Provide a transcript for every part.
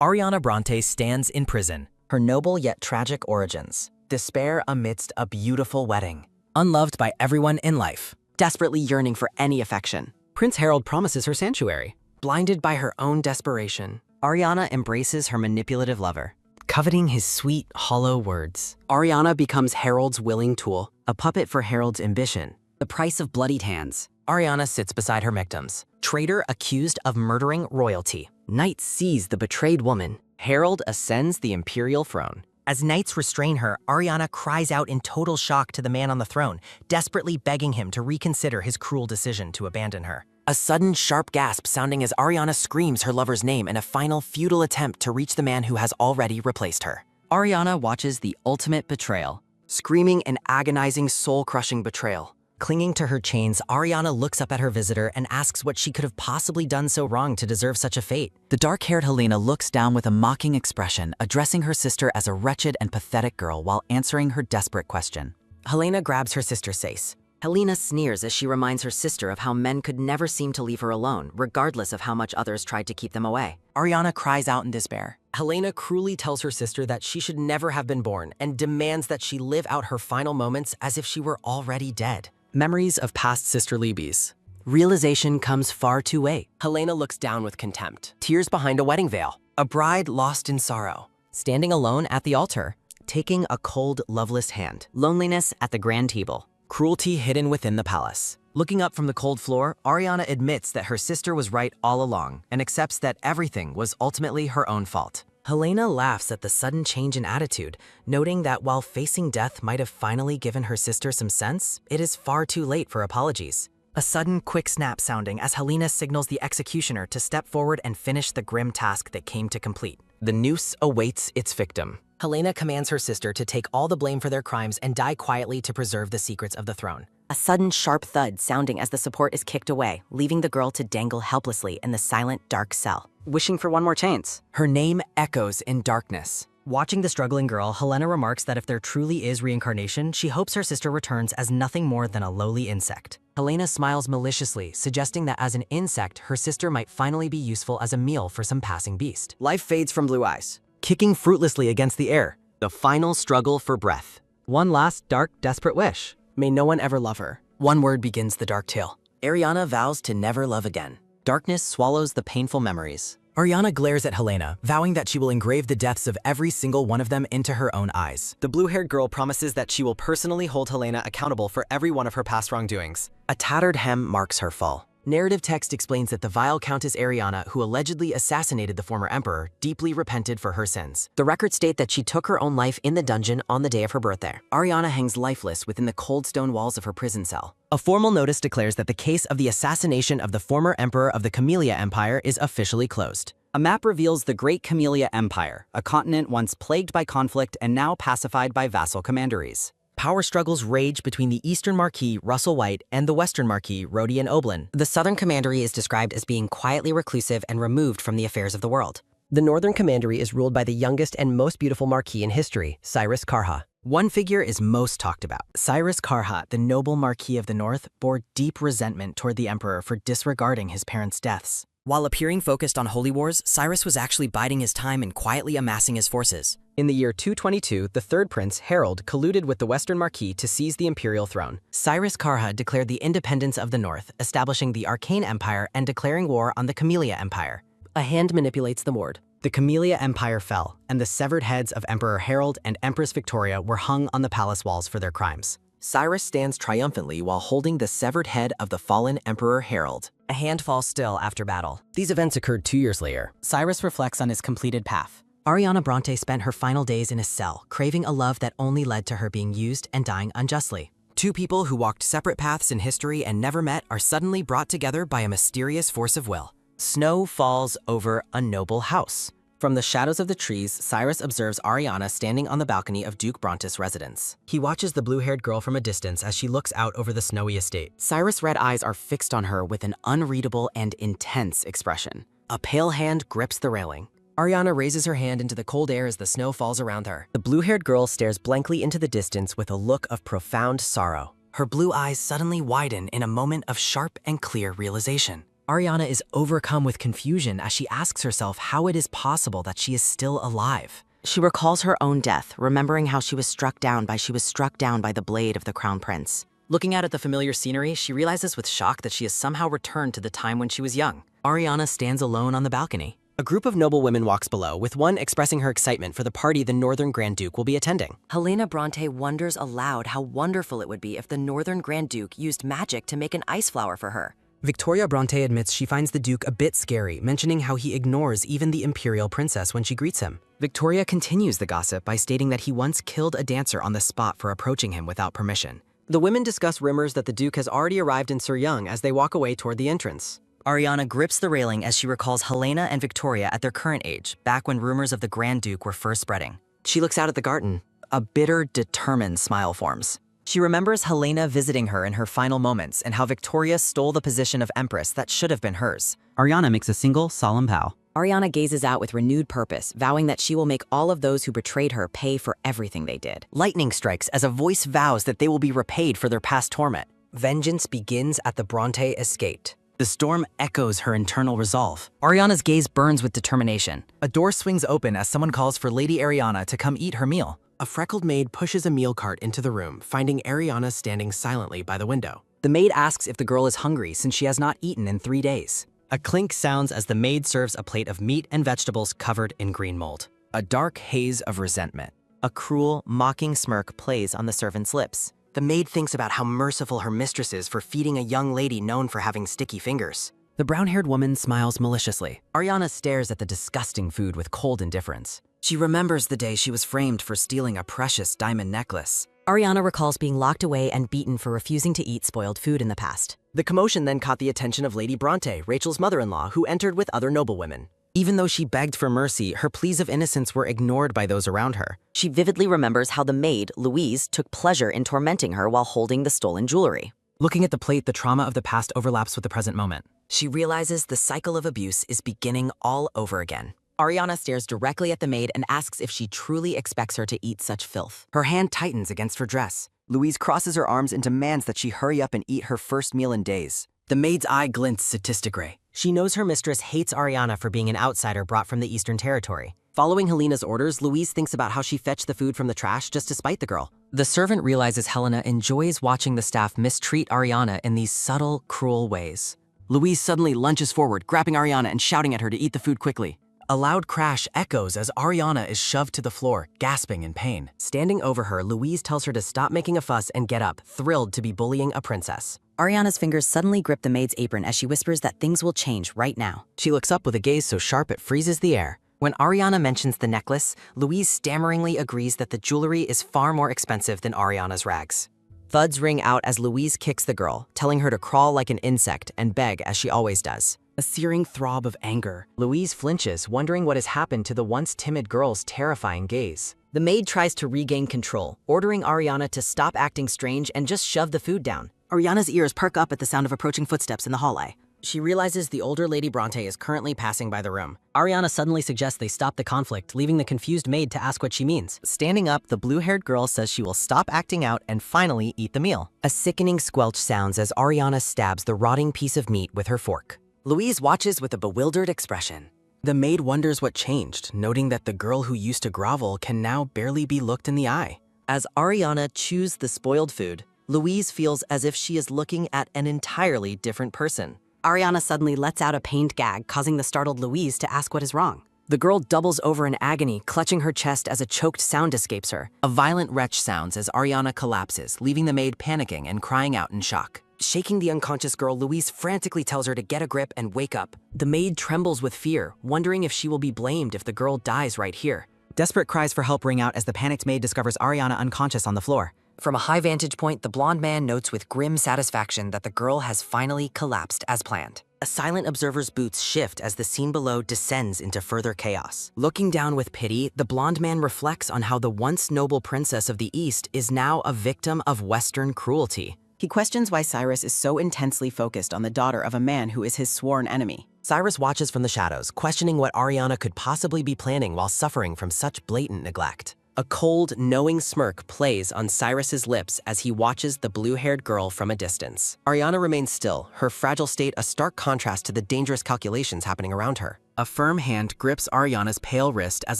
Ariana Bronte stands in prison. Her noble yet tragic origins. Despair amidst a beautiful wedding. Unloved by everyone in life. Desperately yearning for any affection. Prince Harold promises her sanctuary. Blinded by her own desperation, Ariana embraces her manipulative lover, coveting his sweet, hollow words. Ariana becomes Harold's willing tool, a puppet for Harold's ambition. The price of bloodied hands. Ariana sits beside her victims. Traitor accused of murdering royalty. Knights seize the betrayed woman. Harold ascends the imperial throne. As knights restrain her, Ariana cries out in total shock to the man on the throne, desperately begging him to reconsider his cruel decision to abandon her. A sudden, sharp gasp sounding as Ariana screams her lover's name in a final, futile attempt to reach the man who has already replaced her. Ariana watches the ultimate betrayal. Screaming an agonizing, soul-crushing betrayal. Clinging to her chains, Ariana looks up at her visitor and asks what she could have possibly done so wrong to deserve such a fate. The dark-haired Helena looks down with a mocking expression, addressing her sister as a wretched and pathetic girl while answering her desperate question. Helena grabs her sister's face. Helena sneers as she reminds her sister of how men could never seem to leave her alone, regardless of how much others tried to keep them away. Ariana cries out in despair. Helena cruelly tells her sister that she should never have been born and demands that she live out her final moments as if she were already dead. Memories of past sisterly bees. Realization comes far too late. Helena looks down with contempt. Tears behind a wedding veil. A bride lost in sorrow. Standing alone at the altar. Taking a cold, loveless hand. Loneliness at the grand table. Cruelty hidden within the palace. Looking up from the cold floor, Ariana admits that her sister was right all along and accepts that everything was ultimately her own fault. Helena laughs at the sudden change in attitude, noting that while facing death might have finally given her sister some sense, it is far too late for apologies. A sudden, quick snap sounding as Helena signals the executioner to step forward and finish the grim task that came to complete. The noose awaits its victim. Helena commands her sister to take all the blame for their crimes and die quietly to preserve the secrets of the throne. A sudden, sharp thud sounding as the support is kicked away, leaving the girl to dangle helplessly in the silent, dark cell. Wishing for one more chance. Her name echoes in darkness. Watching the struggling girl, Helena remarks that if there truly is reincarnation, she hopes her sister returns as nothing more than a lowly insect. Helena smiles maliciously, suggesting that as an insect, her sister might finally be useful as a meal for some passing beast. Life fades from Blue Eyes, kicking fruitlessly against the air. The final struggle for breath. One last dark, desperate wish. May no one ever love her. One word begins the dark tale. Ariana vows to never love again. Darkness swallows the painful memories. Ariana glares at Helena, vowing that she will engrave the deaths of every single one of them into her own eyes. The blue-haired girl promises that she will personally hold Helena accountable for every one of her past wrongdoings. A tattered hem marks her fall. Narrative text explains that the vile Countess Ariana, who allegedly assassinated the former emperor, deeply repented for her sins. The records state that she took her own life in the dungeon on the day of her birthday. Ariana hangs lifeless within the cold stone walls of her prison cell. A formal notice declares that the case of the assassination of the former emperor of the Camellia Empire is officially closed. A map reveals the Great Camellia Empire, a continent once plagued by conflict and now pacified by vassal commanderies. Power struggles rage between the Eastern Marquis, Russell White, and the Western Marquis, Rodion Oblin. The Southern Commandery is described as being quietly reclusive and removed from the affairs of the world. The Northern Commandery is ruled by the youngest and most beautiful Marquis in history, Cyrus Karha. One figure is most talked about. Cyrus Karha, the noble Marquis of the North, bore deep resentment toward the Emperor for disregarding his parents' deaths. While appearing focused on holy wars, Cyrus was actually biding his time and quietly amassing his forces. In the year 222, the third prince, Harold, colluded with the Western Marquis to seize the imperial throne. Cyrus Karha declared the independence of the North, establishing the Arcane Empire and declaring war on the Camellia Empire. A hand manipulates the word. The Camellia Empire fell, and the severed heads of Emperor Harold and Empress Victoria were hung on the palace walls for their crimes. Cyrus stands triumphantly while holding the severed head of the fallen Emperor Harold. A hand falls still after battle. These events occurred 2 years later. Cyrus reflects on his completed path. Ariana Bronte spent her final days in a cell, craving a love that only led to her being used and dying unjustly. Two people who walked separate paths in history and never met are suddenly brought together by a mysterious force of will. Snow falls over a noble house. From the shadows of the trees, Cyrus observes Ariana standing on the balcony of Duke Brontes' residence. He watches the blue-haired girl from a distance as she looks out over the snowy estate. Cyrus' red eyes are fixed on her with an unreadable and intense expression. A pale hand grips the railing. Ariana raises her hand into the cold air as the snow falls around her. The blue-haired girl stares blankly into the distance with a look of profound sorrow. Her blue eyes suddenly widen in a moment of sharp and clear realization. Ariana is overcome with confusion as she asks herself how it is possible that she is still alive. She recalls her own death, remembering how she was struck down by the blade of the Crown Prince. Looking out at the familiar scenery, she realizes with shock that she has somehow returned to the time when she was young. Ariana stands alone on the balcony. A group of noble women walks below, with one expressing her excitement for the party the Northern Grand Duke will be attending. Helena Bronte wonders aloud how wonderful it would be if the Northern Grand Duke used magic to make an ice flower for her. Victoria Bronte admits she finds the Duke a bit scary, mentioning how he ignores even the Imperial Princess when she greets him. Victoria continues the gossip by stating that he once killed a dancer on the spot for approaching him without permission. The women discuss rumors that the Duke has already arrived in Suryang as they walk away toward the entrance. Ariana grips the railing as she recalls Helena and Victoria at their current age, back when rumors of the Grand Duke were first spreading. She looks out at the garden. A bitter, determined smile forms. She remembers Helena visiting her in her final moments and how Victoria stole the position of Empress that should have been hers. Ariana makes a single, solemn vow. Ariana gazes out with renewed purpose, vowing that she will make all of those who betrayed her pay for everything they did. Lightning strikes as a voice vows that they will be repaid for their past torment. Vengeance begins at the Bronte estate. The storm echoes her internal resolve. Ariana's gaze burns with determination. A door swings open as someone calls for Lady Ariana to come eat her meal. A freckled maid pushes a meal cart into the room, finding Ariana standing silently by the window. The maid asks if the girl is hungry since she has not eaten in 3 days. A clink sounds as the maid serves a plate of meat and vegetables covered in green mold. A dark haze of resentment. A cruel, mocking smirk plays on the servant's lips. The maid thinks about how merciful her mistress is for feeding a young lady known for having sticky fingers. The brown-haired woman smiles maliciously. Ariana stares at the disgusting food with cold indifference. She remembers the day she was framed for stealing a precious diamond necklace. Ariana recalls being locked away and beaten for refusing to eat spoiled food in the past. The commotion then caught the attention of Lady Bronte, Rachel's mother-in-law, who entered with other noblewomen. Even though she begged for mercy, her pleas of innocence were ignored by those around her. She vividly remembers how the maid, Louise, took pleasure in tormenting her while holding the stolen jewelry. Looking at the plate, the trauma of the past overlaps with the present moment. She realizes the cycle of abuse is beginning all over again. Ariana stares directly at the maid and asks if she truly expects her to eat such filth. Her hand tightens against her dress. Louise crosses her arms and demands that she hurry up and eat her first meal in days. The maid's eye glints sadistically. She knows her mistress hates Ariana for being an outsider brought from the Eastern Territory. Following Helena's orders, Louise thinks about how she fetched the food from the trash just to spite the girl. The servant realizes Helena enjoys watching the staff mistreat Ariana in these subtle, cruel ways. Louise suddenly lunges forward, grabbing Ariana and shouting at her to eat the food quickly. A loud crash echoes as Ariana is shoved to the floor, gasping in pain. Standing over her, Louise tells her to stop making a fuss and get up, thrilled to be bullying a princess. Ariana's fingers suddenly grip the maid's apron as she whispers that things will change right now. She looks up with a gaze so sharp it freezes the air. When Ariana mentions the necklace, Louise stammeringly agrees that the jewelry is far more expensive than Ariana's rags. Thuds ring out as Louise kicks the girl, telling her to crawl like an insect and beg as she always does. A searing throb of anger. Louise flinches, wondering what has happened to the once timid girl's terrifying gaze. The maid tries to regain control, ordering Ariana to stop acting strange and just shove the food down. Ariana's ears perk up at the sound of approaching footsteps in the hallway. She realizes the older Lady Bronte is currently passing by the room. Ariana suddenly suggests they stop the conflict, leaving the confused maid to ask what she means. Standing up, the blue-haired girl says she will stop acting out and finally eat the meal. A sickening squelch sounds as Ariana stabs the rotting piece of meat with her fork. Louise watches with a bewildered expression. The maid wonders what changed, noting that the girl who used to grovel can now barely be looked in the eye. As Ariana chews the spoiled food, Louise feels as if she is looking at an entirely different person. Ariana suddenly lets out a pained gag, causing the startled Louise to ask what is wrong. The girl doubles over in agony, clutching her chest as a choked sound escapes her. A violent retch sounds as Ariana collapses, leaving the maid panicking and crying out in shock. Shaking the unconscious girl, Louise frantically tells her to get a grip and wake up. The maid trembles with fear, wondering if she will be blamed if the girl dies right here. Desperate cries for help ring out as the panicked maid discovers Ariana unconscious on the floor. From a high vantage point, the blonde man notes with grim satisfaction that the girl has finally collapsed as planned. A silent observer's boots shift as the scene below descends into further chaos. Looking down with pity, the blonde man reflects on how the once noble princess of the East is now a victim of Western cruelty. He questions why Cyrus is so intensely focused on the daughter of a man who is his sworn enemy. Cyrus watches from the shadows, questioning what Ariana could possibly be planning while suffering from such blatant neglect. A cold, knowing smirk plays on Cyrus's lips as he watches the blue-haired girl from a distance. Ariana remains still, her fragile state a stark contrast to the dangerous calculations happening around her. A firm hand grips Ariana's pale wrist as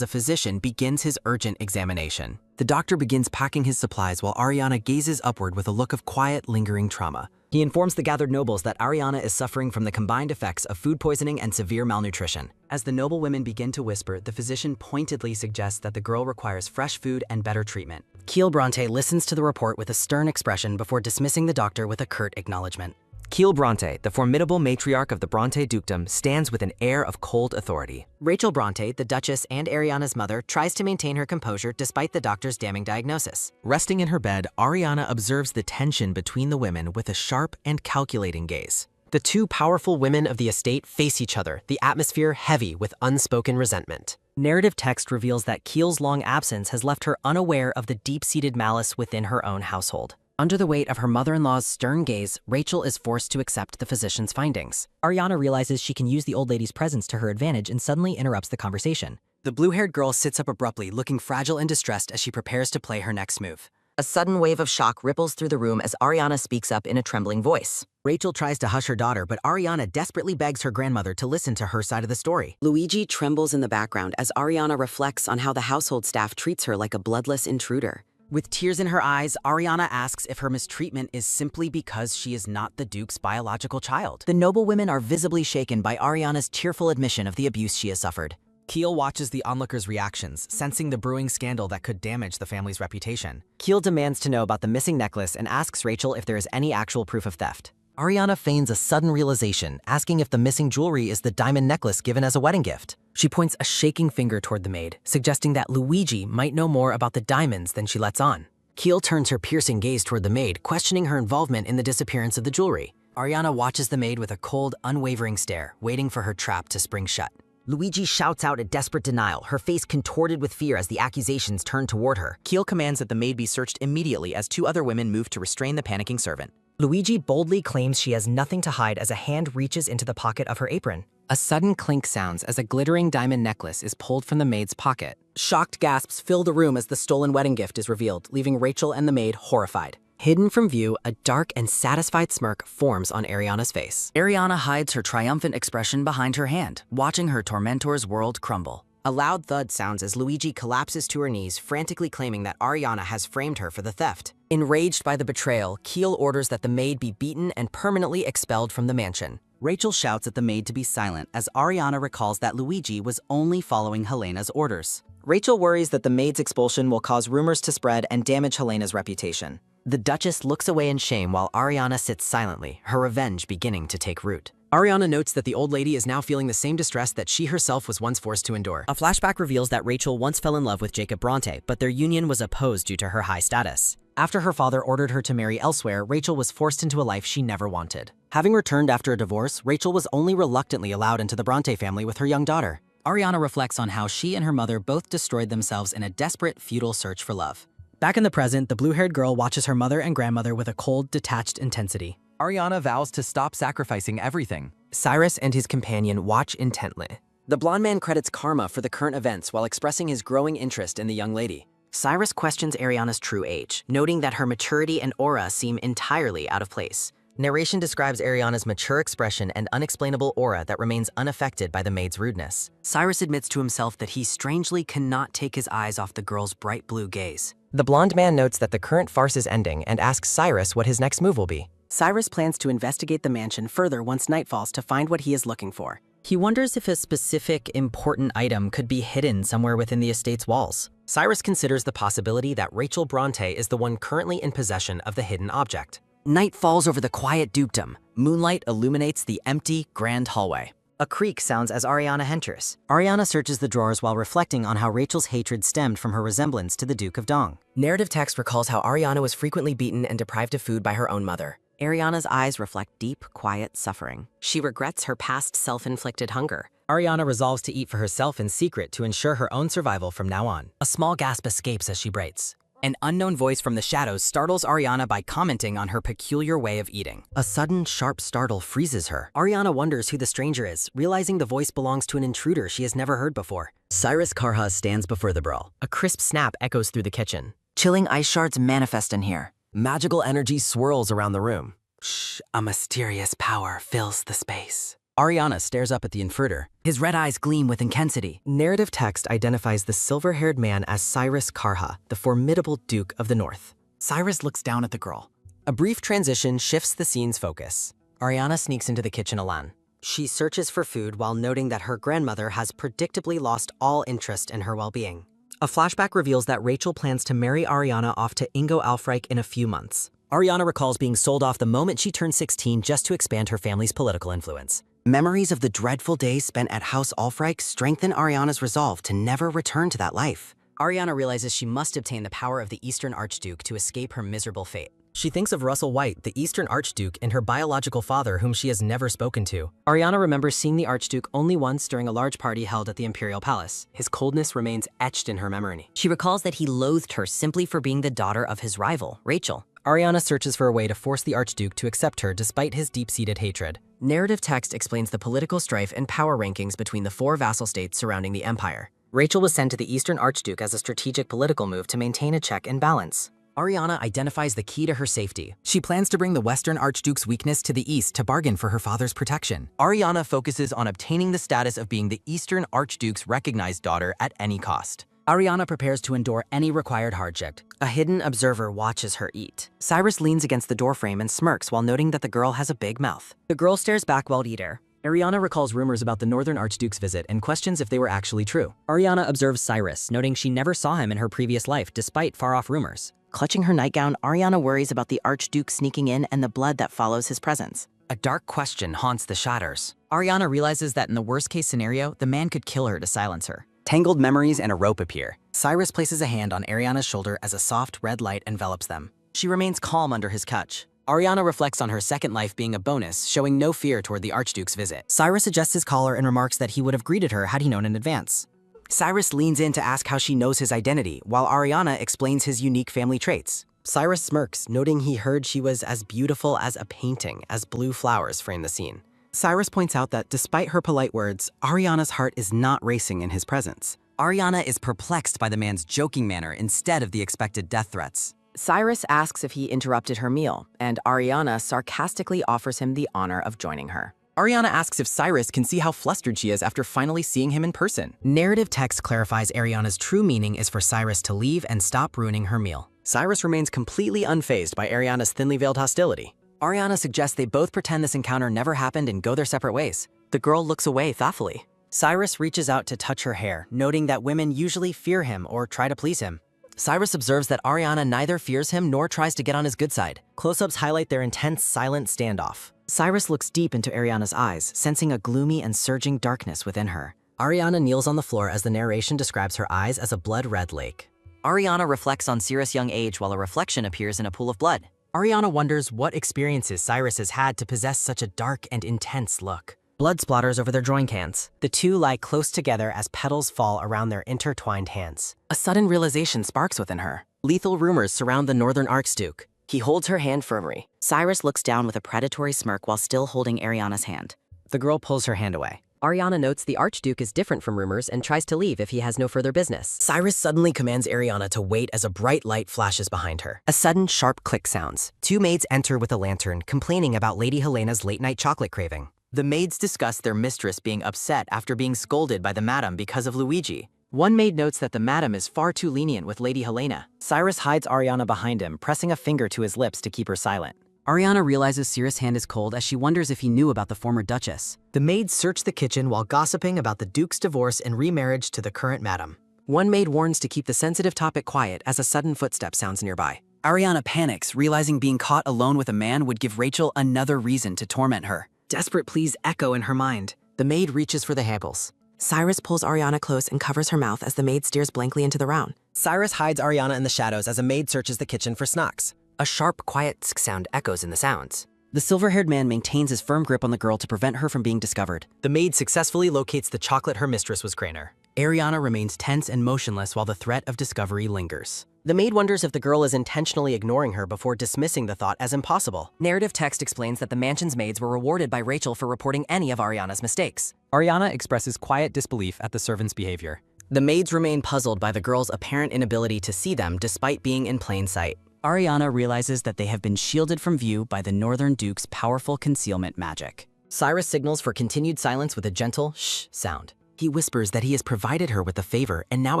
a physician begins his urgent examination. The doctor begins packing his supplies while Ariana gazes upward with a look of quiet, lingering trauma. He informs the gathered nobles that Ariana is suffering from the combined effects of food poisoning and severe malnutrition. As the noble women begin to whisper, the physician pointedly suggests that the girl requires fresh food and better treatment. Keel Bronte listens to the report with a stern expression before dismissing the doctor with a curt acknowledgement. Keel Bronte, the formidable matriarch of the Bronte dukedom, stands with an air of cold authority. Rachel Bronte, the Duchess and Ariana's mother, tries to maintain her composure despite the doctor's damning diagnosis. Resting in her bed, Ariana observes the tension between the women with a sharp and calculating gaze. The two powerful women of the estate face each other, the atmosphere heavy with unspoken resentment. Narrative text reveals that Keel's long absence has left her unaware of the deep-seated malice within her own household. Under the weight of her mother-in-law's stern gaze, Rachel is forced to accept the physician's findings. Ariana realizes she can use the old lady's presence to her advantage and suddenly interrupts the conversation. The blue-haired girl sits up abruptly, looking fragile and distressed as she prepares to play her next move. A sudden wave of shock ripples through the room as Ariana speaks up in a trembling voice. Rachel tries to hush her daughter, but Ariana desperately begs her grandmother to listen to her side of the story. Luigi trembles in the background as Ariana reflects on how the household staff treats her like a bloodless intruder. With tears in her eyes, Ariana asks if her mistreatment is simply because she is not the Duke's biological child. The noble women are visibly shaken by Ariana's tearful admission of the abuse she has suffered. Keel watches the onlookers' reactions, sensing the brewing scandal that could damage the family's reputation. Keel demands to know about the missing necklace and asks Rachel if there is any actual proof of theft. Ariana feigns a sudden realization, asking if the missing jewelry is the diamond necklace given as a wedding gift. She points a shaking finger toward the maid, suggesting that Luigi might know more about the diamonds than she lets on. Keel turns her piercing gaze toward the maid, questioning her involvement in the disappearance of the jewelry. Ariana watches the maid with a cold, unwavering stare, waiting for her trap to spring shut. Luigi shouts out a desperate denial, her face contorted with fear as the accusations turn toward her. Keel commands that the maid be searched immediately as two other women move to restrain the panicking servant. Luigi boldly claims she has nothing to hide as a hand reaches into the pocket of her apron. A sudden clink sounds as a glittering diamond necklace is pulled from the maid's pocket. Shocked gasps fill the room as the stolen wedding gift is revealed, leaving Rachel and the maid horrified. Hidden from view, a dark and satisfied smirk forms on Ariana's face. Ariana hides her triumphant expression behind her hand, watching her tormentor's world crumble. A loud thud sounds as Luigi collapses to her knees, frantically claiming that Ariana has framed her for the theft. Enraged by the betrayal, Keel orders that the maid be beaten and permanently expelled from the mansion. Rachel shouts at the maid to be silent as Ariana recalls that Luigi was only following Helena's orders. Rachel worries that the maid's expulsion will cause rumors to spread and damage Helena's reputation. The Duchess looks away in shame while Ariana sits silently, her revenge beginning to take root. Ariana notes that the old lady is now feeling the same distress that she herself was once forced to endure. A flashback reveals that Rachel once fell in love with Jacob Bronte, but their union was opposed due to her high status. After her father ordered her to marry elsewhere, Rachel was forced into a life she never wanted. Having returned after a divorce, Rachel was only reluctantly allowed into the Bronte family with her young daughter. Ariana reflects on how she and her mother both destroyed themselves in a desperate, futile search for love. Back in the present, the blue-haired girl watches her mother and grandmother with a cold, detached intensity. Ariana vows to stop sacrificing everything. Cyrus and his companion watch intently. The blonde man credits karma for the current events while expressing his growing interest in the young lady. Cyrus questions Ariana's true age, noting that her maturity and aura seem entirely out of place. Narration describes Ariana's mature expression and unexplainable aura that remains unaffected by the maid's rudeness. Cyrus admits to himself that he strangely cannot take his eyes off the girl's bright blue gaze. The blonde man notes that the current farce is ending and asks Cyrus what his next move will be. Cyrus plans to investigate the mansion further once night falls to find what he is looking for. He wonders if a specific, important item could be hidden somewhere within the estate's walls. Cyrus considers the possibility that Rachel Bronte is the one currently in possession of the hidden object. Night falls over the quiet dukedom. Moonlight illuminates the empty, grand hallway. A creak sounds as Ariana enters. Ariana searches the drawers while reflecting on how Rachel's hatred stemmed from her resemblance to the Duke of Dong. Narrative text recalls how Ariana was frequently beaten and deprived of food by her own mother. Ariana's eyes reflect deep, quiet suffering. She regrets her past self-inflicted hunger. Ariana resolves to eat for herself in secret to ensure her own survival from now on. A small gasp escapes as she breaks. An unknown voice from the shadows startles Ariana by commenting on her peculiar way of eating. A sudden, sharp startle freezes her. Ariana wonders who the stranger is, realizing the voice belongs to an intruder she has never heard before. Cyrus Karha stands before the brawl. A crisp snap echoes through the kitchen. Chilling ice shards manifest in here. Magical energy swirls around the room. Shh, a mysterious power fills the space. Ariana stares up at the intruder. His red eyes gleam with intensity. Narrative text identifies the silver-haired man as Cyrus Karha, the formidable Duke of the North. Cyrus looks down at the girl. A brief transition shifts the scene's focus. Ariana sneaks into the kitchen alone. She searches for food while noting that her grandmother has predictably lost all interest in her well-being. A flashback reveals that Rachel plans to marry Ariana off to Ingo Alfreich in a few months. Ariana recalls being sold off the moment she turned 16 just to expand her family's political influence. Memories of the dreadful days spent at House Alfreich strengthen Ariana's resolve to never return to that life. Ariana realizes she must obtain the power of the Eastern Archduke to escape her miserable fate. She thinks of Russell White, the Eastern Archduke, and her biological father, whom she has never spoken to. Ariana remembers seeing the Archduke only once during a large party held at the Imperial Palace. His coldness remains etched in her memory. She recalls that he loathed her simply for being the daughter of his rival, Rachel. Ariana searches for a way to force the Archduke to accept her despite his deep-seated hatred. Narrative text explains the political strife and power rankings between the 4 vassal states surrounding the empire. Rachel was sent to the Eastern Archduke as a strategic political move to maintain a check and balance. Ariana identifies the key to her safety. She plans to bring the Western Archduke's weakness to the East to bargain for her father's protection. Ariana focuses on obtaining the status of being the Eastern Archduke's recognized daughter at any cost. Ariana prepares to endure any required hardship. A hidden observer watches her eat. Cyrus leans against the doorframe and smirks while noting that the girl has a big mouth. The girl stares back while eating her. Ariana recalls rumors about the Northern Archduke's visit and questions if they were actually true. Ariana observes Cyrus, noting she never saw him in her previous life despite far-off rumors. Clutching her nightgown, Ariana worries about the Archduke sneaking in and the blood that follows his presence. A dark question haunts the shadows. Ariana realizes that in the worst-case scenario, the man could kill her to silence her. Tangled memories and a rope appear. Cyrus places a hand on Ariana's shoulder as a soft red light envelops them. She remains calm under his touch. Ariana reflects on her second life being a bonus, showing no fear toward the Archduke's visit. Cyrus adjusts his collar and remarks that he would have greeted her had he known in advance. Cyrus leans in to ask how she knows his identity, while Ariana explains his unique family traits. Cyrus smirks, noting he heard she was as beautiful as a painting as blue flowers frame the scene. Cyrus points out that despite her polite words, Ariana's heart is not racing in his presence. Ariana is perplexed by the man's joking manner instead of the expected death threats. Cyrus asks if he interrupted her meal, and Ariana sarcastically offers him the honor of joining her. Ariana asks if Cyrus can see how flustered she is after finally seeing him in person. Narrative text clarifies Ariana's true meaning is for Cyrus to leave and stop ruining her meal. Cyrus remains completely unfazed by Ariana's thinly veiled hostility. Ariana suggests they both pretend this encounter never happened and go their separate ways. The girl looks away thoughtfully. Cyrus reaches out to touch her hair, noting that women usually fear him or try to please him. Cyrus observes that Ariana neither fears him nor tries to get on his good side. Close-ups highlight their intense, silent standoff. Cyrus looks deep into Ariana's eyes, sensing a gloomy and surging darkness within her. Ariana kneels on the floor as the narration describes her eyes as a blood-red lake. Ariana reflects on Cyrus' young age while a reflection appears in a pool of blood. Ariana wonders what experiences Cyrus has had to possess such a dark and intense look. Blood splatters over their drawing cans. The two lie close together as petals fall around their intertwined hands. A sudden realization sparks within her. Lethal rumors surround the Northern Archduke. He holds her hand firmly. Cyrus looks down with a predatory smirk while still holding Ariana's hand. The girl pulls her hand away. Ariana notes the Archduke is different from rumors and tries to leave if he has no further business. Cyrus suddenly commands Ariana to wait as a bright light flashes behind her. A sudden sharp click sounds. 2 maids enter with a lantern, complaining about Lady Helena's late-night chocolate craving. The maids discuss their mistress being upset after being scolded by the madam because of Luigi. One maid notes that the madam is far too lenient with Lady Helena. Cyrus hides Ariana behind him, pressing a finger to his lips to keep her silent. Ariana realizes Cyrus' hand is cold as she wonders if he knew about the former duchess. The maids search the kitchen while gossiping about the Duke's divorce and remarriage to the current madam. One maid warns to keep the sensitive topic quiet as a sudden footstep sounds nearby. Ariana panics, realizing being caught alone with a man would give Rachel another reason to torment her. Desperate pleas echo in her mind. The maid reaches for the handles. Cyrus pulls Ariana close and covers her mouth as the maid stares blankly into the round. Cyrus hides Ariana in the shadows as a maid searches the kitchen for snacks. A sharp, quiet tsk sound echoes in the sounds. The silver-haired man maintains his firm grip on the girl to prevent her from being discovered. The maid successfully locates the chocolate her mistress was craving. Ariana remains tense and motionless while the threat of discovery lingers. The maid wonders if the girl is intentionally ignoring her before dismissing the thought as impossible. Narrative text explains that the mansion's maids were rewarded by Rachel for reporting any of Ariana's mistakes. Ariana expresses quiet disbelief at the servant's behavior. The maids remain puzzled by the girl's apparent inability to see them despite being in plain sight. Ariana realizes that they have been shielded from view by the Northern Duke's powerful concealment magic. Cyrus signals for continued silence with a gentle shh sound. He whispers that he has provided her with a favor and now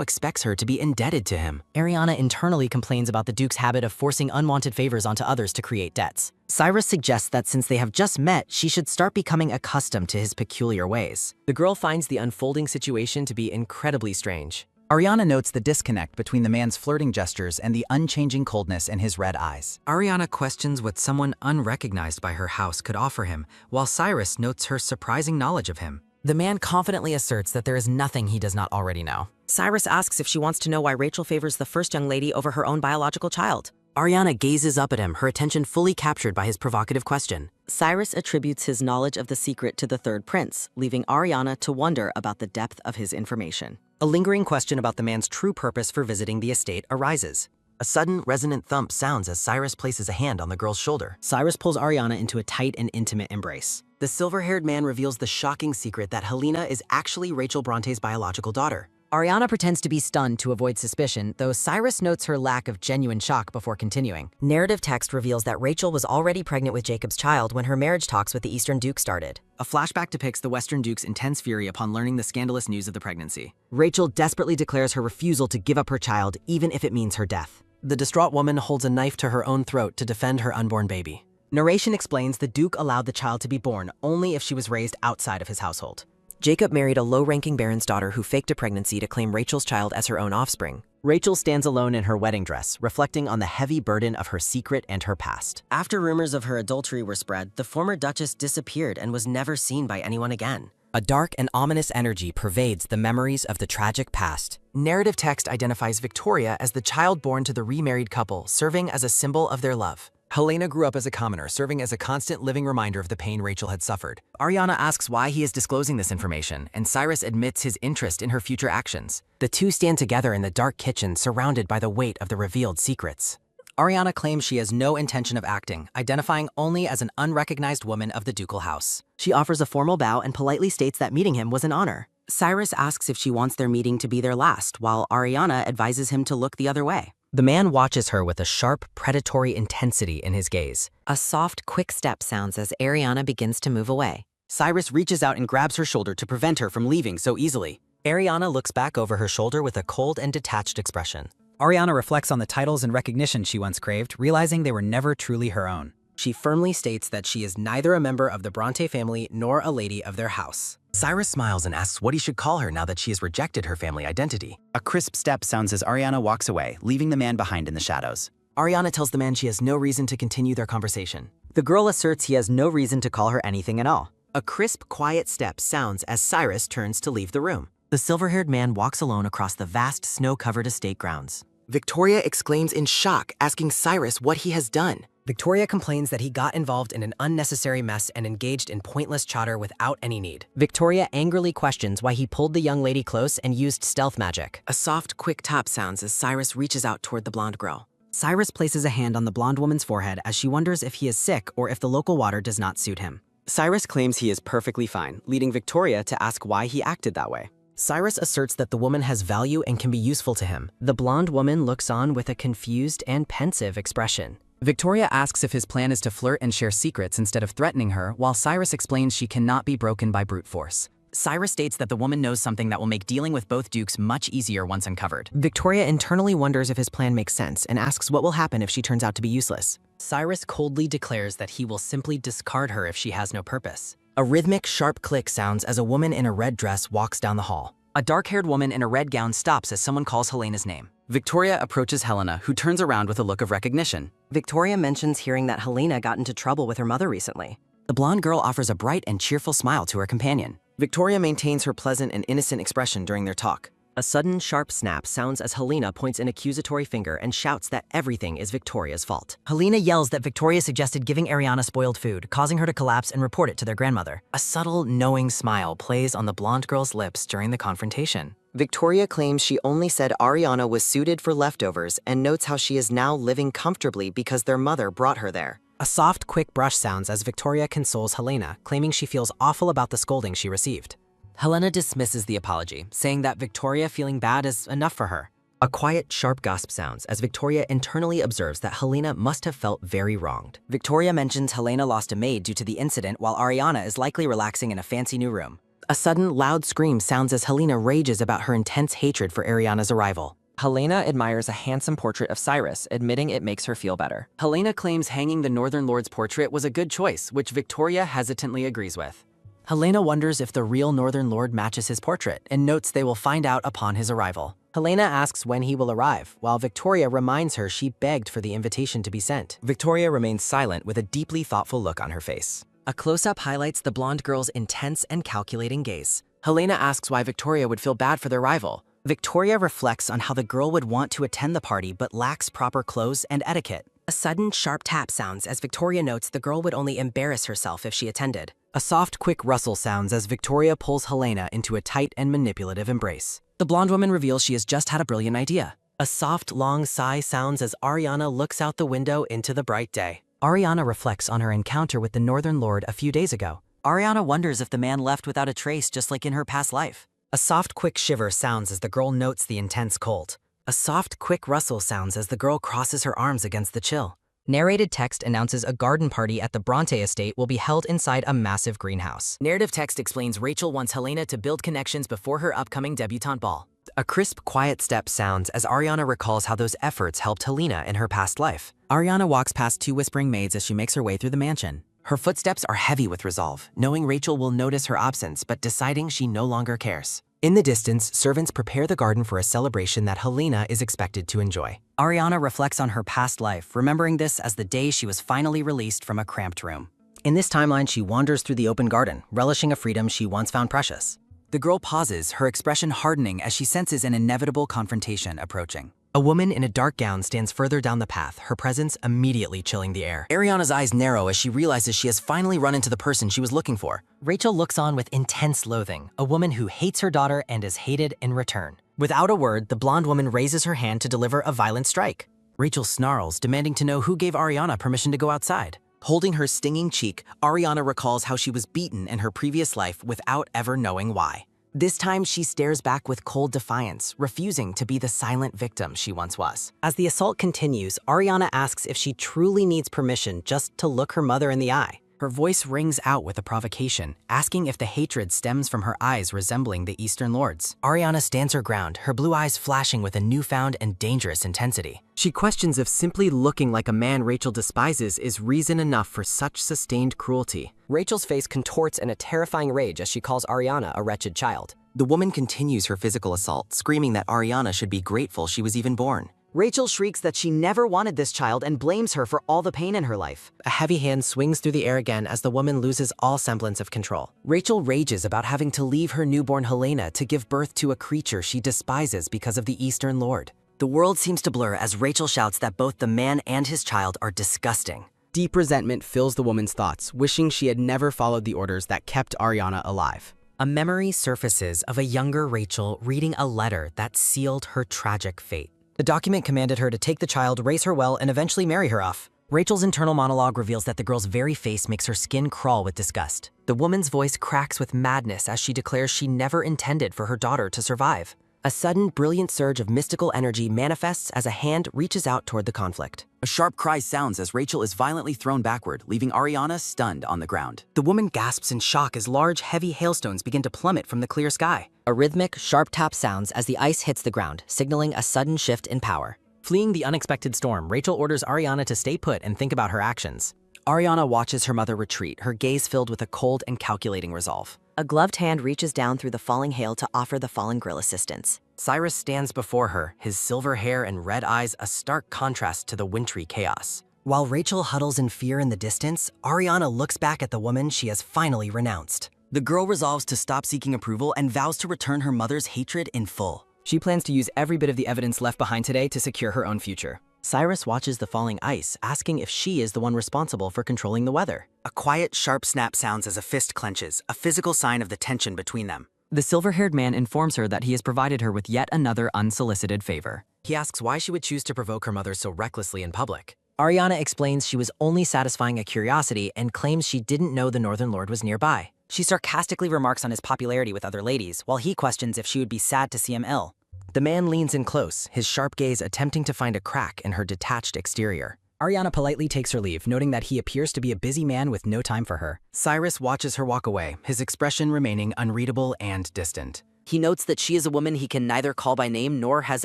expects her to be indebted to him. Ariana internally complains about the Duke's habit of forcing unwanted favors onto others to create debts. Cyrus suggests that since they have just met, she should start becoming accustomed to his peculiar ways. The girl finds the unfolding situation to be incredibly strange. Ariana notes the disconnect between the man's flirting gestures and the unchanging coldness in his red eyes. Ariana questions what someone unrecognized by her house could offer him, while Cyrus notes her surprising knowledge of him. The man confidently asserts that there is nothing he does not already know. Cyrus asks if she wants to know why Rachel favors the first young lady over her own biological child. Ariana gazes up at him, her attention fully captured by his provocative question. Cyrus attributes his knowledge of the secret to the third prince, leaving Ariana to wonder about the depth of his information. A lingering question about the man's true purpose for visiting the estate arises. A sudden, resonant thump sounds as Cyrus places a hand on the girl's shoulder. Cyrus pulls Ariana into a tight and intimate embrace. The silver-haired man reveals the shocking secret that Helena is actually Rachel Bronte's biological daughter. Ariana pretends to be stunned to avoid suspicion, though Cyrus notes her lack of genuine shock before continuing. Narrative text reveals that Rachel was already pregnant with Jacob's child when her marriage talks with the Eastern Duke started. A flashback depicts the Western Duke's intense fury upon learning the scandalous news of the pregnancy. Rachel desperately declares her refusal to give up her child, even if it means her death. The distraught woman holds a knife to her own throat to defend her unborn baby. Narration explains the Duke allowed the child to be born only if she was raised outside of his household. Jacob married a low-ranking baron's daughter who faked a pregnancy to claim Rachel's child as her own offspring. Rachel stands alone in her wedding dress, reflecting on the heavy burden of her secret and her past. After rumors of her adultery were spread, the former duchess disappeared and was never seen by anyone again. A dark and ominous energy pervades the memories of the tragic past. Narrative text identifies Victoria as the child born to the remarried couple, serving as a symbol of their love. Helena grew up as a commoner, serving as a constant living reminder of the pain Rachel had suffered. Ariana asks why he is disclosing this information, and Cyrus admits his interest in her future actions. The two stand together in the dark kitchen, surrounded by the weight of the revealed secrets. Ariana claims she has no intention of acting, identifying only as an unrecognized woman of the ducal house. She offers a formal bow and politely states that meeting him was an honor. Cyrus asks if she wants their meeting to be their last, while Ariana advises him to look the other way. The man watches her with a sharp, predatory intensity in his gaze. A soft, quick step sounds as Ariana begins to move away. Cyrus reaches out and grabs her shoulder to prevent her from leaving so easily. Ariana looks back over her shoulder with a cold and detached expression. Ariana reflects on the titles and recognition she once craved, realizing they were never truly her own. She firmly states that she is neither a member of the Bronte family nor a lady of their house. Cyrus smiles and asks what he should call her now that she has rejected her family identity. A crisp step sounds as Ariana walks away, leaving the man behind in the shadows. Ariana tells the man she has no reason to continue their conversation. The girl asserts he has no reason to call her anything at all. A crisp, quiet step sounds as Cyrus turns to leave the room. The silver-haired man walks alone across the vast, snow-covered estate grounds. Victoria exclaims in shock, asking Cyrus what he has done. Victoria complains that he got involved in an unnecessary mess and engaged in pointless chatter without any need. Victoria angrily questions why he pulled the young lady close and used stealth magic. A soft, quick tap sounds as Cyrus reaches out toward the blonde girl. Cyrus places a hand on the blonde woman's forehead as she wonders if he is sick or if the local water does not suit him. Cyrus claims he is perfectly fine, leading Victoria to ask why he acted that way. Cyrus asserts that the woman has value and can be useful to him. The blonde woman looks on with a confused and pensive expression. Victoria asks if his plan is to flirt and share secrets instead of threatening her, while Cyrus explains she cannot be broken by brute force. Cyrus states that the woman knows something that will make dealing with both dukes much easier once uncovered. Victoria internally wonders if his plan makes sense and asks what will happen if she turns out to be useless. Cyrus coldly declares that he will simply discard her if she has no purpose. A rhythmic, sharp click sounds as a woman in a red dress walks down the hall. A dark-haired woman in a red gown stops as someone calls Helena's name. Victoria approaches Helena, who turns around with a look of recognition. Victoria mentions hearing that Helena got into trouble with her mother recently. The blonde girl offers a bright and cheerful smile to her companion. Victoria maintains her pleasant and innocent expression during their talk. A sudden, sharp snap sounds as Helena points an accusatory finger and shouts that everything is Victoria's fault. Helena yells that Victoria suggested giving Ariana spoiled food, causing her to collapse and report it to their grandmother. A subtle, knowing smile plays on the blonde girl's lips during the confrontation. Victoria claims she only said Ariana was suited for leftovers and notes how she is now living comfortably because their mother brought her there. A soft, quick brush sounds as Victoria consoles Helena, claiming she feels awful about the scolding she received. Helena dismisses the apology, saying that Victoria feeling bad is enough for her. A quiet, sharp gasp sounds as Victoria internally observes that Helena must have felt very wronged. Victoria mentions Helena lost a maid due to the incident while Ariana is likely relaxing in a fancy new room. A sudden, loud scream sounds as Helena rages about her intense hatred for Ariana's arrival. Helena admires a handsome portrait of Cyrus, admitting it makes her feel better. Helena claims hanging the Northern Lord's portrait was a good choice, which Victoria hesitantly agrees with. Helena wonders if the real Northern Lord matches his portrait and notes they will find out upon his arrival. Helena asks when he will arrive, while Victoria reminds her she begged for the invitation to be sent. Victoria remains silent with a deeply thoughtful look on her face. A close-up highlights the blonde girl's intense and calculating gaze. Helena asks why Victoria would feel bad for their rival. Victoria reflects on how the girl would want to attend the party but lacks proper clothes and etiquette. A sudden, sharp tap sounds as Victoria notes the girl would only embarrass herself if she attended. A soft, quick rustle sounds as Victoria pulls Helena into a tight and manipulative embrace. The blonde woman reveals she has just had a brilliant idea. A soft, long sigh sounds as Ariana looks out the window into the bright day. Ariana reflects on her encounter with the Northern Lord a few days ago. Ariana wonders if the man left without a trace just like in her past life. A soft, quick shiver sounds as the girl notes the intense cold. A soft, quick rustle sounds as the girl crosses her arms against the chill. Narrated text announces a garden party at the Bronte estate will be held inside a massive greenhouse. Narrative text explains Rachel wants Helena to build connections before her upcoming debutante ball. A crisp, quiet step sounds as Ariana recalls how those efforts helped Helena in her past life. Ariana walks past two whispering maids as she makes her way through the mansion. Her footsteps are heavy with resolve, knowing Rachel will notice her absence but deciding she no longer cares. In the distance, servants prepare the garden for a celebration that Helena is expected to enjoy. Ariana reflects on her past life, remembering this as the day she was finally released from a cramped room. In this timeline, she wanders through the open garden, relishing a freedom she once found precious. The girl pauses, her expression hardening as she senses an inevitable confrontation approaching. A woman in a dark gown stands further down the path, her presence immediately chilling the air. Ariana's eyes narrow as she realizes she has finally run into the person she was looking for. Rachel looks on with intense loathing, a woman who hates her daughter and is hated in return. Without a word, the blonde woman raises her hand to deliver a violent strike. Rachel snarls, demanding to know who gave Ariana permission to go outside. Holding her stinging cheek, Ariana recalls how she was beaten in her previous life without ever knowing why. This time, she stares back with cold defiance, refusing to be the silent victim she once was. As the assault continues, Ariana asks if she truly needs permission just to look her mother in the eye. Her voice rings out with a provocation, asking if the hatred stems from her eyes resembling the Eastern Lords. Ariana stands her ground, her blue eyes flashing with a newfound and dangerous intensity. She questions if simply looking like a man Rachel despises is reason enough for such sustained cruelty. Rachel's face contorts in a terrifying rage as she calls Ariana a wretched child. The woman continues her physical assault, screaming that Ariana should be grateful she was even born. Rachel shrieks that she never wanted this child and blames her for all the pain in her life. A heavy hand swings through the air again as the woman loses all semblance of control. Rachel rages about having to leave her newborn Helena to give birth to a creature she despises because of the Eastern Lord. The world seems to blur as Rachel shouts that both the man and his child are disgusting. Deep resentment fills the woman's thoughts, wishing she had never followed the orders that kept Ariana alive. A memory surfaces of a younger Rachel reading a letter that sealed her tragic fate. The document commanded her to take the child, raise her well, and eventually marry her off. Rachel's internal monologue reveals that the girl's very face makes her skin crawl with disgust. The woman's voice cracks with madness as she declares she never intended for her daughter to survive. A sudden, brilliant surge of mystical energy manifests as a hand reaches out toward the conflict. A sharp cry sounds as Rachel is violently thrown backward, leaving Ariana stunned on the ground. The woman gasps in shock as large, heavy hailstones begin to plummet from the clear sky. A rhythmic, sharp tap sounds as the ice hits the ground, signaling a sudden shift in power. Fleeing the unexpected storm, Rachel orders Ariana to stay put and think about her actions. Ariana watches her mother retreat, her gaze filled with a cold and calculating resolve. A gloved hand reaches down through the falling hail to offer the fallen girl assistance. Cyrus stands before her, his silver hair and red eyes a stark contrast to the wintry chaos. While Rachel huddles in fear in the distance, Ariana looks back at the woman she has finally renounced. The girl resolves to stop seeking approval and vows to return her mother's hatred in full. She plans to use every bit of the evidence left behind today to secure her own future. Cyrus watches the falling ice, asking if she is the one responsible for controlling the weather. A quiet, sharp snap sounds as a fist clenches, a physical sign of the tension between them. The silver-haired man informs her that he has provided her with yet another unsolicited favor. He asks why she would choose to provoke her mother so recklessly in public. Ariana explains she was only satisfying a curiosity and claims she didn't know the Northern Lord was nearby. She sarcastically remarks on his popularity with other ladies, while he questions if she would be sad to see him ill. The man leans in close, his sharp gaze attempting to find a crack in her detached exterior. Ariana politely takes her leave, noting that he appears to be a busy man with no time for her. Cyrus watches her walk away, his expression remaining unreadable and distant. He notes that she is a woman he can neither call by name nor has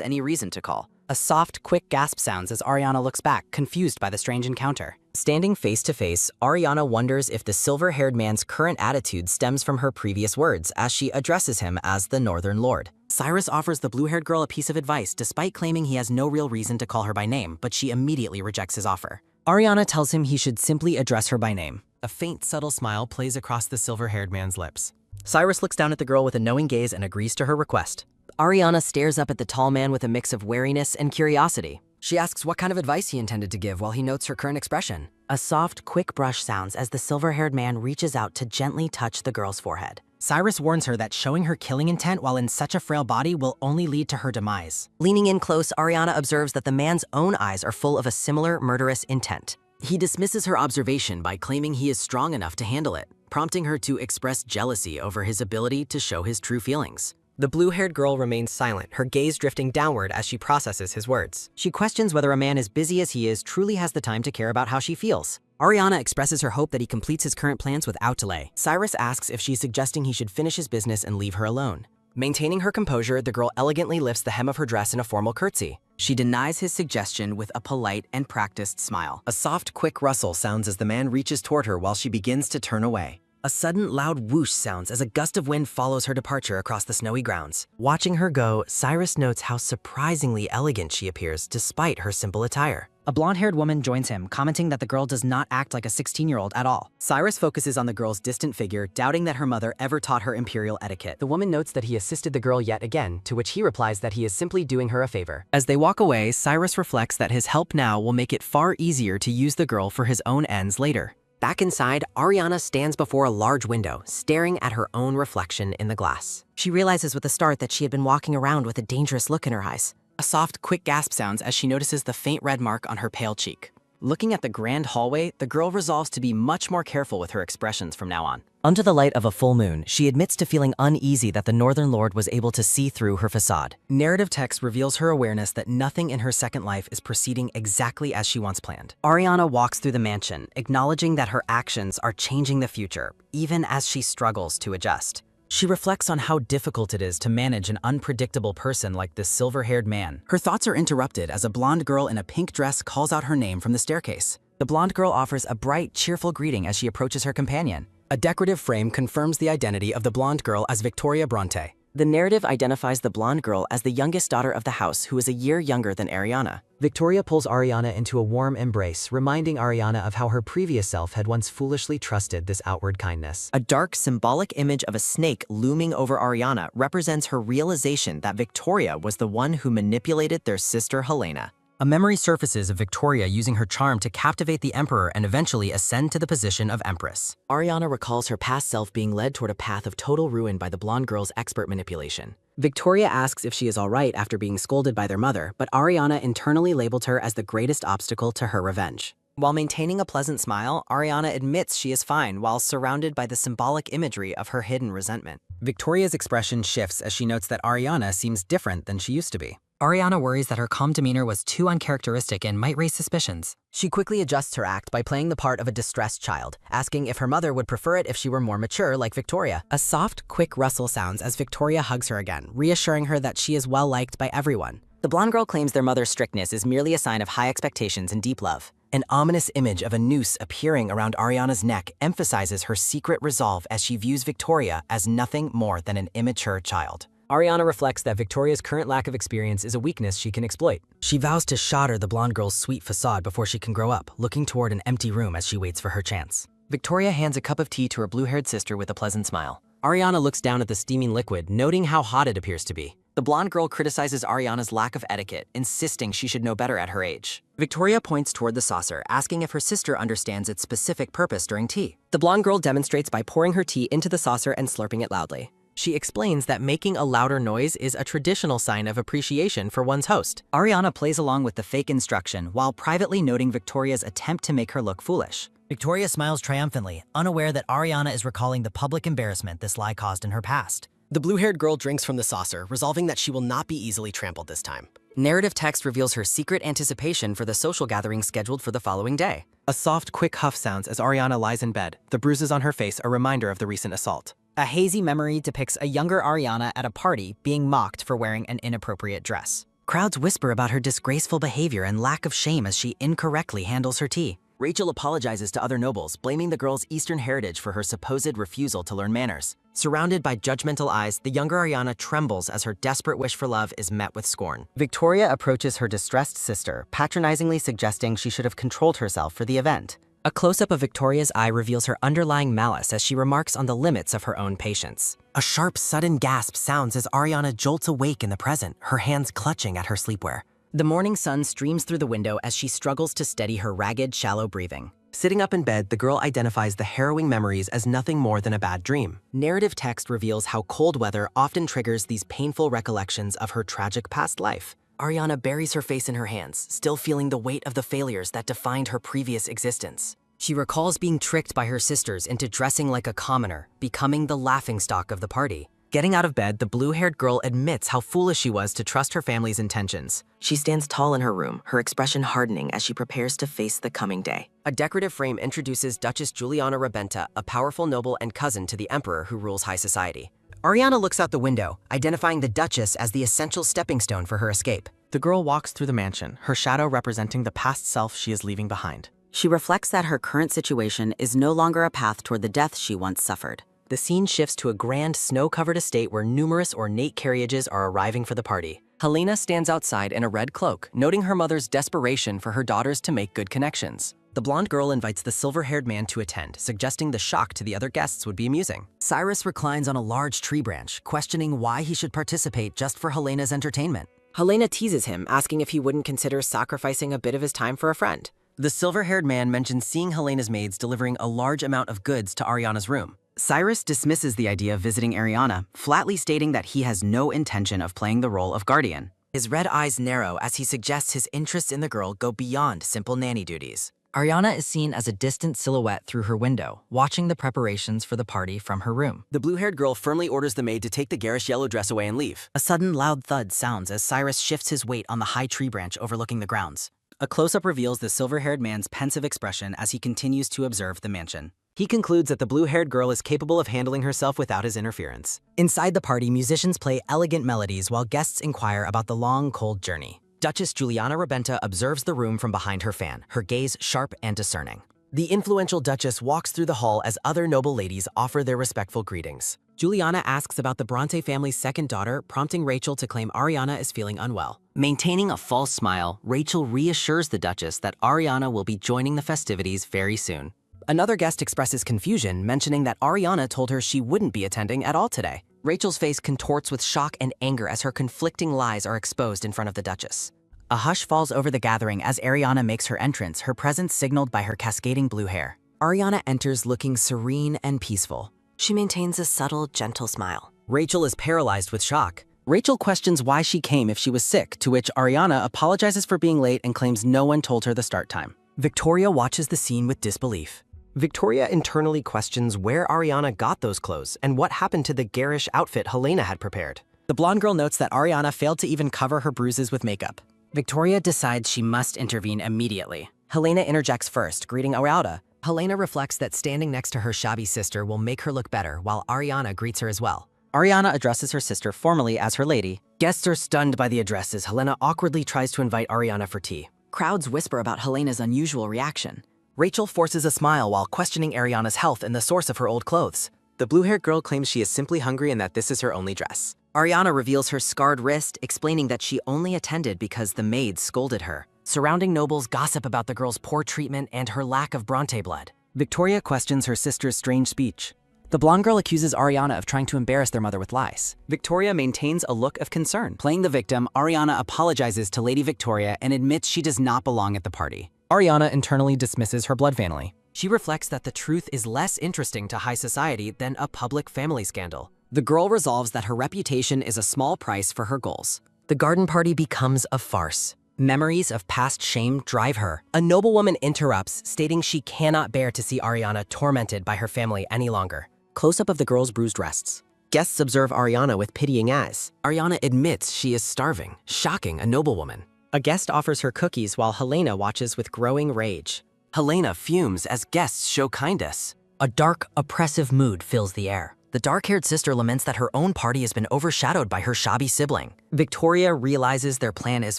any reason to call. A soft, quick gasp sounds as Ariana looks back, confused by the strange encounter. Standing face to face, Ariana wonders if the silver-haired man's current attitude stems from her previous words as she addresses him as the Northern Lord. Cyrus offers the blue-haired girl a piece of advice despite claiming he has no real reason to call her by name, but she immediately rejects his offer. Ariana tells him he should simply address her by name. A faint, subtle smile plays across the silver-haired man's lips. Cyrus looks down at the girl with a knowing gaze and agrees to her request. Ariana stares up at the tall man with a mix of wariness and curiosity. She asks what kind of advice he intended to give while he notes her current expression. A soft, quick brush sounds as the silver-haired man reaches out to gently touch the girl's forehead. Cyrus warns her that showing her killing intent while in such a frail body will only lead to her demise. Leaning in close, Ariana observes that the man's own eyes are full of a similar murderous intent. He dismisses her observation by claiming he is strong enough to handle it, prompting her to express jealousy over his ability to show his true feelings. The blue-haired girl remains silent, her gaze drifting downward as she processes his words. She questions whether a man as busy as he is truly has the time to care about how she feels. Ariana expresses her hope that he completes his current plans without delay. Cyrus asks if she's suggesting he should finish his business and leave her alone. Maintaining her composure, the girl elegantly lifts the hem of her dress in a formal curtsy. She denies his suggestion with a polite and practiced smile. A soft, quick rustle sounds as the man reaches toward her while she begins to turn away. A sudden, loud whoosh sounds as a gust of wind follows her departure across the snowy grounds. Watching her go, Cyrus notes how surprisingly elegant she appears despite her simple attire. A blonde-haired woman joins him, commenting that the girl does not act like a 16-year-old at all. Cyrus focuses on the girl's distant figure, doubting that her mother ever taught her imperial etiquette. The woman notes that he assisted the girl yet again, to which he replies that he is simply doing her a favor. As they walk away, Cyrus reflects that his help now will make it far easier to use the girl for his own ends later. Back inside, Ariana stands before a large window, staring at her own reflection in the glass. She realizes with a start that she had been walking around with a dangerous look in her eyes. A soft, quick gasp sounds as she notices the faint red mark on her pale cheek. Looking at the grand hallway, the girl resolves to be much more careful with her expressions from now on. Under the light of a full moon, she admits to feeling uneasy that the Northern Lord was able to see through her facade. Narrative text reveals her awareness that nothing in her second life is proceeding exactly as she once planned. Ariana walks through the mansion, acknowledging that her actions are changing the future, even as she struggles to adjust. She reflects on how difficult it is to manage an unpredictable person like this silver-haired man. Her thoughts are interrupted as a blonde girl in a pink dress calls out her name from the staircase. The blonde girl offers a bright, cheerful greeting as she approaches her companion. A decorative frame confirms the identity of the blonde girl as Victoria Bronte. The narrative identifies the blonde girl as the youngest daughter of the house, who is a year younger than Ariana. Victoria pulls Ariana into a warm embrace, reminding Ariana of how her previous self had once foolishly trusted this outward kindness. A dark, symbolic image of a snake looming over Ariana represents her realization that Victoria was the one who manipulated their sister Helena. A memory surfaces of Victoria using her charm to captivate the Emperor and eventually ascend to the position of Empress. Ariana recalls her past self being led toward a path of total ruin by the blonde girl's expert manipulation. Victoria asks if she is all right after being scolded by their mother, but Ariana internally labeled her as the greatest obstacle to her revenge. While maintaining a pleasant smile, Ariana admits she is fine while surrounded by the symbolic imagery of her hidden resentment. Victoria's expression shifts as she notes that Ariana seems different than she used to be. Ariana worries that her calm demeanor was too uncharacteristic and might raise suspicions. She quickly adjusts her act by playing the part of a distressed child, asking if her mother would prefer it if she were more mature like Victoria. A soft, quick rustle sounds as Victoria hugs her again, reassuring her that she is well liked by everyone. The blonde girl claims their mother's strictness is merely a sign of high expectations and deep love. An ominous image of a noose appearing around Ariana's neck emphasizes her secret resolve as she views Victoria as nothing more than an immature child. Ariana reflects that Victoria's current lack of experience is a weakness she can exploit. She vows to shatter the blonde girl's sweet facade before she can grow up, looking toward an empty room as she waits for her chance. Victoria hands a cup of tea to her blue-haired sister with a pleasant smile. Ariana looks down at the steaming liquid, noting how hot it appears to be. The blonde girl criticizes Ariana's lack of etiquette, insisting she should know better at her age. Victoria points toward the saucer, asking if her sister understands its specific purpose during tea. The blonde girl demonstrates by pouring her tea into the saucer and slurping it loudly. She explains that making a louder noise is a traditional sign of appreciation for one's host. Ariana plays along with the fake instruction while privately noting Victoria's attempt to make her look foolish. Victoria smiles triumphantly, unaware that Ariana is recalling the public embarrassment this lie caused in her past. The blue-haired girl drinks from the saucer, resolving that she will not be easily trampled this time. Narrative text reveals her secret anticipation for the social gathering scheduled for the following day. A soft, quick huff sounds as Ariana lies in bed, the bruises on her face a reminder of the recent assault. A hazy memory depicts a younger Ariana at a party being mocked for wearing an inappropriate dress. Crowds whisper about her disgraceful behavior and lack of shame as she incorrectly handles her tea. Rachel apologizes to other nobles, blaming the girl's Eastern heritage for her supposed refusal to learn manners. Surrounded by judgmental eyes, the younger Ariana trembles as her desperate wish for love is met with scorn. Victoria approaches her distressed sister, patronizingly suggesting she should have controlled herself for the event. A close-up of Victoria's eye reveals her underlying malice as she remarks on the limits of her own patience. A sharp, sudden gasp sounds as Ariana jolts awake in the present, her hands clutching at her sleepwear. The morning sun streams through the window as she struggles to steady her ragged, shallow breathing. Sitting up in bed, the girl identifies the harrowing memories as nothing more than a bad dream. Narrative text reveals how cold weather often triggers these painful recollections of her tragic past life. Ariana buries her face in her hands, still feeling the weight of the failures that defined her previous existence. She recalls being tricked by her sisters into dressing like a commoner, becoming the laughingstock of the party. Getting out of bed, the blue-haired girl admits how foolish she was to trust her family's intentions. She stands tall in her room, her expression hardening as she prepares to face the coming day. A decorative frame introduces Duchess Juliana Rabenta, a powerful noble and cousin to the emperor who rules high society. Ariana looks out the window, identifying the Duchess as the essential stepping stone for her escape. The girl walks through the mansion, her shadow representing the past self she is leaving behind. She reflects that her current situation is no longer a path toward the death she once suffered. The scene shifts to a grand, snow-covered estate where numerous ornate carriages are arriving for the party. Helena stands outside in a red cloak, noting her mother's desperation for her daughters to make good connections. The blonde girl invites the silver-haired man to attend, suggesting the shock to the other guests would be amusing. Cyrus reclines on a large tree branch, questioning why he should participate just for Helena's entertainment. Helena teases him, asking if he wouldn't consider sacrificing a bit of his time for a friend. The silver-haired man mentions seeing Helena's maids delivering a large amount of goods to Ariana's room. Cyrus dismisses the idea of visiting Ariana, flatly stating that he has no intention of playing the role of guardian. His red eyes narrow as he suggests his interests in the girl go beyond simple nanny duties. Ariana is seen as a distant silhouette through her window, watching the preparations for the party from her room. The blue-haired girl firmly orders the maid to take the garish yellow dress away and leave. A sudden loud thud sounds as Cyrus shifts his weight on the high tree branch overlooking the grounds. A close-up reveals the silver-haired man's pensive expression as he continues to observe the mansion. He concludes that the blue-haired girl is capable of handling herself without his interference. Inside the party, musicians play elegant melodies while guests inquire about the long, cold journey. Duchess Juliana Rabenta observes the room from behind her fan, her gaze sharp and discerning. The influential Duchess walks through the hall as other noble ladies offer their respectful greetings. Juliana asks about the Bronte family's second daughter, prompting Rachel to claim Ariana is feeling unwell. Maintaining a false smile, Rachel reassures the Duchess that Ariana will be joining the festivities very soon. Another guest expresses confusion, mentioning that Ariana told her she wouldn't be attending at all today. Rachel's face contorts with shock and anger as her conflicting lies are exposed in front of the Duchess. A hush falls over the gathering as Ariana makes her entrance, her presence signaled by her cascading blue hair. Ariana enters looking serene and peaceful. She maintains a subtle, gentle smile. Rachel is paralyzed with shock. Rachel questions why she came if she was sick, to which Ariana apologizes for being late and claims no one told her the start time. Victoria watches the scene with disbelief. Victoria internally questions where Ariana got those clothes and what happened to the garish outfit Helena had prepared. The blonde girl notes that Ariana failed to even cover her bruises with makeup. Victoria decides she must intervene immediately. Helena interjects first, greeting Ariana. Helena reflects that standing next to her shabby sister will make her look better, while Ariana greets her as well. Ariana addresses her sister formally as her lady. Guests are stunned by the address as Helena awkwardly tries to invite Ariana for tea. Crowds whisper about Helena's unusual reaction. Rachel forces a smile while questioning Ariana's health and the source of her old clothes. The blue-haired girl claims she is simply hungry and that this is her only dress. Ariana reveals her scarred wrist, explaining that she only attended because the maids scolded her. Surrounding nobles gossip about the girl's poor treatment and her lack of Bronte blood. Victoria questions her sister's strange speech. The blonde girl accuses Ariana of trying to embarrass their mother with lies. Victoria maintains a look of concern. Playing the victim, Ariana apologizes to Lady Victoria and admits she does not belong at the party. Ariana internally dismisses her blood family. She reflects that the truth is less interesting to high society than a public family scandal. The girl resolves that her reputation is a small price for her goals. The garden party becomes a farce. Memories of past shame drive her. A noblewoman interrupts, stating she cannot bear to see Ariana tormented by her family any longer. Close-up of the girl's bruised breasts. Guests observe Ariana with pitying eyes. Ariana admits she is starving, shocking a noblewoman. A guest offers her cookies while Helena watches with growing rage. Helena fumes as guests show kindness. A dark, oppressive mood fills the air. The dark-haired sister laments that her own party has been overshadowed by her shabby sibling. Victoria realizes their plan has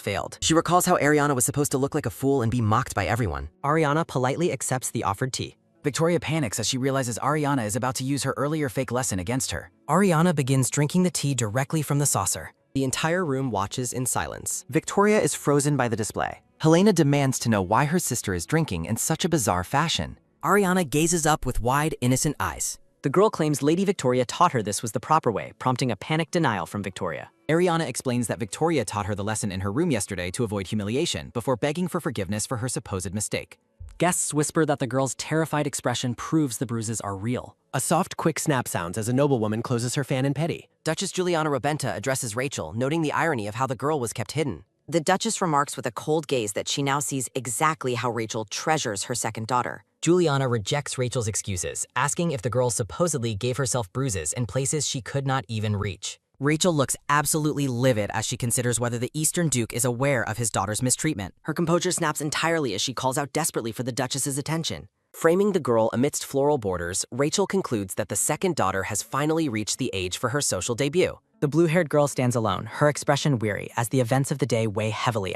failed. She recalls how Ariana was supposed to look like a fool and be mocked by everyone. Ariana politely accepts the offered tea. Victoria panics as she realizes Ariana is about to use her earlier fake lesson against her. Ariana begins drinking the tea directly from the saucer. The entire room watches in silence. Victoria is frozen by the display. Helena demands to know why her sister is drinking in such a bizarre fashion. Ariana gazes up with wide, innocent eyes. The girl claims Lady Victoria taught her this was the proper way, prompting a panicked denial from Victoria. Ariana explains that Victoria taught her the lesson in her room yesterday to avoid humiliation before begging for forgiveness for her supposed mistake. Guests whisper that the girl's terrified expression proves the bruises are real. A soft, quick snap sounds as a noblewoman closes her fan in pity. Duchess Juliana Rabenta addresses Rachel, noting the irony of how the girl was kept hidden. The Duchess remarks with a cold gaze that she now sees exactly how Rachel treasures her second daughter. Juliana rejects Rachel's excuses, asking if the girl supposedly gave herself bruises in places she could not even reach. Rachel looks absolutely livid as she considers whether the Eastern Duke is aware of his daughter's mistreatment. Her composure snaps entirely as she calls out desperately for the Duchess's attention. Framing the girl amidst floral borders, Rachel concludes that the second daughter has finally reached the age for her social debut. The blue-haired girl stands alone, her expression weary, as the events of the day weigh heavily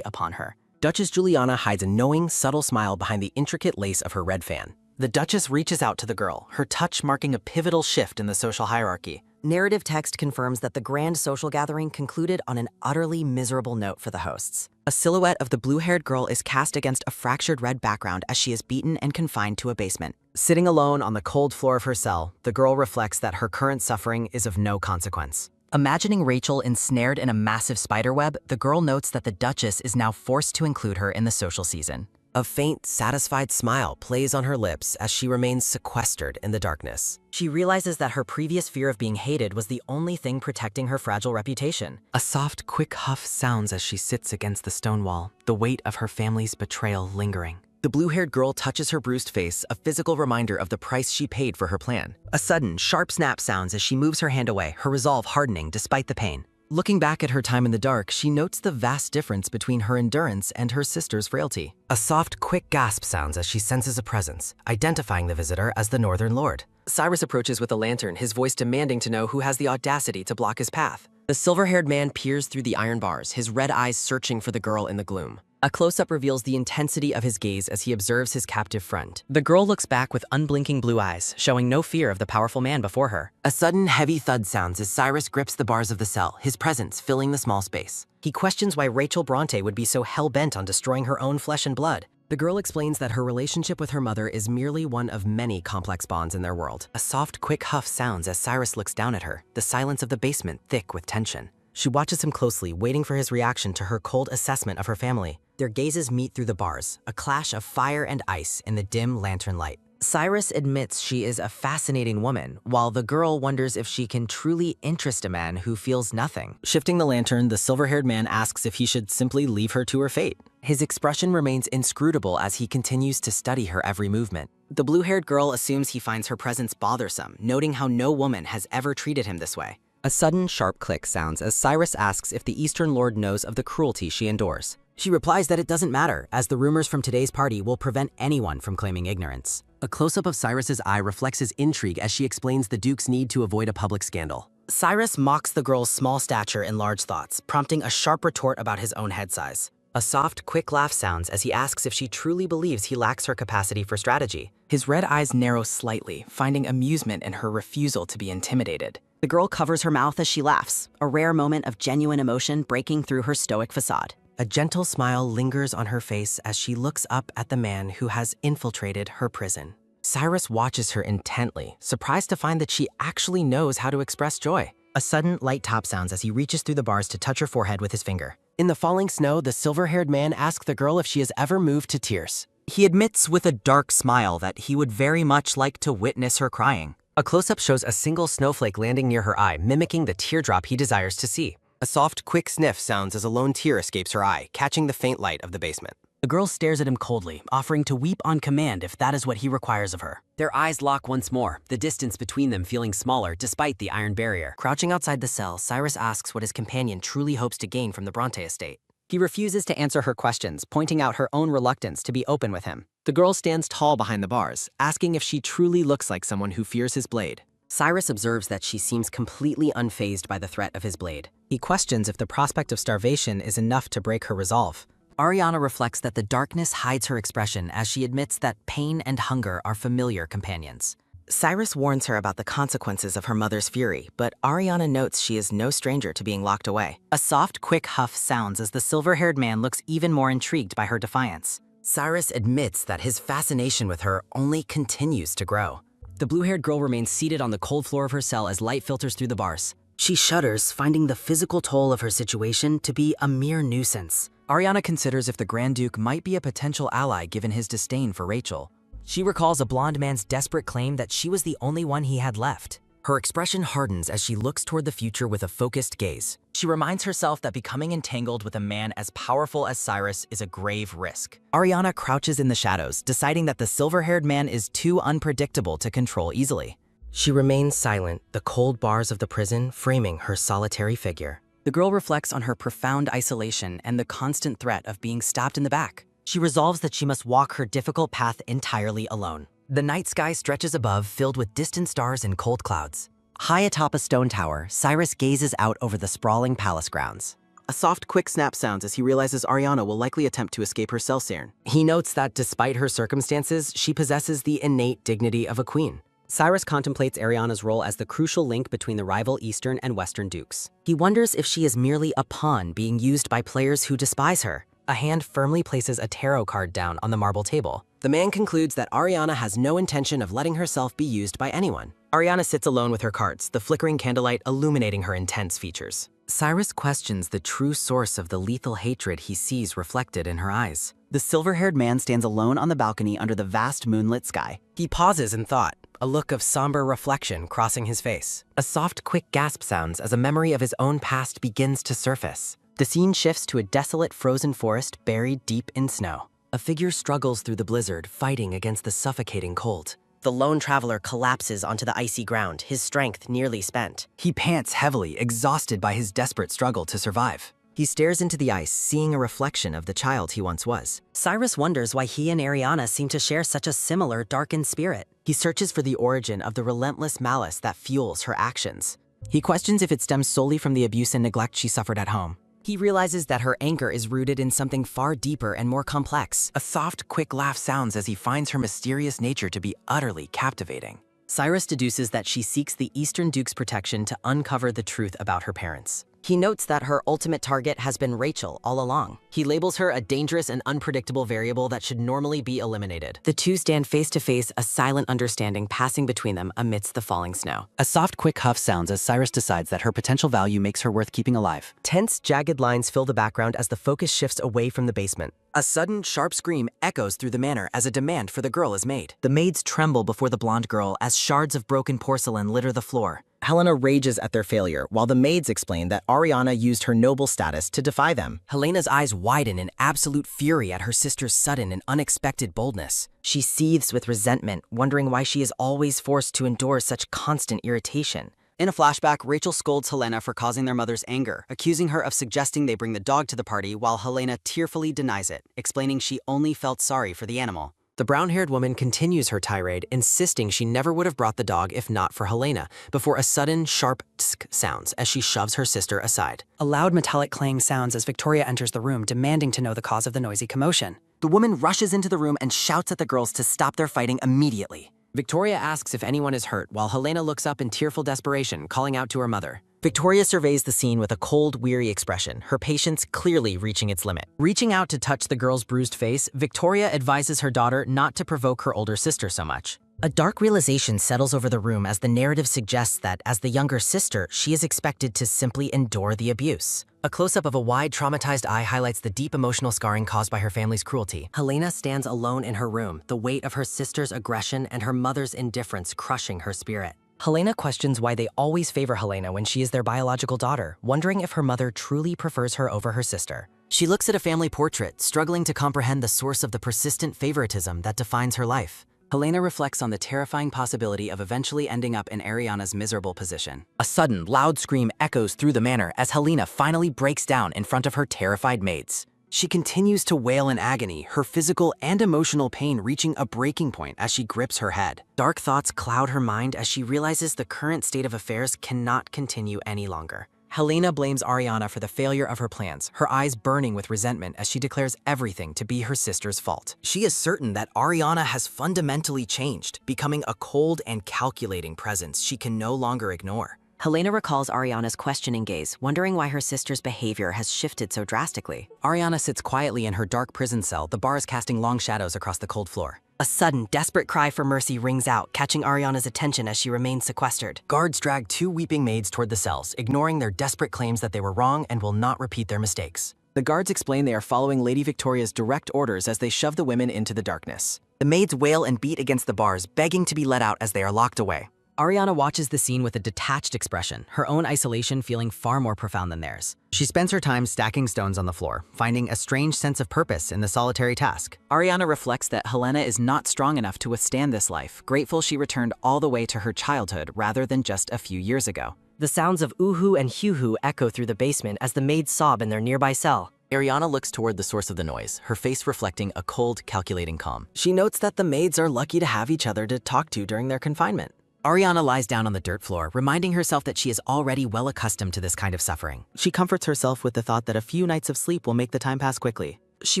upon her. Duchess Juliana hides a knowing, subtle smile behind the intricate lace of her red fan. The Duchess reaches out to the girl, her touch marking a pivotal shift in the social hierarchy. Narrative text confirms that the grand social gathering concluded on an utterly miserable note for the hosts. A silhouette of the blue-haired girl is cast against a fractured red background as she is beaten and confined to a basement. Sitting alone on the cold floor of her cell, the girl reflects that her current suffering is of no consequence. Imagining Rachel ensnared in a massive spiderweb, the girl notes that the Duchess is now forced to include her in the social season. A faint, satisfied smile plays on her lips as she remains sequestered in the darkness. She realizes that her previous fear of being hated was the only thing protecting her fragile reputation. A soft, quick huff sounds as she sits against the stone wall, the weight of her family's betrayal lingering. The blue-haired girl touches her bruised face, a physical reminder of the price she paid for her plan. A sudden, sharp snap sounds as she moves her hand away, her resolve hardening despite the pain. Looking back at her time in the dark, she notes the vast difference between her endurance and her sister's frailty. A soft, quick gasp sounds as she senses a presence, identifying the visitor as the Northern Lord. Cyrus approaches with a lantern, his voice demanding to know who has the audacity to block his path. The silver-haired man peers through the iron bars, his red eyes searching for the girl in the gloom. A close-up reveals the intensity of his gaze as he observes his captive friend. The girl looks back with unblinking blue eyes, showing no fear of the powerful man before her. A sudden, heavy thud sounds as Cyrus grips the bars of the cell, his presence filling the small space. He questions why Rachel Bronte would be so hell-bent on destroying her own flesh and blood. The girl explains that her relationship with her mother is merely one of many complex bonds in their world. A soft, quick huff sounds as Cyrus looks down at her, the silence of the basement thick with tension. She watches him closely, waiting for his reaction to her cold assessment of her family. Their gazes meet through the bars, a clash of fire and ice in the dim lantern light. Cyrus admits she is a fascinating woman, while the girl wonders if she can truly interest a man who feels nothing. Shifting the lantern, the silver-haired man asks if he should simply leave her to her fate. His expression remains inscrutable as he continues to study her every movement. The blue-haired girl assumes he finds her presence bothersome, noting how no woman has ever treated him this way. A sudden, sharp click sounds as Cyrus asks if the Eastern Lord knows of the cruelty she endures. She replies that it doesn't matter, as the rumors from today's party will prevent anyone from claiming ignorance. A close-up of Cyrus's eye reflects his intrigue as she explains the Duke's need to avoid a public scandal. Cyrus mocks the girl's small stature and large thoughts, prompting a sharp retort about his own head size. A soft, quick laugh sounds as he asks if she truly believes he lacks her capacity for strategy. His red eyes narrow slightly, finding amusement in her refusal to be intimidated. The girl covers her mouth as she laughs, a rare moment of genuine emotion breaking through her stoic facade. A gentle smile lingers on her face as she looks up at the man who has infiltrated her prison. Cyrus watches her intently, surprised to find that she actually knows how to express joy. A sudden, light tap sounds as he reaches through the bars to touch her forehead with his finger. In the falling snow, the silver-haired man asks the girl if she has ever moved to tears. He admits with a dark smile that he would very much like to witness her crying. A close-up shows a single snowflake landing near her eye, mimicking the teardrop he desires to see. A soft, quick sniff sounds as a lone tear escapes her eye, catching the faint light of the basement. The girl stares at him coldly, offering to weep on command if that is what he requires of her. Their eyes lock once more, the distance between them feeling smaller despite the iron barrier. Crouching outside the cell, Cyrus asks what his companion truly hopes to gain from the Bronte estate. He refuses to answer her questions, pointing out her own reluctance to be open with him. The girl stands tall behind the bars, asking if she truly looks like someone who fears his blade. Cyrus observes that she seems completely unfazed by the threat of his blade. He questions if the prospect of starvation is enough to break her resolve. Ariana reflects that the darkness hides her expression as she admits that pain and hunger are familiar companions. Cyrus warns her about the consequences of her mother's fury, but Ariana notes she is no stranger to being locked away. A soft, quick huff sounds as the silver-haired man looks even more intrigued by her defiance. Cyrus admits that his fascination with her only continues to grow. The blue-haired girl remains seated on the cold floor of her cell as light filters through the bars. She shudders, finding the physical toll of her situation to be a mere nuisance. Ariana considers if the Grand Duke might be a potential ally given his disdain for Rachel. She recalls a blonde man's desperate claim that she was the only one he had left. Her expression hardens as she looks toward the future with a focused gaze. She reminds herself that becoming entangled with a man as powerful as Cyrus is a grave risk. Ariana crouches in the shadows, deciding that the silver-haired man is too unpredictable to control easily. She remains silent, the cold bars of the prison framing her solitary figure. The girl reflects on her profound isolation and the constant threat of being stabbed in the back. She resolves that she must walk her difficult path entirely alone. The night sky stretches above, filled with distant stars and cold clouds. High atop a stone tower, Cyrus gazes out over the sprawling palace grounds. A soft, quick snap sounds as he realizes Ariana will likely attempt to escape her cell siren. He notes that despite her circumstances, she possesses the innate dignity of a queen. Cyrus contemplates Ariana's role as the crucial link between the rival Eastern and Western dukes. He wonders if she is merely a pawn being used by players who despise her. A hand firmly places a tarot card down on the marble table. The man concludes that Ariana has no intention of letting herself be used by anyone. Ariana sits alone with her cards, the flickering candlelight illuminating her intense features. Cyrus questions the true source of the lethal hatred he sees reflected in her eyes. The silver-haired man stands alone on the balcony under the vast moonlit sky. He pauses in thought, a look of somber reflection crossing his face. A soft, quick gasp sounds as a memory of his own past begins to surface. The scene shifts to a desolate frozen forest buried deep in snow. A figure struggles through the blizzard, fighting against the suffocating cold. The lone traveler collapses onto the icy ground, his strength nearly spent. He pants heavily, exhausted by his desperate struggle to survive. He stares into the ice, seeing a reflection of the child he once was. Cyrus wonders why he and Ariana seem to share such a similar darkened spirit. He searches for the origin of the relentless malice that fuels her actions. He questions if it stems solely from the abuse and neglect she suffered at home. He realizes that her anger is rooted in something far deeper and more complex. A soft, quick laugh sounds as he finds her mysterious nature to be utterly captivating. Cyrus deduces that she seeks the Eastern Duke's protection to uncover the truth about her parents. He notes that her ultimate target has been Rachel all along. He labels her a dangerous and unpredictable variable that should normally be eliminated. The two stand face to face, a silent understanding passing between them amidst the falling snow. A soft, quick huff sounds as Cyrus decides that her potential value makes her worth keeping alive. Tense, jagged lines fill the background as the focus shifts away from the basement. A sudden, sharp scream echoes through the manor as a demand for the girl is made. The maids tremble before the blonde girl as shards of broken porcelain litter the floor. Helena rages at their failure, while the maids explain that Ariana used her noble status to defy them. Helena's eyes widen in absolute fury at her sister's sudden and unexpected boldness. She seethes with resentment, wondering why she is always forced to endure such constant irritation. In a flashback, Rachel scolds Helena for causing their mother's anger, accusing her of suggesting they bring the dog to the party while Helena tearfully denies it, explaining she only felt sorry for the animal. The brown-haired woman continues her tirade, insisting she never would have brought the dog if not for Helena, before a sudden, sharp tsk sounds as she shoves her sister aside. A loud metallic clang sounds as Victoria enters the room, demanding to know the cause of the noisy commotion. The woman rushes into the room and shouts at the girls to stop their fighting immediately. Victoria asks if anyone is hurt, while Helena looks up in tearful desperation, calling out to her mother. Victoria surveys the scene with a cold, weary expression, her patience clearly reaching its limit. Reaching out to touch the girl's bruised face, Victoria advises her daughter not to provoke her older sister so much. A dark realization settles over the room as the narrative suggests that, as the younger sister, she is expected to simply endure the abuse. A close-up of a wide, traumatized eye highlights the deep emotional scarring caused by her family's cruelty. Helena stands alone in her room, the weight of her sister's aggression and her mother's indifference crushing her spirit. Helena questions why they always favor Helena when she is their biological daughter, wondering if her mother truly prefers her over her sister. She looks at a family portrait, struggling to comprehend the source of the persistent favoritism that defines her life. Helena reflects on the terrifying possibility of eventually ending up in Ariana's miserable position. A sudden, loud scream echoes through the manor as Helena finally breaks down in front of her terrified maids. She continues to wail in agony, her physical and emotional pain reaching a breaking point as she grips her head. Dark thoughts cloud her mind as she realizes the current state of affairs cannot continue any longer. Helena blames Ariana for the failure of her plans, her eyes burning with resentment as she declares everything to be her sister's fault. She is certain that Ariana has fundamentally changed, becoming a cold and calculating presence she can no longer ignore. Helena recalls Ariana's questioning gaze, wondering why her sister's behavior has shifted so drastically. Ariana sits quietly in her dark prison cell, the bars casting long shadows across the cold floor. A sudden, desperate cry for mercy rings out, catching Ariana's attention as she remains sequestered. Guards drag two weeping maids toward the cells, ignoring their desperate claims that they were wrong and will not repeat their mistakes. The guards explain they are following Lady Victoria's direct orders as they shove the women into the darkness. The maids wail and beat against the bars, begging to be let out as they are locked away. Ariana watches the scene with a detached expression, her own isolation feeling far more profound than theirs. She spends her time stacking stones on the floor, finding a strange sense of purpose in the solitary task. Ariana reflects that Helena is not strong enough to withstand this life, grateful she returned all the way to her childhood rather than just a few years ago. The sounds of ooh-hoo and hoo-hoo echo through the basement as the maids sob in their nearby cell. Ariana looks toward the source of the noise, her face reflecting a cold, calculating calm. She notes that the maids are lucky to have each other to talk to during their confinement. Ariana lies down on the dirt floor, reminding herself that she is already well accustomed to this kind of suffering. She comforts herself with the thought that a few nights of sleep will make the time pass quickly. She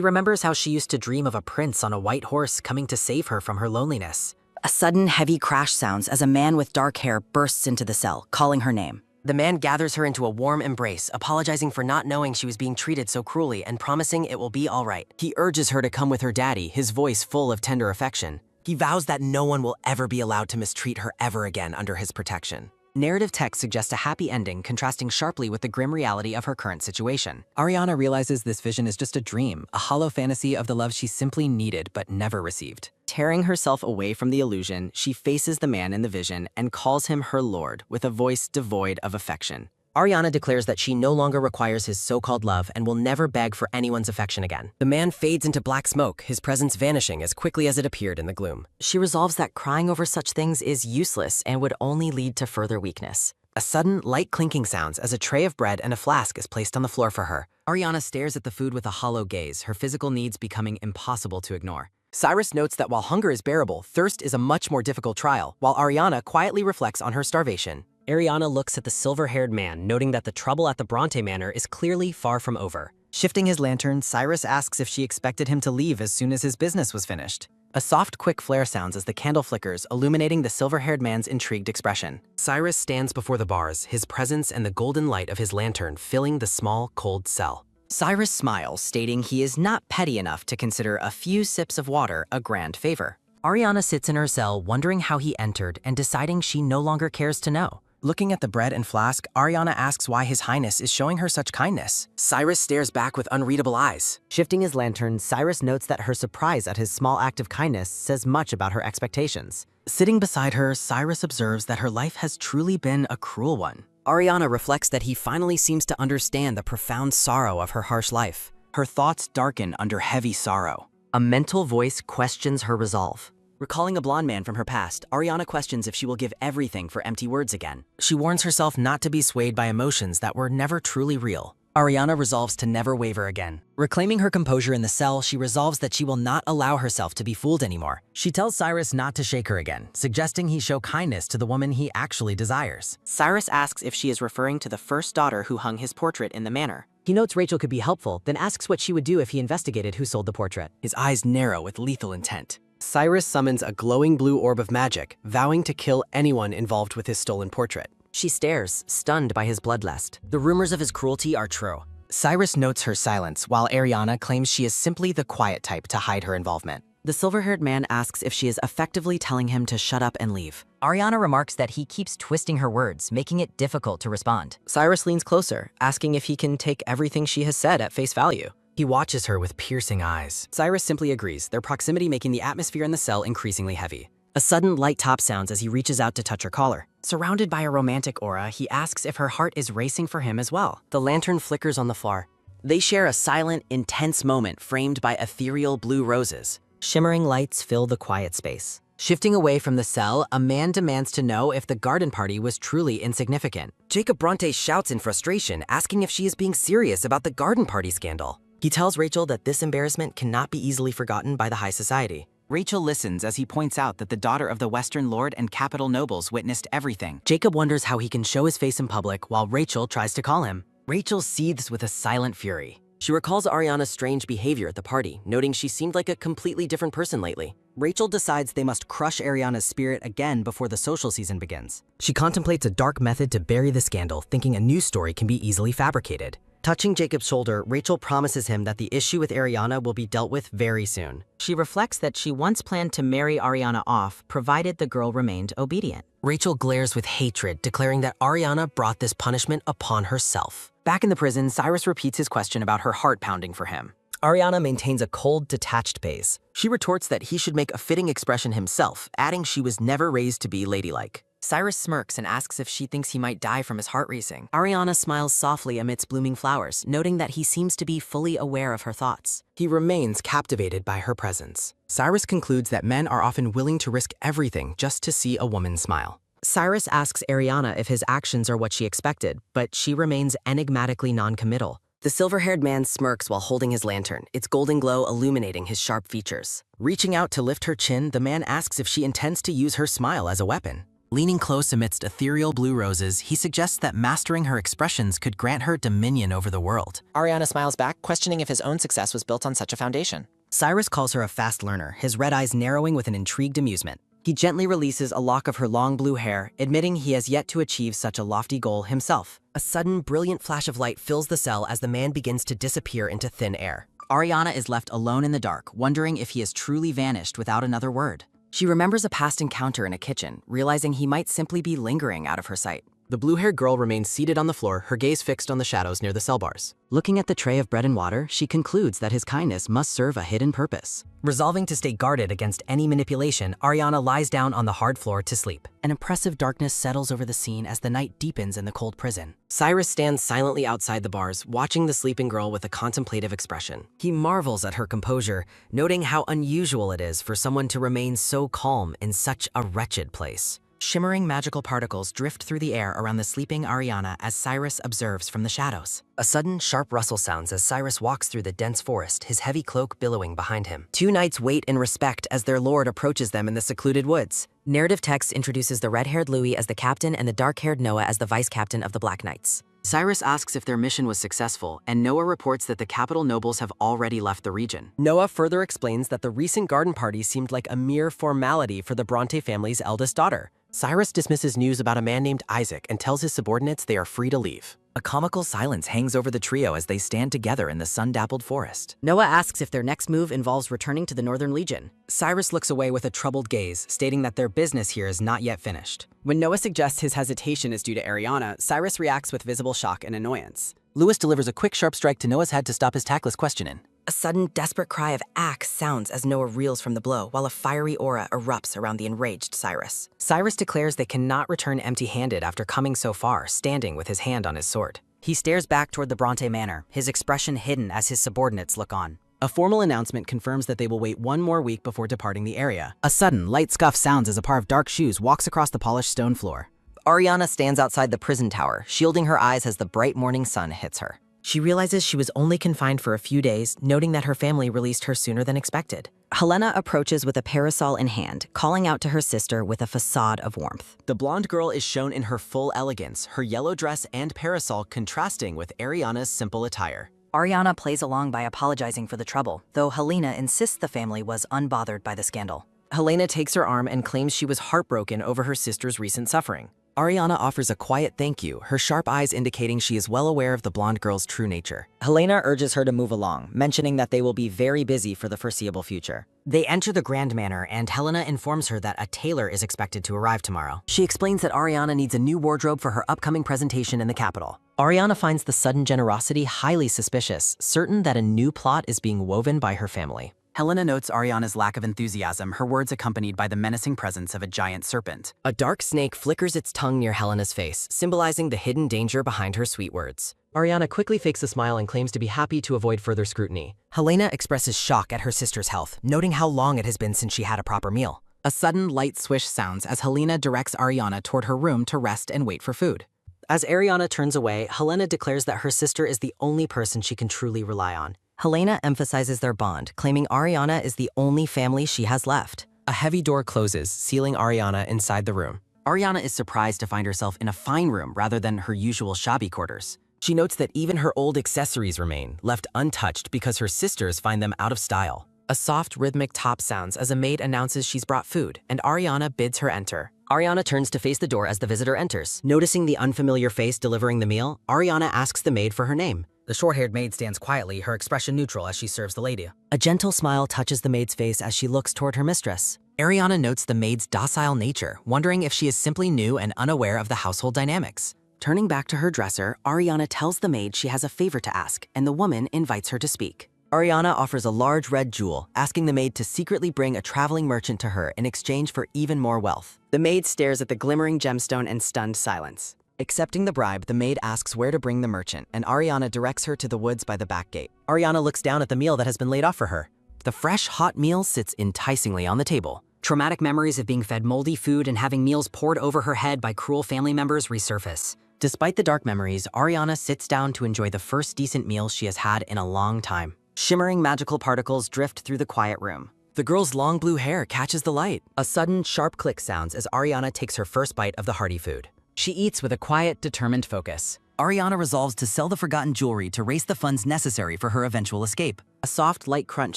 remembers how she used to dream of a prince on a white horse coming to save her from her loneliness. A sudden, heavy crash sounds as a man with dark hair bursts into the cell, calling her name. The man gathers her into a warm embrace, apologizing for not knowing she was being treated so cruelly and promising it will be all right. He urges her to come with her daddy, his voice full of tender affection. He vows that no one will ever be allowed to mistreat her ever again under his protection. Narrative text suggests a happy ending, contrasting sharply with the grim reality of her current situation. Ariana realizes this vision is just a dream, a hollow fantasy of the love she simply needed but never received. Tearing herself away from the illusion, she faces the man in the vision and calls him her lord with a voice devoid of affection. Ariana declares that she no longer requires his so-called love and will never beg for anyone's affection again. The man fades into black smoke, his presence vanishing as quickly as it appeared in the gloom. She resolves that crying over such things is useless and would only lead to further weakness. A sudden, light clinking sounds as a tray of bread and a flask is placed on the floor for her. Ariana stares at the food with a hollow gaze, her physical needs becoming impossible to ignore. Cyrus notes that while hunger is bearable, thirst is a much more difficult trial, while Ariana quietly reflects on her starvation. Ariana looks at the silver-haired man, noting that the trouble at the Bronte Manor is clearly far from over. Shifting his lantern, Cyrus asks if she expected him to leave as soon as his business was finished. A soft, quick flare sounds as the candle flickers, illuminating the silver-haired man's intrigued expression. Cyrus stands before the bars, his presence and the golden light of his lantern filling the small, cold cell. Cyrus smiles, stating he is not petty enough to consider a few sips of water a grand favor. Ariana sits in her cell, wondering how he entered and deciding she no longer cares to know. Looking at the bread and flask, Ariana asks why His Highness is showing her such kindness. Cyrus stares back with unreadable eyes. Shifting his lantern, Cyrus notes that her surprise at his small act of kindness says much about her expectations. Sitting beside her, Cyrus observes that her life has truly been a cruel one. Ariana reflects that he finally seems to understand the profound sorrow of her harsh life. Her thoughts darken under heavy sorrow. A mental voice questions her resolve. Recalling a blonde man from her past, Ariana questions if she will give everything for empty words again. She warns herself not to be swayed by emotions that were never truly real. Ariana resolves to never waver again. Reclaiming her composure in the cell, she resolves that she will not allow herself to be fooled anymore. She tells Cyrus not to shake her again, suggesting he show kindness to the woman he actually desires. Cyrus asks if she is referring to the first daughter who hung his portrait in the manor. He notes Rachel could be helpful, then asks what she would do if he investigated who sold the portrait. His eyes narrow with lethal intent. Cyrus summons a glowing blue orb of magic, vowing to kill anyone involved with his stolen portrait. She stares, stunned by his bloodlust. The rumors of his cruelty are true. Cyrus notes her silence, while Ariana claims she is simply the quiet type to hide her involvement. The silver-haired man asks if she is effectively telling him to shut up and leave. Ariana remarks that he keeps twisting her words, making it difficult to respond. Cyrus leans closer, asking if he can take everything she has said at face value. He watches her with piercing eyes. Cyrus simply agrees, their proximity making the atmosphere in the cell increasingly heavy. A sudden light tap sounds as he reaches out to touch her collar. Surrounded by a romantic aura, he asks if her heart is racing for him as well. The lantern flickers on the floor. They share a silent, intense moment framed by ethereal blue roses. Shimmering lights fill the quiet space. Shifting away from the cell, a man demands to know if the garden party was truly insignificant. Jacob Bronte shouts in frustration, asking if she is being serious about the garden party scandal. He tells Rachel that this embarrassment cannot be easily forgotten by the high society. Rachel listens as he points out that the daughter of the Western Lord and capital nobles witnessed everything. Jacob wonders how he can show his face in public while Rachel tries to call him. Rachel seethes with a silent fury. She recalls Ariana's strange behavior at the party, noting she seemed like a completely different person lately. Rachel decides they must crush Ariana's spirit again before the social season begins. She contemplates a dark method to bury the scandal, thinking a new story can be easily fabricated. Touching Jacob's shoulder, Rachel promises him that the issue with Ariana will be dealt with very soon. She reflects that she once planned to marry Ariana off, provided the girl remained obedient. Rachel glares with hatred, declaring that Ariana brought this punishment upon herself. Back in the prison, Cyrus repeats his question about her heart pounding for him. Ariana maintains a cold, detached pace. She retorts that he should make a fitting expression himself, adding she was never raised to be ladylike. Cyrus smirks and asks if she thinks he might die from his heart racing. Ariana smiles softly amidst blooming flowers, noting that he seems to be fully aware of her thoughts. He remains captivated by her presence. Cyrus concludes that men are often willing to risk everything just to see a woman smile. Cyrus asks Ariana if his actions are what she expected, but she remains enigmatically non-committal. The silver-haired man smirks while holding his lantern, its golden glow illuminating his sharp features. Reaching out to lift her chin, the man asks if she intends to use her smile as a weapon. Leaning close amidst ethereal blue roses, he suggests that mastering her expressions could grant her dominion over the world. Ariana smiles back, questioning if his own success was built on such a foundation. Cyrus calls her a fast learner, his red eyes narrowing with an intrigued amusement. He gently releases a lock of her long blue hair, admitting he has yet to achieve such a lofty goal himself. A sudden, brilliant flash of light fills the cell as the man begins to disappear into thin air. Ariana is left alone in the dark, wondering if he has truly vanished without another word. She remembers a past encounter in a kitchen, realizing he might simply be lingering out of her sight. The blue-haired girl remains seated on the floor, her gaze fixed on the shadows near the cell bars. Looking at the tray of bread and water, she concludes that his kindness must serve a hidden purpose. Resolving to stay guarded against any manipulation, Ariana lies down on the hard floor to sleep. An oppressive darkness settles over the scene as the night deepens in the cold prison. Cyrus stands silently outside the bars, watching the sleeping girl with a contemplative expression. He marvels at her composure, noting how unusual it is for someone to remain so calm in such a wretched place. Shimmering magical particles drift through the air around the sleeping Ariana as Cyrus observes from the shadows. A sudden, sharp rustle sounds as Cyrus walks through the dense forest, his heavy cloak billowing behind him. Two knights wait in respect as their lord approaches them in the secluded woods. Narrative text introduces the red-haired Louis as the captain and the dark-haired Noah as the vice-captain of the Black Knights. Cyrus asks if their mission was successful, and Noah reports that the capital nobles have already left the region. Noah further explains that the recent garden party seemed like a mere formality for the Bronte family's eldest daughter. Cyrus dismisses news about a man named Isaac and tells his subordinates they are free to leave. A comical silence hangs over the trio as they stand together in the sun-dappled forest. Noah asks if their next move involves returning to the Northern Legion. Cyrus looks away with a troubled gaze, stating that their business here is not yet finished. When Noah suggests his hesitation is due to Ariana, Cyrus reacts with visible shock and annoyance. Lewis delivers a quick, sharp strike to Noah's head to stop his tactless questioning. A sudden, desperate cry of "axe" sounds as Noah reels from the blow, while a fiery aura erupts around the enraged Cyrus. Cyrus declares they cannot return empty-handed after coming so far, standing with his hand on his sword. He stares back toward the Bronte Manor, his expression hidden as his subordinates look on. A formal announcement confirms that they will wait one more week before departing the area. A sudden, light scuff sounds as a pair of dark shoes walks across the polished stone floor. Ariana stands outside the prison tower, shielding her eyes as the bright morning sun hits her. She realizes she was only confined for a few days, noting that her family released her sooner than expected. Helena approaches with a parasol in hand, calling out to her sister with a facade of warmth. The blonde girl is shown in her full elegance, her yellow dress and parasol contrasting with Ariana's simple attire. Ariana plays along by apologizing for the trouble, though Helena insists the family was unbothered by the scandal. Helena takes her arm and claims she was heartbroken over her sister's recent suffering. Ariana offers a quiet thank you, her sharp eyes indicating she is well aware of the blonde girl's true nature. Helena urges her to move along, mentioning that they will be very busy for the foreseeable future. They enter the Grand Manor, and Helena informs her that a tailor is expected to arrive tomorrow. She explains that Ariana needs a new wardrobe for her upcoming presentation in the capital. Ariana finds the sudden generosity highly suspicious, certain that a new plot is being woven by her family. Helena notes Ariana's lack of enthusiasm, her words accompanied by the menacing presence of a giant serpent. A dark snake flickers its tongue near Helena's face, symbolizing the hidden danger behind her sweet words. Ariana quickly fakes a smile and claims to be happy to avoid further scrutiny. Helena expresses shock at her sister's health, noting how long it has been since she had a proper meal. A sudden light swish sounds as Helena directs Ariana toward her room to rest and wait for food. As Ariana turns away, Helena declares that her sister is the only person she can truly rely on. Helena emphasizes their bond, claiming Ariana is the only family she has left. A heavy door closes, sealing Ariana inside the room. Ariana is surprised to find herself in a fine room rather than her usual shabby quarters. She notes that even her old accessories remain, left untouched because her sisters find them out of style. A soft, rhythmic top sounds as a maid announces she's brought food, and Ariana bids her enter. Ariana turns to face the door as the visitor enters. Noticing the unfamiliar face delivering the meal, Ariana asks the maid for her name. The short-haired maid stands quietly, her expression neutral as she serves the lady. A gentle smile touches the maid's face as she looks toward her mistress. Ariana notes the maid's docile nature, wondering if she is simply new and unaware of the household dynamics. Turning back to her dresser, Ariana tells the maid she has a favor to ask, and the woman invites her to speak. Ariana offers a large red jewel, asking the maid to secretly bring a traveling merchant to her in exchange for even more wealth. The maid stares at the glimmering gemstone in stunned silence. Accepting the bribe, the maid asks where to bring the merchant, and Ariana directs her to the woods by the back gate. Ariana looks down at the meal that has been laid off for her. The fresh, hot meal sits enticingly on the table. Traumatic memories of being fed moldy food and having meals poured over her head by cruel family members resurface. Despite the dark memories, Ariana sits down to enjoy the first decent meal she has had in a long time. Shimmering magical particles drift through the quiet room. The girl's long blue hair catches the light. A sudden, sharp click sounds as Ariana takes her first bite of the hearty food. She eats with a quiet, determined focus. Ariana resolves to sell the forgotten jewelry to raise the funds necessary for her eventual escape. A soft, light crunch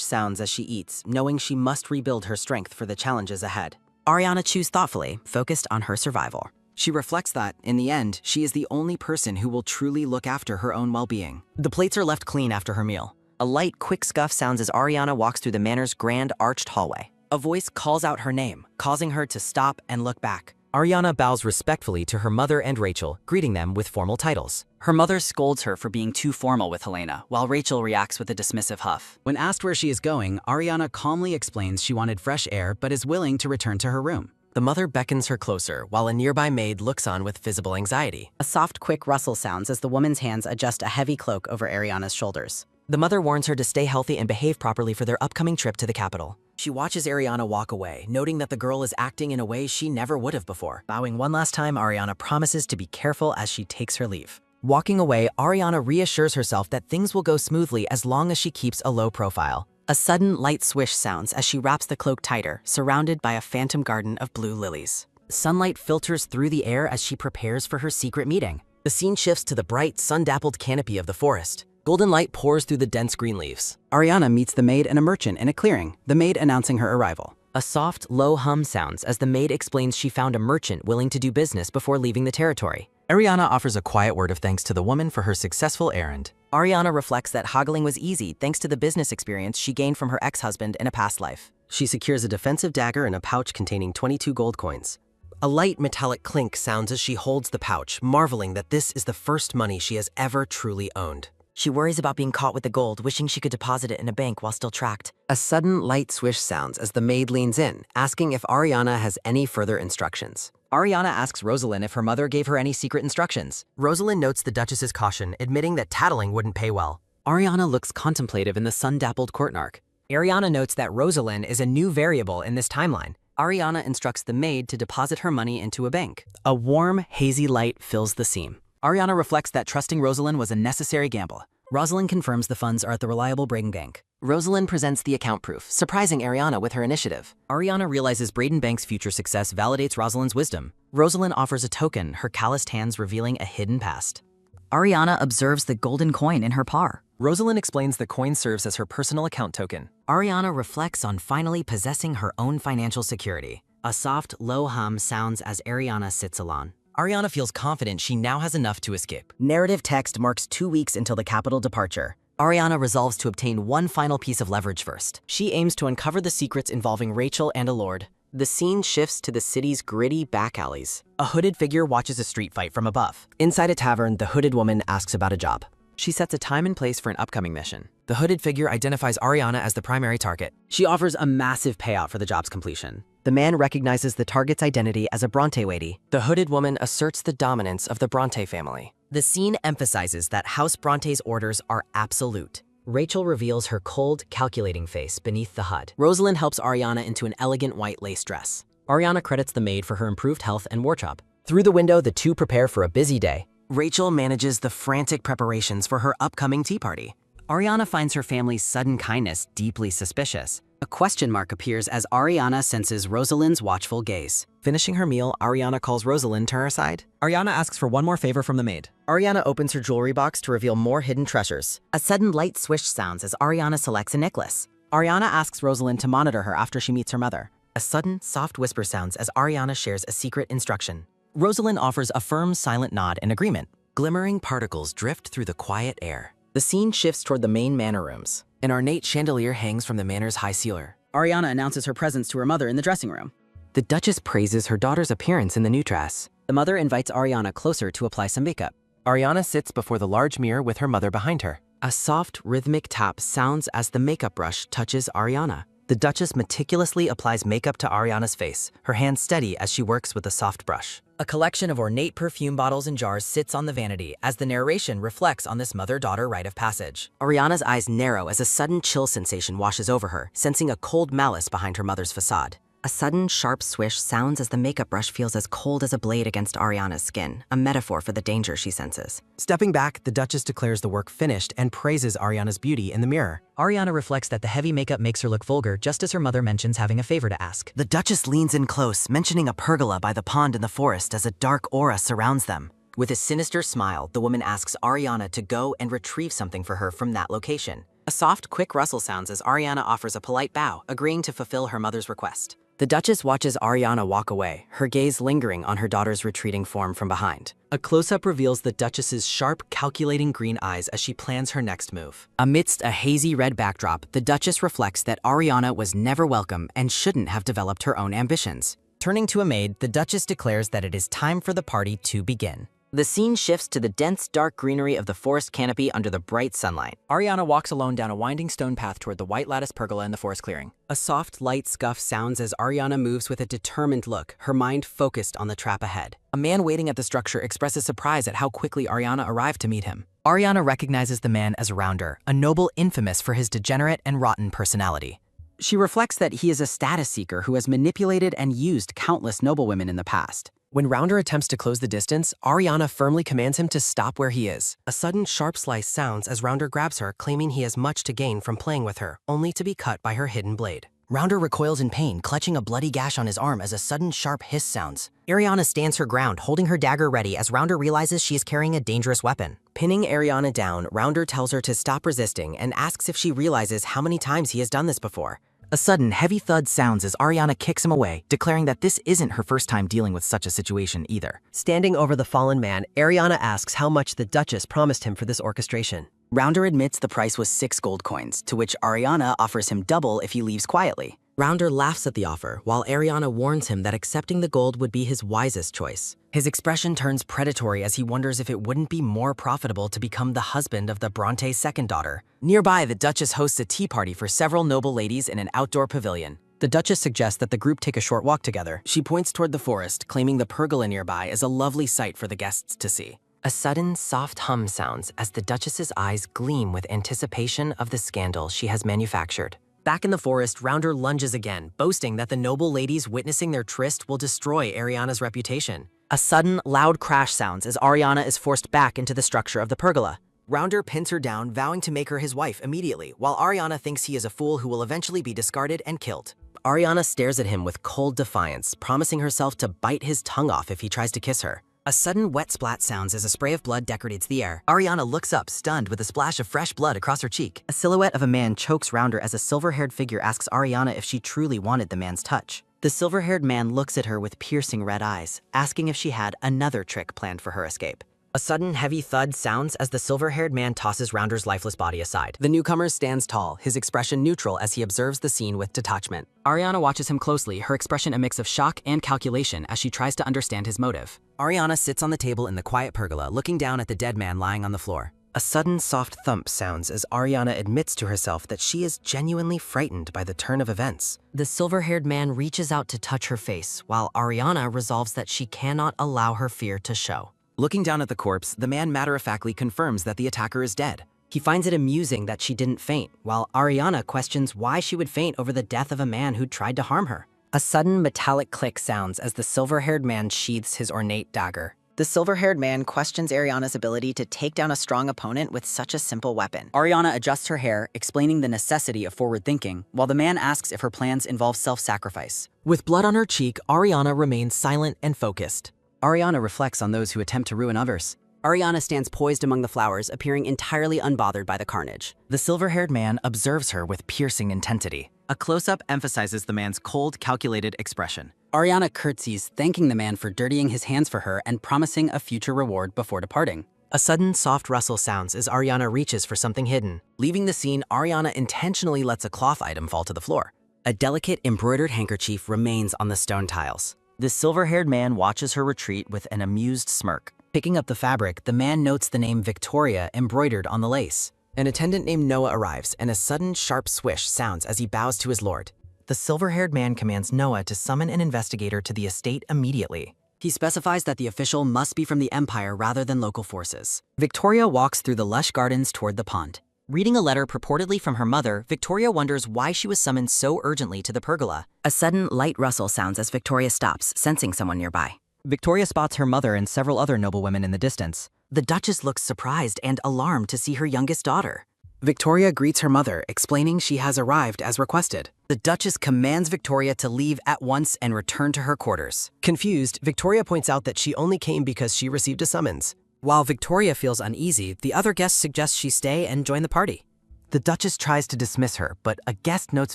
sounds as she eats, knowing she must rebuild her strength for the challenges ahead. Ariana chews thoughtfully, focused on her survival. She reflects that, in the end, she is the only person who will truly look after her own well-being. The plates are left clean after her meal. A light, quick scuff sounds as Ariana walks through the manor's grand arched hallway. A voice calls out her name, causing her to stop and look back. Ariana bows respectfully to her mother and Rachel, greeting them with formal titles. Her mother scolds her for being too formal with Helena, while Rachel reacts with a dismissive huff. When asked where she is going, Ariana calmly explains she wanted fresh air but is willing to return to her room. The mother beckons her closer, while a nearby maid looks on with visible anxiety. A soft, quick rustle sounds as the woman's hands adjust a heavy cloak over Ariana's shoulders. The mother warns her to stay healthy and behave properly for their upcoming trip to the capital. She watches Ariana walk away, noting that the girl is acting in a way she never would have before. Bowing one last time, Ariana promises to be careful as she takes her leave. Walking away, Ariana reassures herself that things will go smoothly as long as she keeps a low profile. A sudden light swish sounds as she wraps the cloak tighter, surrounded by a phantom garden of blue lilies. Sunlight filters through the air as she prepares for her secret meeting. The scene shifts to the bright, sun-dappled canopy of the forest. Golden light pours through the dense green leaves. Ariana meets the maid and a merchant in a clearing, the maid announcing her arrival. A soft, low hum sounds as the maid explains she found a merchant willing to do business before leaving the territory. Ariana offers a quiet word of thanks to the woman for her successful errand. Ariana reflects that haggling was easy thanks to the business experience she gained from her ex-husband in a past life. She secures a defensive dagger in a pouch containing 22 gold coins. A light metallic clink sounds as she holds the pouch, marveling that this is the first money she has ever truly owned. She worries about being caught with the gold, wishing she could deposit it in a bank while still tracked. A sudden light swish sounds as the maid leans in, asking if Ariana has any further instructions. Ariana asks Rosalind if her mother gave her any secret instructions. Rosalind notes the Duchess's caution, admitting that tattling wouldn't pay well. Ariana looks contemplative in the sun-dappled courtyard. Ariana notes that Rosalind is a new variable in this timeline. Ariana instructs the maid to deposit her money into a bank. A warm, hazy light fills the scene. Ariana reflects that trusting Rosalind was a necessary gamble. Rosalind confirms the funds are at the reliable Braden Bank. Rosalind presents the account proof, surprising Ariana with her initiative. Ariana realizes Braden Bank's future success validates Rosalind's wisdom. Rosalind offers a token, her calloused hands revealing a hidden past. Ariana observes the golden coin in her paw. Rosalind explains the coin serves as her personal account token. Ariana reflects on finally possessing her own financial security. A soft, low hum sounds as Ariana sits alone. Ariana feels confident she now has enough to escape. Narrative text marks 2 weeks until the capital departure. Ariana resolves to obtain one final piece of leverage first. She aims to uncover the secrets involving Rachel and a lord. The scene shifts to the city's gritty back alleys. A hooded figure watches a street fight from above. Inside a tavern, the hooded woman asks about a job. She sets a time and place for an upcoming mission. The hooded figure identifies Ariana as the primary target. She offers a massive payout for the job's completion. The man recognizes the target's identity as a Bronte lady. The hooded woman asserts the dominance of the Bronte family. The scene emphasizes that House Bronte's orders are absolute. Rachel reveals her cold, calculating face beneath the HUD. Rosalind helps Ariana into an elegant white lace dress. Ariana credits the maid for her improved health and wardrobe. Through the window, the two prepare for a busy day. Rachel manages the frantic preparations for her upcoming tea party. Ariana finds her family's sudden kindness deeply suspicious. A question mark appears as Ariana senses Rosalind's watchful gaze. Finishing her meal, Ariana calls Rosalind to her side. Ariana asks for one more favor from the maid. Ariana opens her jewelry box to reveal more hidden treasures. A sudden light swish sounds as Ariana selects a necklace. Ariana asks Rosalind to monitor her after she meets her mother. A sudden, soft whisper sounds as Ariana shares a secret instruction. Rosalind offers a firm, silent nod in agreement. Glimmering particles drift through the quiet air. The scene shifts toward the main manor rooms. An ornate chandelier hangs from the manor's high ceiler. Ariana announces her presence to her mother in the dressing room. The Duchess praises her daughter's appearance in the new dress. The mother invites Ariana closer to apply some makeup. Ariana sits before the large mirror with her mother behind her. A soft, rhythmic tap sounds as the makeup brush touches Ariana. The Duchess meticulously applies makeup to Ariana's face, her hand steady as she works with the soft brush. A collection of ornate perfume bottles and jars sits on the vanity as the narration reflects on this mother-daughter rite of passage. Ariana's eyes narrow as a sudden chill sensation washes over her, sensing a cold malice behind her mother's facade. A sudden, sharp swish sounds as the makeup brush feels as cold as a blade against Ariana's skin, a metaphor for the danger she senses. Stepping back, the Duchess declares the work finished and praises Ariana's beauty in the mirror. Ariana reflects that the heavy makeup makes her look vulgar, just as her mother mentions having a favor to ask. The Duchess leans in close, mentioning a pergola by the pond in the forest as a dark aura surrounds them. With a sinister smile, the woman asks Ariana to go and retrieve something for her from that location. A soft, quick rustle sounds as Ariana offers a polite bow, agreeing to fulfill her mother's request. The Duchess watches Ariana walk away, her gaze lingering on her daughter's retreating form from behind. A close-up reveals the Duchess's sharp, calculating green eyes as she plans her next move. Amidst a hazy red backdrop, the Duchess reflects that Ariana was never welcome and shouldn't have developed her own ambitions. Turning to a maid, the Duchess declares that it is time for the party to begin. The scene shifts to the dense, dark greenery of the forest canopy under the bright sunlight. Ariana walks alone down a winding stone path toward the white lattice pergola in the forest clearing. A soft, light scuff sounds as Ariana moves with a determined look, her mind focused on the trap ahead. A man waiting at the structure expresses surprise at how quickly Ariana arrived to meet him. Ariana recognizes the man as Rounder, a noble infamous for his degenerate and rotten personality. She reflects that he is a status seeker who has manipulated and used countless noblewomen in the past. When Rounder attempts to close the distance, Ariana firmly commands him to stop where he is. A sudden sharp slice sounds as Rounder grabs her, claiming he has much to gain from playing with her, only to be cut by her hidden blade. Rounder recoils in pain, clutching a bloody gash on his arm as a sudden sharp hiss sounds. Ariana stands her ground, holding her dagger ready as Rounder realizes she is carrying a dangerous weapon. Pinning Ariana down, Rounder tells her to stop resisting and asks if she realizes how many times he has done this before. A sudden, heavy thud sounds as Ariana kicks him away, declaring that this isn't her first time dealing with such a situation either. Standing over the fallen man, Ariana asks how much the Duchess promised him for this orchestration. Rounder admits the price was 6 gold coins, to which Ariana offers him double if he leaves quietly. Rounder laughs at the offer, while Ariana warns him that accepting the gold would be his wisest choice. His expression turns predatory as he wonders if it wouldn't be more profitable to become the husband of the Bronte's second daughter. Nearby, the Duchess hosts a tea party for several noble ladies in an outdoor pavilion. The Duchess suggests that the group take a short walk together. She points toward the forest, claiming the pergola nearby is a lovely sight for the guests to see. A sudden, soft hum sounds as the Duchess's eyes gleam with anticipation of the scandal she has manufactured. Back in the forest, Rounder lunges again, boasting that the noble ladies witnessing their tryst will destroy Ariana's reputation. A sudden, loud crash sounds as Ariana is forced back into the structure of the pergola. Rounder pins her down, vowing to make her his wife immediately, while Ariana thinks he is a fool who will eventually be discarded and killed. Ariana stares at him with cold defiance, promising herself to bite his tongue off if he tries to kiss her. A sudden wet splat sounds as a spray of blood decorates the air. Ariana looks up, stunned, with a splash of fresh blood across her cheek. A silhouette of a man chokes Rounder as a silver-haired figure asks Ariana if she truly wanted the man's touch. The silver-haired man looks at her with piercing red eyes, asking if she had another trick planned for her escape. A sudden heavy thud sounds as the silver-haired man tosses Rounder's lifeless body aside. The newcomer stands tall, his expression neutral as he observes the scene with detachment. Ariana watches him closely, her expression a mix of shock and calculation as she tries to understand his motive. Ariana sits on the table in the quiet pergola, looking down at the dead man lying on the floor. A sudden soft thump sounds as Ariana admits to herself that she is genuinely frightened by the turn of events. The silver-haired man reaches out to touch her face, while Ariana resolves that she cannot allow her fear to show. Looking down at the corpse, the man matter-of-factly confirms that the attacker is dead. He finds it amusing that she didn't faint, while Ariana questions why she would faint over the death of a man who tried to harm her. A sudden metallic click sounds as the silver-haired man sheathes his ornate dagger. The silver-haired man questions Ariana's ability to take down a strong opponent with such a simple weapon. Ariana adjusts her hair, explaining the necessity of forward thinking, while the man asks if her plans involve self-sacrifice. With blood on her cheek, Ariana remains silent and focused. Ariana reflects on those who attempt to ruin others. Ariana stands poised among the flowers, appearing entirely unbothered by the carnage. The silver-haired man observes her with piercing intensity. A close-up emphasizes the man's cold, calculated expression. Ariana curtsies, thanking the man for dirtying his hands for her and promising a future reward before departing. A sudden soft rustle sounds as Ariana reaches for something hidden. Leaving the scene, Ariana intentionally lets a cloth item fall to the floor. A delicate embroidered handkerchief remains on the stone tiles. The silver-haired man watches her retreat with an amused smirk. Picking up the fabric, the man notes the name Victoria embroidered on the lace. An attendant named Noah arrives, and a sudden sharp swish sounds as he bows to his lord. The silver-haired man commands Noah to summon an investigator to the estate immediately. He specifies that the official must be from the Empire rather than local forces. Victoria walks through the lush gardens toward the pond. Reading a letter purportedly from her mother, Victoria wonders why she was summoned so urgently to the pergola. A sudden light rustle sounds as Victoria stops, sensing someone nearby. Victoria spots her mother and several other noblewomen in the distance. The Duchess looks surprised and alarmed to see her youngest daughter. Victoria greets her mother, explaining she has arrived as requested. The Duchess commands Victoria to leave at once and return to her quarters. Confused, Victoria points out that she only came because she received a summons. While Victoria feels uneasy, the other guests suggest she stay and join the party. The Duchess tries to dismiss her, but a guest notes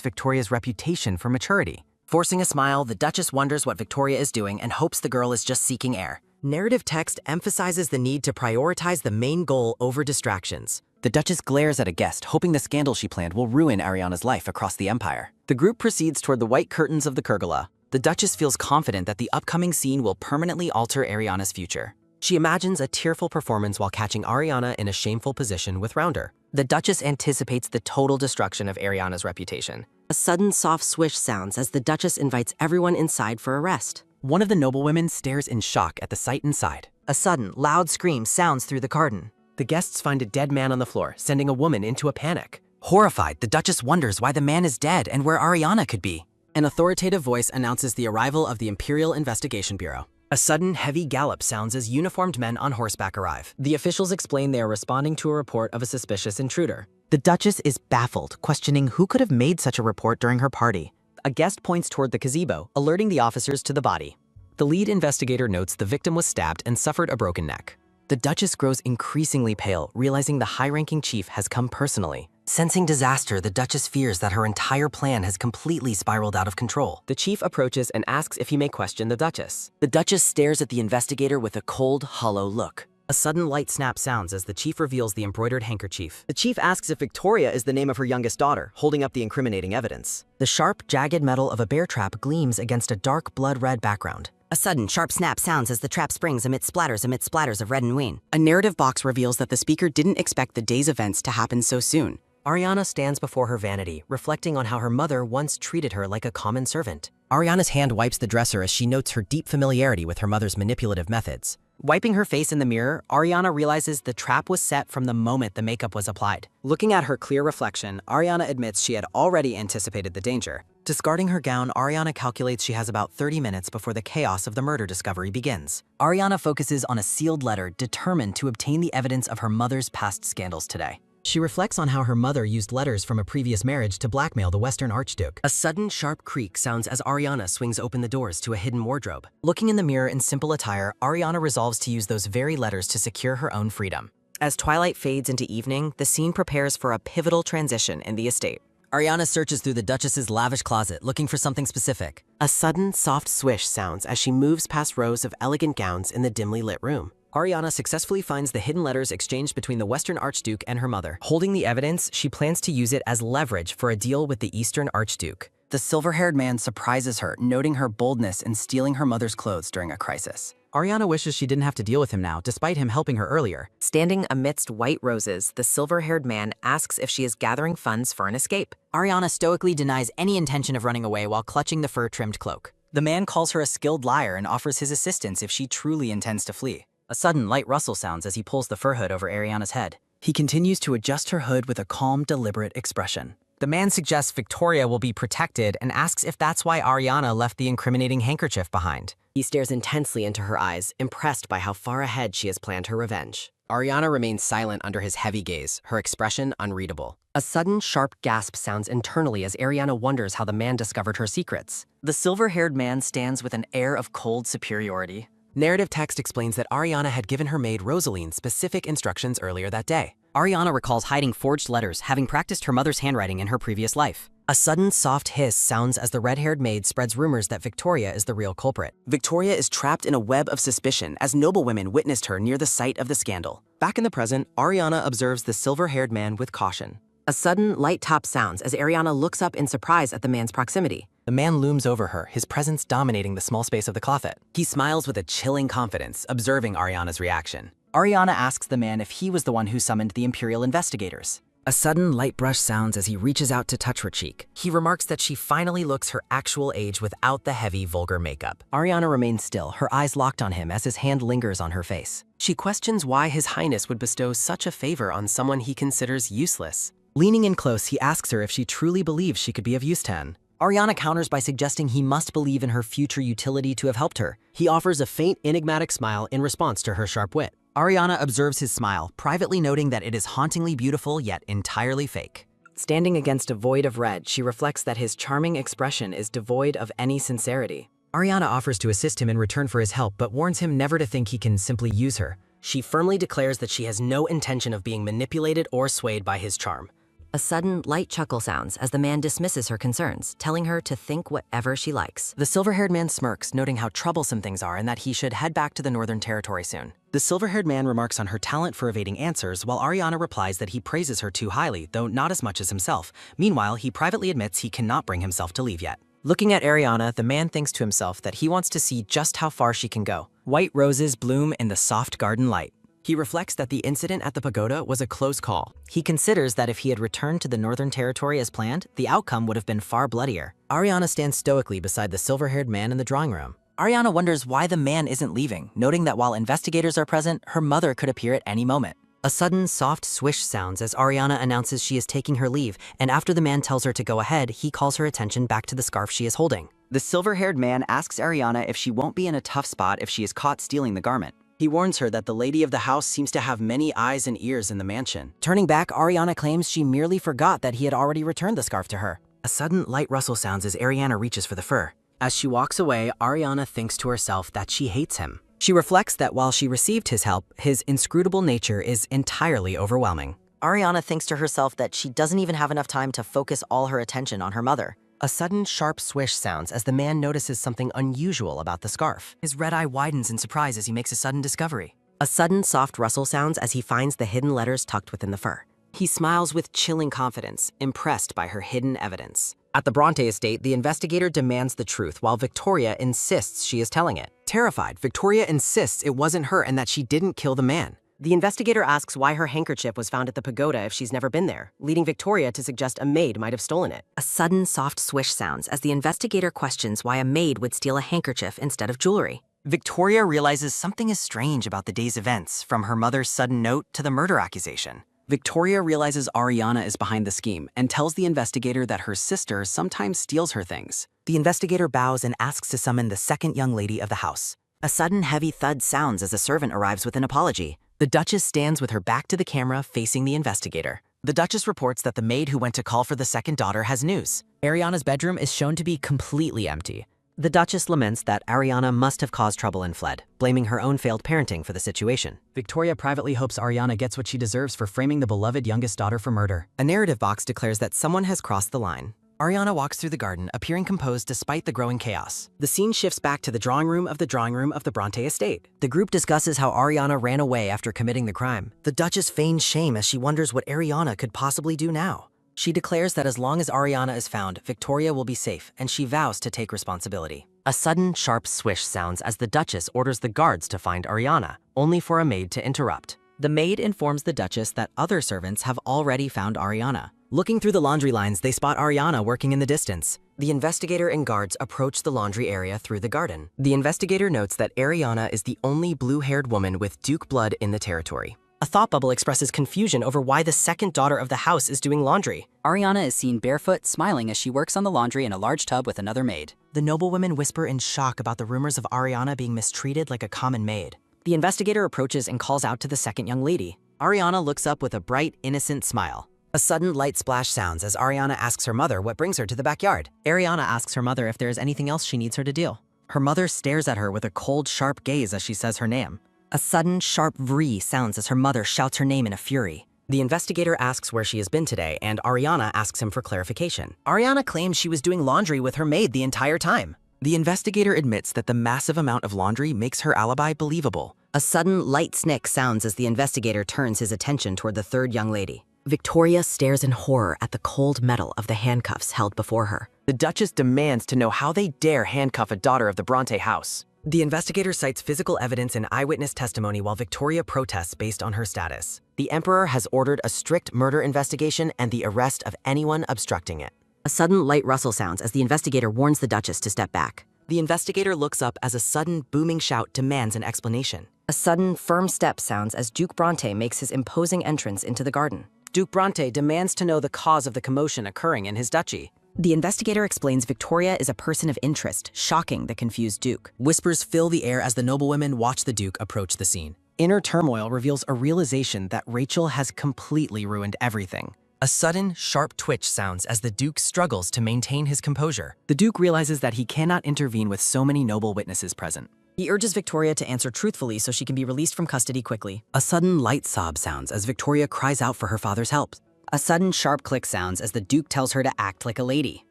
Victoria's reputation for maturity. Forcing a smile, the Duchess wonders what Victoria is doing and hopes the girl is just seeking air. Narrative text emphasizes the need to prioritize the main goal over distractions. The Duchess glares at a guest, hoping the scandal she planned will ruin Ariana's life across the Empire. The group proceeds toward the white curtains of the pergola. The Duchess feels confident that the upcoming scene will permanently alter Ariana's future. She imagines a tearful performance while catching Ariana in a shameful position with Rounder. The Duchess anticipates the total destruction of Ariana's reputation. A sudden soft swish sounds as the Duchess invites everyone inside for a rest. One of the noblewomen stares in shock at the sight inside. A sudden, loud scream sounds through the garden. The guests find a dead man on the floor, sending a woman into a panic. Horrified, the Duchess wonders why the man is dead and where Ariana could be. An authoritative voice announces the arrival of the Imperial Investigation Bureau. A sudden, heavy gallop sounds as uniformed men on horseback arrive. The officials explain they are responding to a report of a suspicious intruder. The Duchess is baffled, questioning who could have made such a report during her party. A guest points toward the gazebo, alerting the officers to the body. The lead investigator notes the victim was stabbed and suffered a broken neck. The Duchess grows increasingly pale, realizing the high-ranking chief has come personally. Sensing disaster, the Duchess fears that her entire plan has completely spiraled out of control. The chief approaches and asks if he may question the Duchess. The Duchess stares at the investigator with a cold, hollow look. A sudden light snap sounds as the chief reveals the embroidered handkerchief. The chief asks if Victoria is the name of her youngest daughter, holding up the incriminating evidence. The sharp, jagged metal of a bear trap gleams against a dark blood-red background. A sudden, sharp snap sounds as the trap springs amid splatters of red and ween. A narrative box reveals that the speaker didn't expect the day's events to happen so soon. Ariana stands before her vanity, reflecting on how her mother once treated her like a common servant. Ariana's hand wipes the dresser as she notes her deep familiarity with her mother's manipulative methods. Wiping her face in the mirror, Ariana realizes the trap was set from the moment the makeup was applied. Looking at her clear reflection, Ariana admits she had already anticipated the danger. Discarding her gown, Ariana calculates she has about 30 minutes before the chaos of the murder discovery begins. Ariana focuses on a sealed letter, determined to obtain the evidence of her mother's past scandals today. She reflects on how her mother used letters from a previous marriage to blackmail the Western Archduke. A sudden, sharp creak sounds as Ariana swings open the doors to a hidden wardrobe. Looking in the mirror in simple attire, Ariana resolves to use those very letters to secure her own freedom. As twilight fades into evening, the scene prepares for a pivotal transition in the estate. Ariana searches through the Duchess's lavish closet, looking for something specific. A sudden, soft swish sounds as she moves past rows of elegant gowns in the dimly lit room. Ariana successfully finds the hidden letters exchanged between the Western Archduke and her mother. Holding the evidence, she plans to use it as leverage for a deal with the Eastern Archduke. The silver-haired man surprises her, noting her boldness in stealing her mother's clothes during a crisis. Ariana wishes she didn't have to deal with him now, despite him helping her earlier. Standing amidst white roses, the silver-haired man asks if she is gathering funds for an escape. Ariana stoically denies any intention of running away while clutching the fur-trimmed cloak. The man calls her a skilled liar and offers his assistance if she truly intends to flee. A sudden light rustle sounds as he pulls the fur hood over Ariana's head. He continues to adjust her hood with a calm, deliberate expression. The man suggests Victoria will be protected and asks if that's why Ariana left the incriminating handkerchief behind. He stares intensely into her eyes, impressed by how far ahead she has planned her revenge. Ariana remains silent under his heavy gaze, her expression unreadable. A sudden, sharp gasp sounds internally as Ariana wonders how the man discovered her secrets. The silver-haired man stands with an air of cold superiority. Narrative text explains that Ariana had given her maid Rosaline specific instructions earlier that day. Ariana recalls hiding forged letters, having practiced her mother's handwriting in her previous life. A sudden soft hiss sounds as the red-haired maid spreads rumors that Victoria is the real culprit. Victoria is trapped in a web of suspicion as noblewomen witnessed her near the site of the scandal. Back in the present, Ariana observes the silver-haired man with caution. A sudden, light tap sounds as Ariana looks up in surprise at the man's proximity. The man looms over her, his presence dominating the small space of the closet. He smiles with a chilling confidence, observing Ariana's reaction. Ariana asks the man if he was the one who summoned the Imperial investigators. A sudden light brush sounds as he reaches out to touch her cheek. He remarks that she finally looks her actual age without the heavy, vulgar makeup. Ariana remains still, her eyes locked on him as his hand lingers on her face. She questions why His Highness would bestow such a favor on someone he considers useless. Leaning in close, he asks her if she truly believes she could be of use to him. Ariana counters by suggesting he must believe in her future utility to have helped her. He offers a faint, enigmatic smile in response to her sharp wit. Ariana observes his smile, privately noting that it is hauntingly beautiful yet entirely fake. Standing against a void of red, she reflects that his charming expression is devoid of any sincerity. Ariana offers to assist him in return for his help, but warns him never to think he can simply use her. She firmly declares that she has no intention of being manipulated or swayed by his charm. A sudden, light chuckle sounds as the man dismisses her concerns, telling her to think whatever she likes. The silver-haired man smirks, noting how troublesome things are and that he should head back to the Northern Territory soon. The silver-haired man remarks on her talent for evading answers, while Ariana replies that he praises her too highly, though not as much as himself. Meanwhile, he privately admits he cannot bring himself to leave yet. Looking at Ariana, the man thinks to himself that he wants to see just how far she can go. White roses bloom in the soft garden light. He reflects that the incident at the pagoda was a close call. He considers that if he had returned to the Northern Territory as planned, the outcome would have been far bloodier. Ariana stands stoically beside the silver-haired man in the drawing room. Ariana wonders why the man isn't leaving, noting that while investigators are present, her mother could appear at any moment. A sudden, soft swish sounds as Ariana announces she is taking her leave, and after the man tells her to go ahead, he calls her attention back to the scarf she is holding. The silver-haired man asks Ariana if she won't be in a tough spot if she is caught stealing the garment. He warns her that the lady of the house seems to have many eyes and ears in the mansion. Turning back, Ariana claims she merely forgot that he had already returned the scarf to her. A sudden light rustle sounds as Ariana reaches for the fur. As she walks away, Ariana thinks to herself that she hates him. She reflects that while she received his help, his inscrutable nature is entirely overwhelming. Ariana thinks to herself that she doesn't even have enough time to focus all her attention on her mother. A sudden sharp swish sounds as the man notices something unusual about the scarf. His red eye widens in surprise as he makes a sudden discovery. A sudden soft rustle sounds as he finds the hidden letters tucked within the fur. He smiles with chilling confidence, impressed by her hidden evidence. At the Bronte estate, the investigator demands the truth while Victoria insists she is telling it. Terrified, Victoria insists it wasn't her and that she didn't kill the man. The investigator asks why her handkerchief was found at the pagoda if she's never been there, leading Victoria to suggest a maid might have stolen it. A sudden soft swish sounds as the investigator questions why a maid would steal a handkerchief instead of jewelry. Victoria realizes something is strange about the day's events, from her mother's sudden note to the murder accusation. Victoria realizes Ariana is behind the scheme and tells the investigator that her sister sometimes steals her things. The investigator bows and asks to summon the second young lady of the house. A sudden heavy thud sounds as a servant arrives with an apology. The Duchess stands with her back to the camera, facing the investigator. The Duchess reports that the maid who went to call for the second daughter has news. Ariana's bedroom is shown to be completely empty. The Duchess laments that Ariana must have caused trouble and fled, blaming her own failed parenting for the situation. Victoria privately hopes Ariana gets what she deserves for framing the beloved youngest daughter for murder. A narrative box declares that someone has crossed the line. Ariana walks through the garden, appearing composed despite the growing chaos. The scene shifts back to the drawing room of the Bronte estate. The group discusses how Ariana ran away after committing the crime. The Duchess feigns shame as she wonders what Ariana could possibly do now. She declares that as long as Ariana is found, Victoria will be safe, and she vows to take responsibility. A sudden, sharp swish sounds as the Duchess orders the guards to find Ariana, only for a maid to interrupt. The maid informs the Duchess that other servants have already found Ariana. Looking through the laundry lines, they spot Ariana working in the distance. The investigator and guards approach the laundry area through the garden. The investigator notes that Ariana is the only blue-haired woman with Duke blood in the territory. A thought bubble expresses confusion over why the second daughter of the house is doing laundry. Ariana is seen barefoot, smiling as she works on the laundry in a large tub with another maid. The noblewomen whisper in shock about the rumors of Ariana being mistreated like a common maid. The investigator approaches and calls out to the second young lady. Ariana looks up with a bright, innocent smile. A sudden light splash sounds as Ariana asks her mother what brings her to the backyard. Ariana asks her mother if there is anything else she needs her to do. Her mother stares at her with a cold, sharp gaze as she says her name. A sudden, sharp vree sounds as her mother shouts her name in a fury. The investigator asks where she has been today, and Ariana asks him for clarification. Ariana claims she was doing laundry with her maid the entire time. The investigator admits that the massive amount of laundry makes her alibi believable. A sudden, light snick sounds as the investigator turns his attention toward the third young lady. Victoria stares in horror at the cold metal of the handcuffs held before her. The Duchess demands to know how they dare handcuff a daughter of the Bronte house. The investigator cites physical evidence and eyewitness testimony while Victoria protests based on her status. The Emperor has ordered a strict murder investigation and the arrest of anyone obstructing it. A sudden light rustle sounds as the investigator warns the Duchess to step back. The investigator looks up as a sudden booming shout demands an explanation. A sudden firm step sounds as Duke Bronte makes his imposing entrance into the garden. Duke Bronte demands to know the cause of the commotion occurring in his duchy. The investigator explains Victoria is a person of interest, shocking the confused Duke. Whispers fill the air as the noblewomen watch the Duke approach the scene. Inner turmoil reveals a realization that Rachel has completely ruined everything. A sudden, sharp twitch sounds as the Duke struggles to maintain his composure. The Duke realizes that he cannot intervene with so many noble witnesses present. He urges Victoria to answer truthfully so she can be released from custody quickly. A sudden light sob sounds as Victoria cries out for her father's help. A sudden sharp click sounds as the Duke tells her to act like a lady.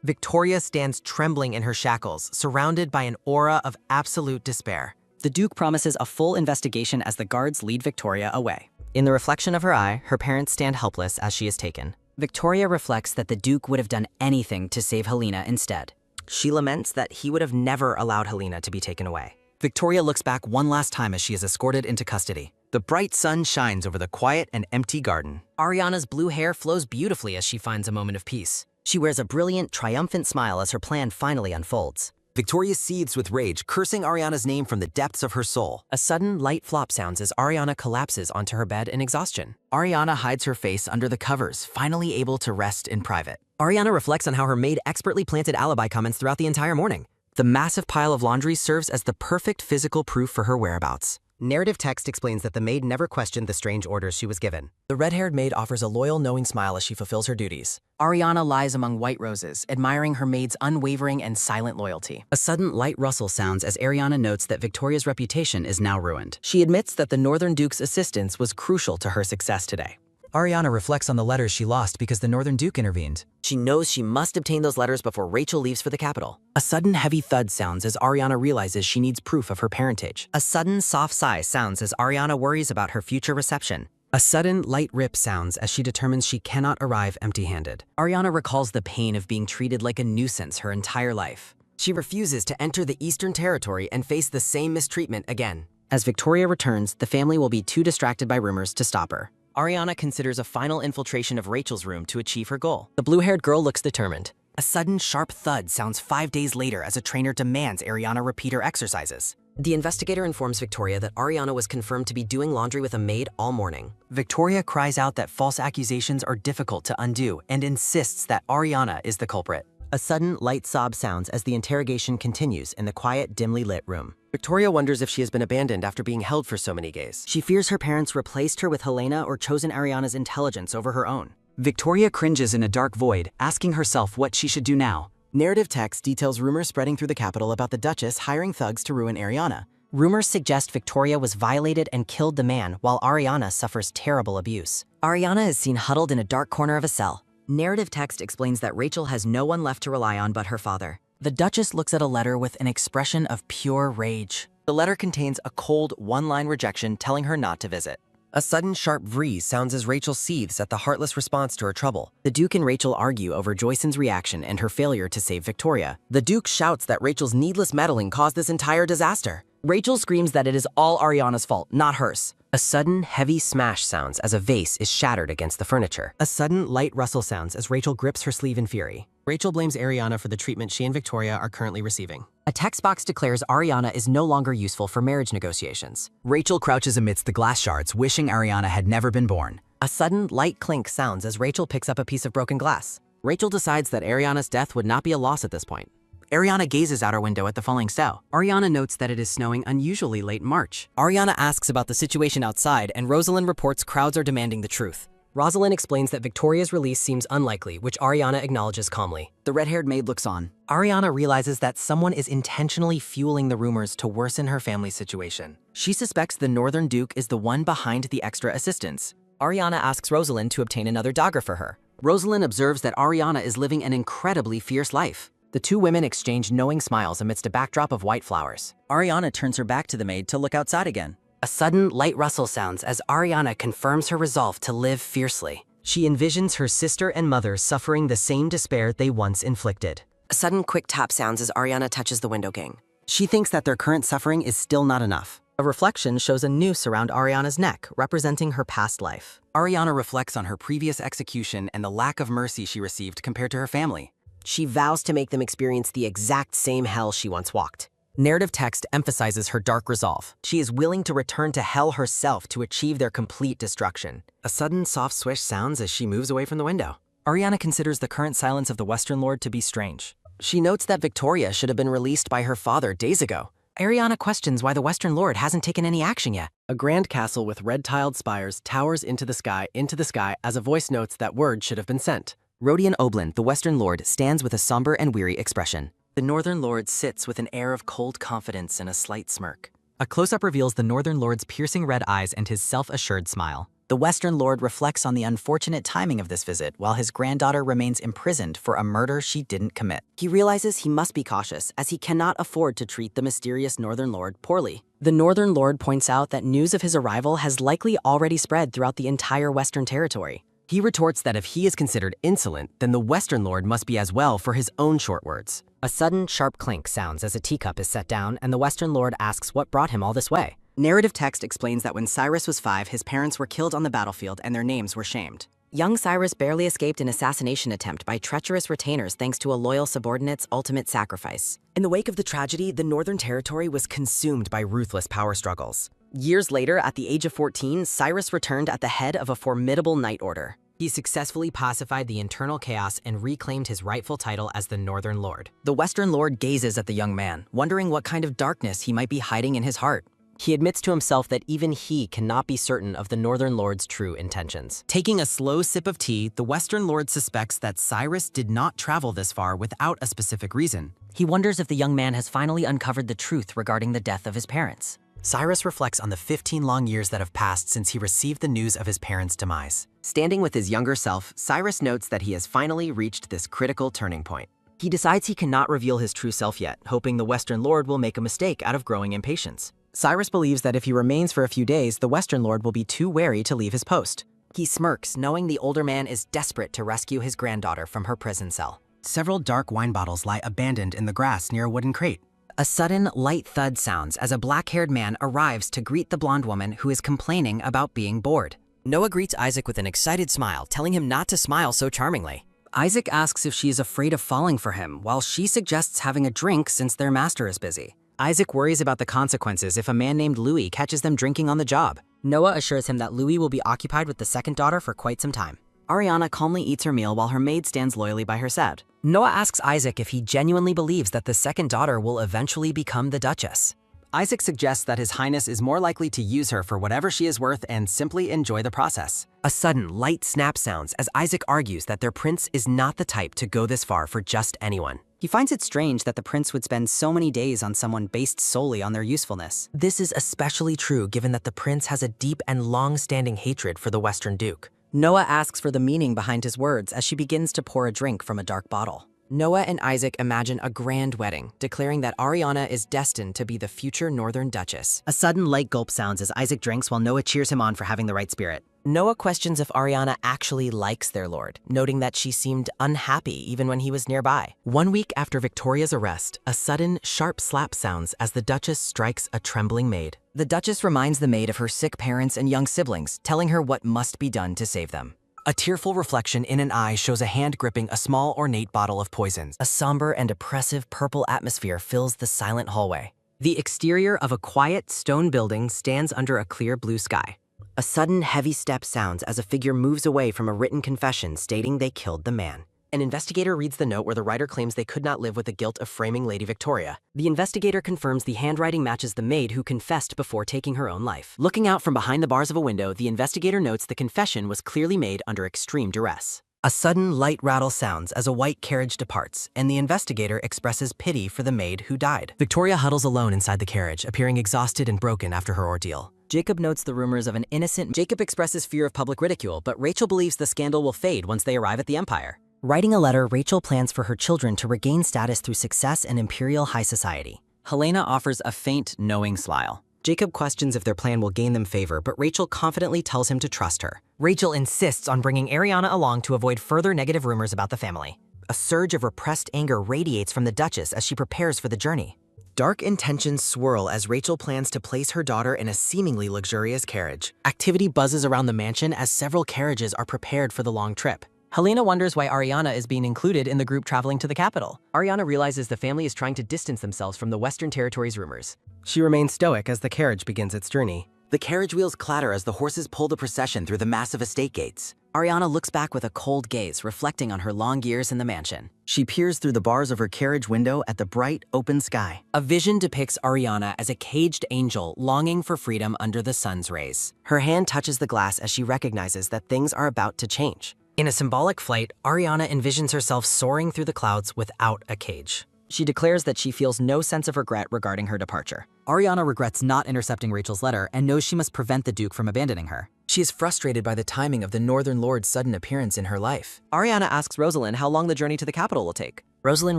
Victoria stands trembling in her shackles, surrounded by an aura of absolute despair. The Duke promises a full investigation as the guards lead Victoria away. In the reflection of her eye, her parents stand helpless as she is taken. Victoria reflects that the Duke would have done anything to save Helena instead. She laments that he would have never allowed Helena to be taken away. Victoria looks back one last time as she is escorted into custody. The bright sun shines over the quiet and empty garden. Ariana's blue hair flows beautifully as she finds a moment of peace. She wears a brilliant, triumphant smile as her plan finally unfolds. Victoria seethes with rage, cursing Ariana's name from the depths of her soul. A sudden light flop sounds as Ariana collapses onto her bed in exhaustion. Ariana hides her face under the covers, finally able to rest in private. Ariana reflects on how her maid expertly planted alibi comments throughout the entire morning. The massive pile of laundry serves as the perfect physical proof for her whereabouts. Narrative text explains that the maid never questioned the strange orders she was given. The red-haired maid offers a loyal, knowing smile as she fulfills her duties. Ariana lies among white roses, admiring her maid's unwavering and silent loyalty. A sudden light rustle sounds as Ariana notes that Victoria's reputation is now ruined. She admits that the Northern Duke's assistance was crucial to her success today. Ariana reflects on the letters she lost because the Northern Duke intervened. She knows she must obtain those letters before Rachel leaves for the capital. A sudden heavy thud sounds as Ariana realizes she needs proof of her parentage. A sudden soft sigh sounds as Ariana worries about her future reception. A sudden light rip sounds as she determines she cannot arrive empty-handed. Ariana recalls the pain of being treated like a nuisance her entire life. She refuses to enter the Eastern Territory and face the same mistreatment again. As Victoria returns, the family will be too distracted by rumors to stop her. Ariana considers a final infiltration of Rachel's room to achieve her goal. The blue-haired girl looks determined. A sudden sharp thud sounds 5 days later as a trainer demands Ariana repeat her exercises. The investigator informs Victoria that Ariana was confirmed to be doing laundry with a maid all morning. Victoria cries out that false accusations are difficult to undo and insists that Ariana is the culprit. A sudden light sob sounds as the interrogation continues in the quiet, dimly lit room. Victoria wonders if she has been abandoned after being held for so many days. She fears her parents replaced her with Helena or chosen Ariana's intelligence over her own. Victoria cringes in a dark void, asking herself what she should do now. Narrative text details rumors spreading through the capital about the Duchess hiring thugs to ruin Ariana. Rumors suggest Victoria was violated and killed the man, while Ariana suffers terrible abuse. Ariana is seen huddled in a dark corner of a cell. Narrative text explains that Rachel has no one left to rely on but her father. The Duchess looks at a letter with an expression of pure rage. The letter contains a cold, one-line rejection telling her not to visit. A sudden sharp vree sounds as Rachel seethes at the heartless response to her trouble. The Duke and Rachel argue over Joyce's reaction and her failure to save Victoria. The Duke shouts that Rachel's needless meddling caused this entire disaster. Rachel screams that it is all Ariana's fault, not hers. A sudden, heavy smash sounds as a vase is shattered against the furniture. A sudden, light rustle sounds as Rachel grips her sleeve in fury. Rachel blames Ariana for the treatment she and Victoria are currently receiving. A text box declares Ariana is no longer useful for marriage negotiations. Rachel crouches amidst the glass shards, wishing Ariana had never been born. A sudden, light clink sounds as Rachel picks up a piece of broken glass. Rachel decides that Ariana's death would not be a loss at this point. Ariana gazes out her window at the falling snow. Ariana notes that it is snowing unusually late March. Ariana asks about the situation outside, and Rosalind reports crowds are demanding the truth. Rosalind explains that Victoria's release seems unlikely, which Ariana acknowledges calmly. The red-haired maid looks on. Ariana realizes that someone is intentionally fueling the rumors to worsen her family's situation. She suspects the Northern Duke is the one behind the extra assistance. Ariana asks Rosalind to obtain another dagger for her. Rosalind observes that Ariana is living an incredibly fierce life. The two women exchange knowing smiles amidst a backdrop of white flowers. Ariana turns her back to the maid to look outside again. A sudden, light rustle sounds as Ariana confirms her resolve to live fiercely. She envisions her sister and mother suffering the same despair they once inflicted. A sudden, quick tap sounds as Ariana touches the window gang. She thinks that their current suffering is still not enough. A reflection shows a noose around Ariana's neck, representing her past life. Ariana reflects on her previous execution and the lack of mercy she received compared to her family. She vows to make them experience the exact same hell she once walked. Narrative text emphasizes her dark resolve. She is willing to return to hell herself to achieve their complete destruction. A sudden soft swish sounds as she moves away from the window. Ariana considers the current silence of the Western Lord to be strange. She notes that Victoria should have been released by her father days ago. Ariana questions why the Western Lord hasn't taken any action yet. A grand castle with red-tiled spires towers into the sky as a voice notes that word should have been sent. Rodion Oblin, the Western Lord, stands with a somber and weary expression. The Northern Lord sits with an air of cold confidence and a slight smirk. A close-up reveals the Northern Lord's piercing red eyes and his self-assured smile. The Western Lord reflects on the unfortunate timing of this visit while his granddaughter remains imprisoned for a murder she didn't commit. He realizes he must be cautious, as he cannot afford to treat the mysterious Northern Lord poorly. The Northern Lord points out that news of his arrival has likely already spread throughout the entire Western territory. He retorts that if he is considered insolent, then the Western Lord must be as well for his own short words. A sudden, sharp clink sounds as a teacup is set down, and the Western Lord asks what brought him all this way. Narrative text explains that when Cyrus was 5, his parents were killed on the battlefield and their names were shamed. Young Cyrus barely escaped an assassination attempt by treacherous retainers thanks to a loyal subordinate's ultimate sacrifice. In the wake of the tragedy, the Northern Territory was consumed by ruthless power struggles. Years later, at the age of 14, Cyrus returned at the head of a formidable knight order. He successfully pacified the internal chaos and reclaimed his rightful title as the Northern Lord. The Western Lord gazes at the young man, wondering what kind of darkness he might be hiding in his heart. He admits to himself that even he cannot be certain of the Northern Lord's true intentions. Taking a slow sip of tea, the Western Lord suspects that Cyrus did not travel this far without a specific reason. He wonders if the young man has finally uncovered the truth regarding the death of his parents. Cyrus reflects on the 15 long years that have passed since he received the news of his parents' demise. Standing with his younger self, Cyrus notes that he has finally reached this critical turning point. He decides he cannot reveal his true self yet, hoping the Western Lord will make a mistake out of growing impatience. Cyrus believes that if he remains for a few days, the Western Lord will be too wary to leave his post. He smirks, knowing the older man is desperate to rescue his granddaughter from her prison cell. Several dark wine bottles lie abandoned in the grass near a wooden crate. A sudden, light thud sounds as a black-haired man arrives to greet the blonde woman who is complaining about being bored. Noah greets Isaac with an excited smile, telling him not to smile so charmingly. Isaac asks if she is afraid of falling for him, while she suggests having a drink since their master is busy. Isaac worries about the consequences if a man named Louis catches them drinking on the job. Noah assures him that Louis will be occupied with the second daughter for quite some time. Ariana calmly eats her meal while her maid stands loyally by her side. Noah asks Isaac if he genuinely believes that the second daughter will eventually become the Duchess. Isaac suggests that His Highness is more likely to use her for whatever she is worth and simply enjoy the process. A sudden, light snap sounds as Isaac argues that their prince is not the type to go this far for just anyone. He finds it strange that the prince would spend so many days on someone based solely on their usefulness. This is especially true given that the prince has a deep and long-standing hatred for the Western Duke. Noah asks for the meaning behind his words as she begins to pour a drink from a dark bottle. Noah and Isaac imagine a grand wedding, declaring that Ariana is destined to be the future Northern Duchess. A sudden light gulp sounds as Isaac drinks while Noah cheers him on for having the right spirit. Noah questions if Ariana actually likes their lord, noting that she seemed unhappy even when he was nearby. 1 week after Victoria's arrest, a sudden, sharp slap sounds as the Duchess strikes a trembling maid. The Duchess reminds the maid of her sick parents and young siblings, telling her what must be done to save them. A tearful reflection in an eye shows a hand gripping a small ornate bottle of poison. A somber and oppressive purple atmosphere fills the silent hallway. The exterior of a quiet stone building stands under a clear blue sky. A sudden heavy step sounds as a figure moves away from a written confession stating they killed the man. An investigator reads the note where the writer claims they could not live with the guilt of framing Lady Victoria. The investigator confirms the handwriting matches the maid who confessed before taking her own life. Looking out from behind the bars of a window, the investigator notes the confession was clearly made under extreme duress. A sudden light rattle sounds as a white carriage departs, and the investigator expresses pity for the maid who died. Victoria huddles alone inside the carriage, appearing exhausted and broken after her ordeal. Jacob notes the rumors of an innocent. Jacob expresses fear of public ridicule, but Rachel believes the scandal will fade once they arrive at the Empire. Writing a letter, Rachel plans for her children to regain status through success in imperial high society. Helena offers a faint, knowing smile. Jacob questions if their plan will gain them favor, but Rachel confidently tells him to trust her. Rachel insists on bringing Ariana along to avoid further negative rumors about the family. A surge of repressed anger radiates from the Duchess as she prepares for the journey. Dark intentions swirl as Rachel plans to place her daughter in a seemingly luxurious carriage. Activity buzzes around the mansion as several carriages are prepared for the long trip. Helena wonders why Ariana is being included in the group traveling to the capital. Ariana realizes the family is trying to distance themselves from the Western Territories rumors. She remains stoic as the carriage begins its journey. The carriage wheels clatter as the horses pull the procession through the massive estate gates. Ariana looks back with a cold gaze, reflecting on her long years in the mansion. She peers through the bars of her carriage window at the bright, open sky. A vision depicts Ariana as a caged angel longing for freedom under the sun's rays. Her hand touches the glass as she recognizes that things are about to change. In a symbolic flight, Ariana envisions herself soaring through the clouds without a cage. She declares that she feels no sense of regret regarding her departure. Ariana regrets not intercepting Rachel's letter and knows she must prevent the Duke from abandoning her. She is frustrated by the timing of the Northern Lord's sudden appearance in her life. Ariana asks Rosalind how long the journey to the capital will take. Rosalind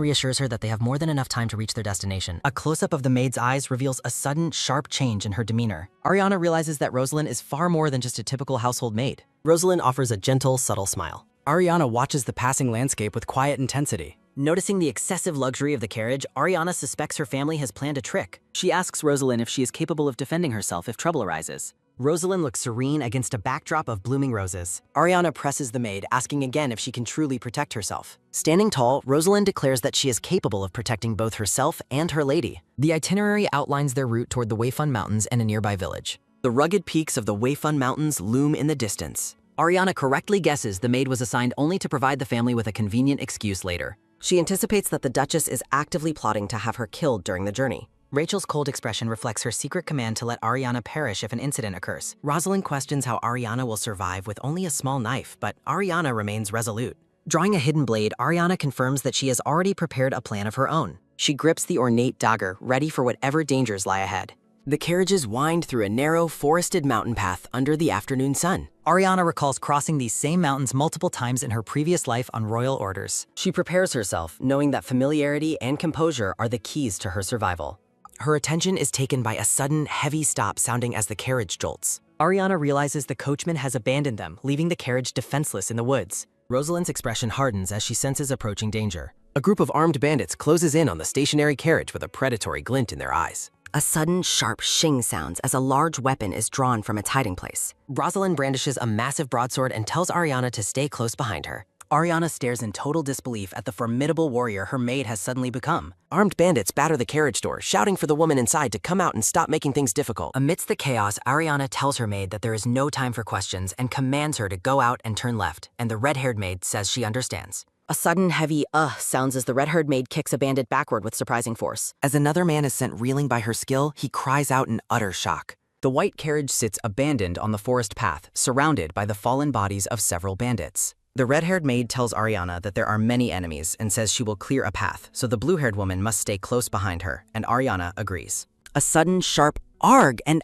reassures her that they have more than enough time to reach their destination. A close-up of the maid's eyes reveals a sudden, sharp change in her demeanor. Ariana realizes that Rosalind is far more than just a typical household maid. Rosalind offers a gentle, subtle smile. Ariana watches the passing landscape with quiet intensity. Noticing the excessive luxury of the carriage, Ariana suspects her family has planned a trick. She asks Rosalind if she is capable of defending herself if trouble arises. Rosalind looks serene against a backdrop of blooming roses. Ariana presses the maid, asking again if she can truly protect herself. Standing tall, Rosalind declares that she is capable of protecting both herself and her lady. The itinerary outlines their route toward the Weifun Mountains and a nearby village. The rugged peaks of the Weifun Mountains loom in the distance. Ariana correctly guesses the maid was assigned only to provide the family with a convenient excuse later. She anticipates that the Duchess is actively plotting to have her killed during the journey. Rachel's cold expression reflects her secret command to let Ariana perish if an incident occurs. Rosalind questions how Ariana will survive with only a small knife, but Ariana remains resolute. Drawing a hidden blade, Ariana confirms that she has already prepared a plan of her own. She grips the ornate dagger, ready for whatever dangers lie ahead. The carriages wind through a narrow, forested mountain path under the afternoon sun. Ariana recalls crossing these same mountains multiple times in her previous life on royal orders. She prepares herself, knowing that familiarity and composure are the keys to her survival. Her attention is taken by a sudden, heavy stop sounding as the carriage jolts. Ariana realizes the coachman has abandoned them, leaving the carriage defenseless in the woods. Rosalind's expression hardens as she senses approaching danger. A group of armed bandits closes in on the stationary carriage with a predatory glint in their eyes. A sudden, sharp shing sounds as a large weapon is drawn from its hiding place. Rosalind brandishes a massive broadsword and tells Ariana to stay close behind her. Ariana stares in total disbelief at the formidable warrior her maid has suddenly become. Armed bandits batter the carriage door, shouting for the woman inside to come out and stop making things difficult. Amidst the chaos, Ariana tells her maid that there is no time for questions and commands her to go out and turn left, and the red-haired maid says she understands. A sudden, heavy sounds as the red-haired maid kicks a bandit backward with surprising force. As another man is sent reeling by her skill, he cries out in utter shock. The white carriage sits abandoned on the forest path, surrounded by the fallen bodies of several bandits. The red-haired maid tells Ariana that there are many enemies and says she will clear a path, so the blue-haired woman must stay close behind her, and Ariana agrees. A sudden, sharp arg and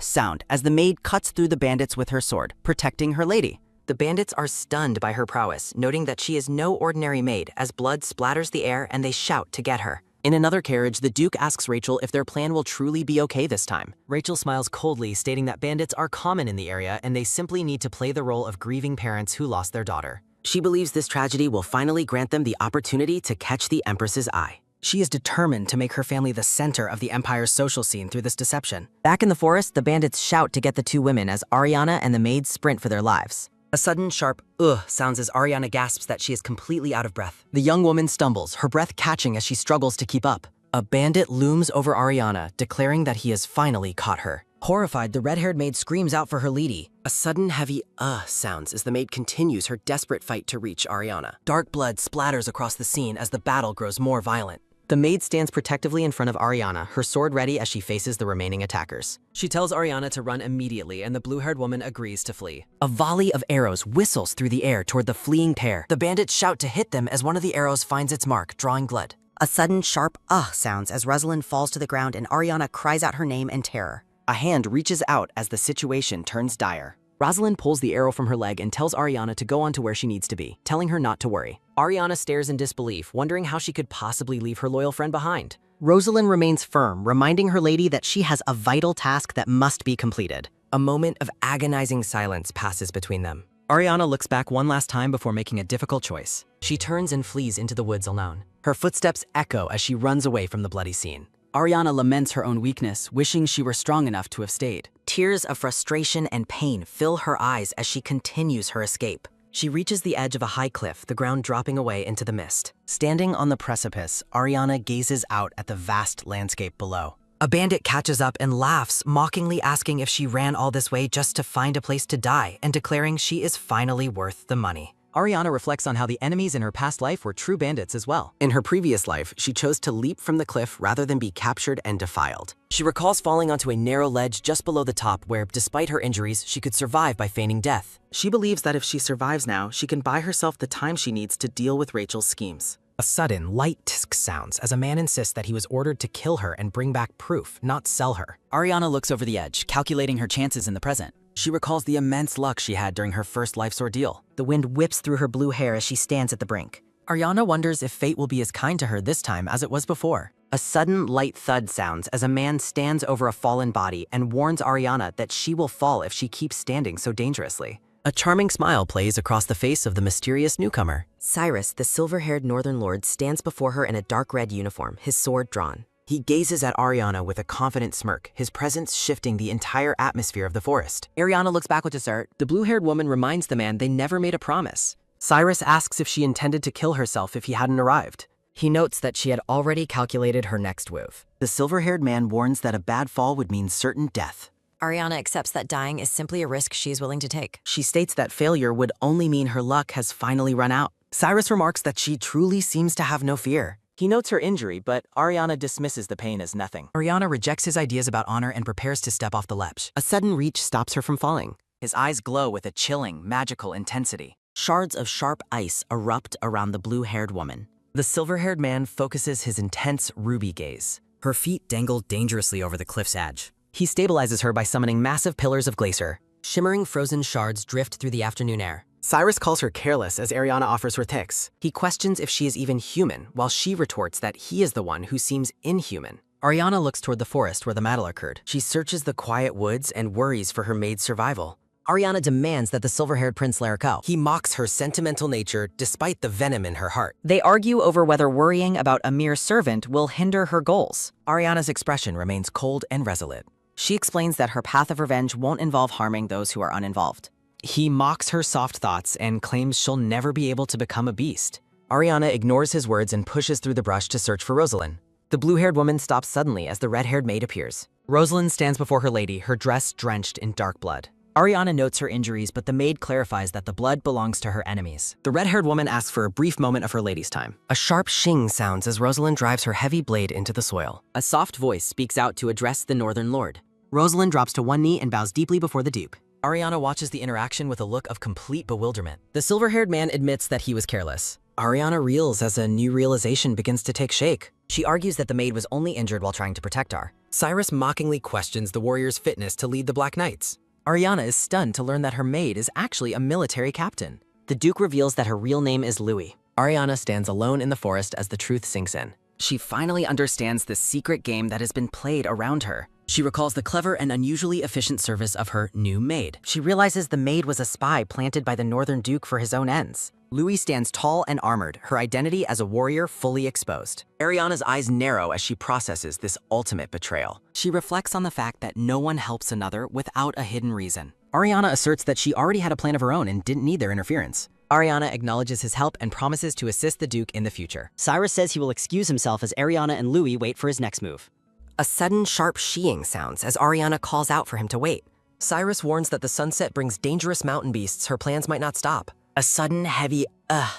sound as the maid cuts through the bandits with her sword, protecting her lady. The bandits are stunned by her prowess, noting that she is no ordinary maid as blood splatters the air and they shout to get her. In another carriage, the Duke asks Rachel if their plan will truly be okay this time. Rachel smiles coldly, stating that bandits are common in the area and they simply need to play the role of grieving parents who lost their daughter. She believes this tragedy will finally grant them the opportunity to catch the Empress's eye. She is determined to make her family the center of the Empire's social scene through this deception. Back in the forest, the bandits shout to get the two women as Ariana and the maid sprint for their lives. A sudden, sharp ugh sounds as Ariana gasps that she is completely out of breath. The young woman stumbles, her breath catching as she struggles to keep up. A bandit looms over Ariana, declaring that he has finally caught her. Horrified, the red-haired maid screams out for her lady. A sudden, heavy sounds as the maid continues her desperate fight to reach Ariana. Dark blood splatters across the scene as the battle grows more violent. The maid stands protectively in front of Ariana, her sword ready as she faces the remaining attackers. She tells Ariana to run immediately, and the blue-haired woman agrees to flee. A volley of arrows whistles through the air toward the fleeing pair. The bandits shout to hit them as one of the arrows finds its mark, drawing blood. A sudden sharp sounds as Rosalind falls to the ground and Ariana cries out her name in terror. A hand reaches out as the situation turns dire. Rosalind pulls the arrow from her leg and tells Ariana to go on to where she needs to be, telling her not to worry. Ariana stares in disbelief, wondering how she could possibly leave her loyal friend behind. Rosalind remains firm, reminding her lady that she has a vital task that must be completed. A moment of agonizing silence passes between them. Ariana looks back one last time before making a difficult choice. She turns and flees into the woods alone. Her footsteps echo as she runs away from the bloody scene. Ariana laments her own weakness, wishing she were strong enough to have stayed. Tears of frustration and pain fill her eyes as she continues her escape. She reaches the edge of a high cliff, the ground dropping away into the mist. Standing on the precipice, Ariana gazes out at the vast landscape below. A bandit catches up and laughs, mockingly asking if she ran all this way just to find a place to die, and declaring she is finally worth the money. Ariana reflects on how the enemies in her past life were true bandits as well. In her previous life, she chose to leap from the cliff rather than be captured and defiled. She recalls falling onto a narrow ledge just below the top where, despite her injuries, she could survive by feigning death. She believes that if she survives now, she can buy herself the time she needs to deal with Rachel's schemes. A sudden, light tisk sounds as a man insists that he was ordered to kill her and bring back proof, not sell her. Ariana looks over the edge, calculating her chances in the present. She recalls the immense luck she had during her first life's ordeal. The wind whips through her blue hair as she stands at the brink. Ariana wonders if fate will be as kind to her this time as it was before. A sudden light thud sounds as a man stands over a fallen body and warns Ariana that she will fall if she keeps standing so dangerously. A charming smile plays across the face of the mysterious newcomer. Cyrus, the silver-haired northern lord, stands before her in a dark red uniform, his sword drawn. He gazes at Ariana with a confident smirk, his presence shifting the entire atmosphere of the forest. Ariana looks back with dessert. The blue-haired woman reminds the man they never made a promise. Cyrus asks if she intended to kill herself if he hadn't arrived. He notes that she had already calculated her next move. The silver-haired man warns that a bad fall would mean certain death. Ariana accepts that dying is simply a risk she is willing to take. She states that failure would only mean her luck has finally run out. Cyrus remarks that she truly seems to have no fear. He notes her injury, but Ariana dismisses the pain as nothing. Ariana rejects his ideas about honor and prepares to step off the ledge. A sudden reach stops her from falling. His eyes glow with a chilling, magical intensity. Shards of sharp ice erupt around the blue-haired woman. The silver-haired man focuses his intense ruby gaze. Her feet dangle dangerously over the cliff's edge. He stabilizes her by summoning massive pillars of glacier. Shimmering frozen shards drift through the afternoon air. Cyrus calls her careless as Ariana offers her tics. He questions if she is even human, while she retorts that he is the one who seems inhuman. Ariana looks toward the forest where the battle occurred. She searches the quiet woods and worries for her maid's survival. Ariana demands that the silver-haired prince let her go. He mocks her sentimental nature despite the venom in her heart. They argue over whether worrying about a mere servant will hinder her goals. Ariana's expression remains cold and resolute. She explains that her path of revenge won't involve harming those who are uninvolved. He mocks her soft thoughts and claims she'll never be able to become a beast. Ariana ignores his words and pushes through the brush to search for Rosalind. The blue-haired woman stops suddenly as the red-haired maid appears. Rosalind stands before her lady, her dress drenched in dark blood. Ariana notes her injuries, but the maid clarifies that the blood belongs to her enemies. The red-haired woman asks for a brief moment of her lady's time. A sharp shing sounds as Rosalind drives her heavy blade into the soil. A soft voice speaks out to address the northern lord. Rosalind drops to one knee and bows deeply before the duke. Ariana watches the interaction with a look of complete bewilderment. The silver-haired man admits that he was careless. Ariana reels as a new realization begins to take shape. She argues that the maid was only injured while trying to protect her. Cyrus mockingly questions the warrior's fitness to lead the Black Knights. Ariana is stunned to learn that her maid is actually a military captain. The Duke reveals that her real name is Louis. Ariana stands alone in the forest as the truth sinks in. She finally understands the secret game that has been played around her. She recalls the clever and unusually efficient service of her new maid. She realizes the maid was a spy planted by the Northern Duke for his own ends. Louis stands tall and armored, her identity as a warrior fully exposed. Ariana's eyes narrow as she processes this ultimate betrayal. She reflects on the fact that no one helps another without a hidden reason. Ariana asserts that she already had a plan of her own and didn't need their interference. Ariana acknowledges his help and promises to assist the Duke in the future. Cyrus says he will excuse himself as Ariana and Louis wait for his next move. A sudden sharp sheeing sounds as Ariana calls out for him to wait. Cyrus warns that the sunset brings dangerous mountain beasts her plans might not stop. A sudden heavy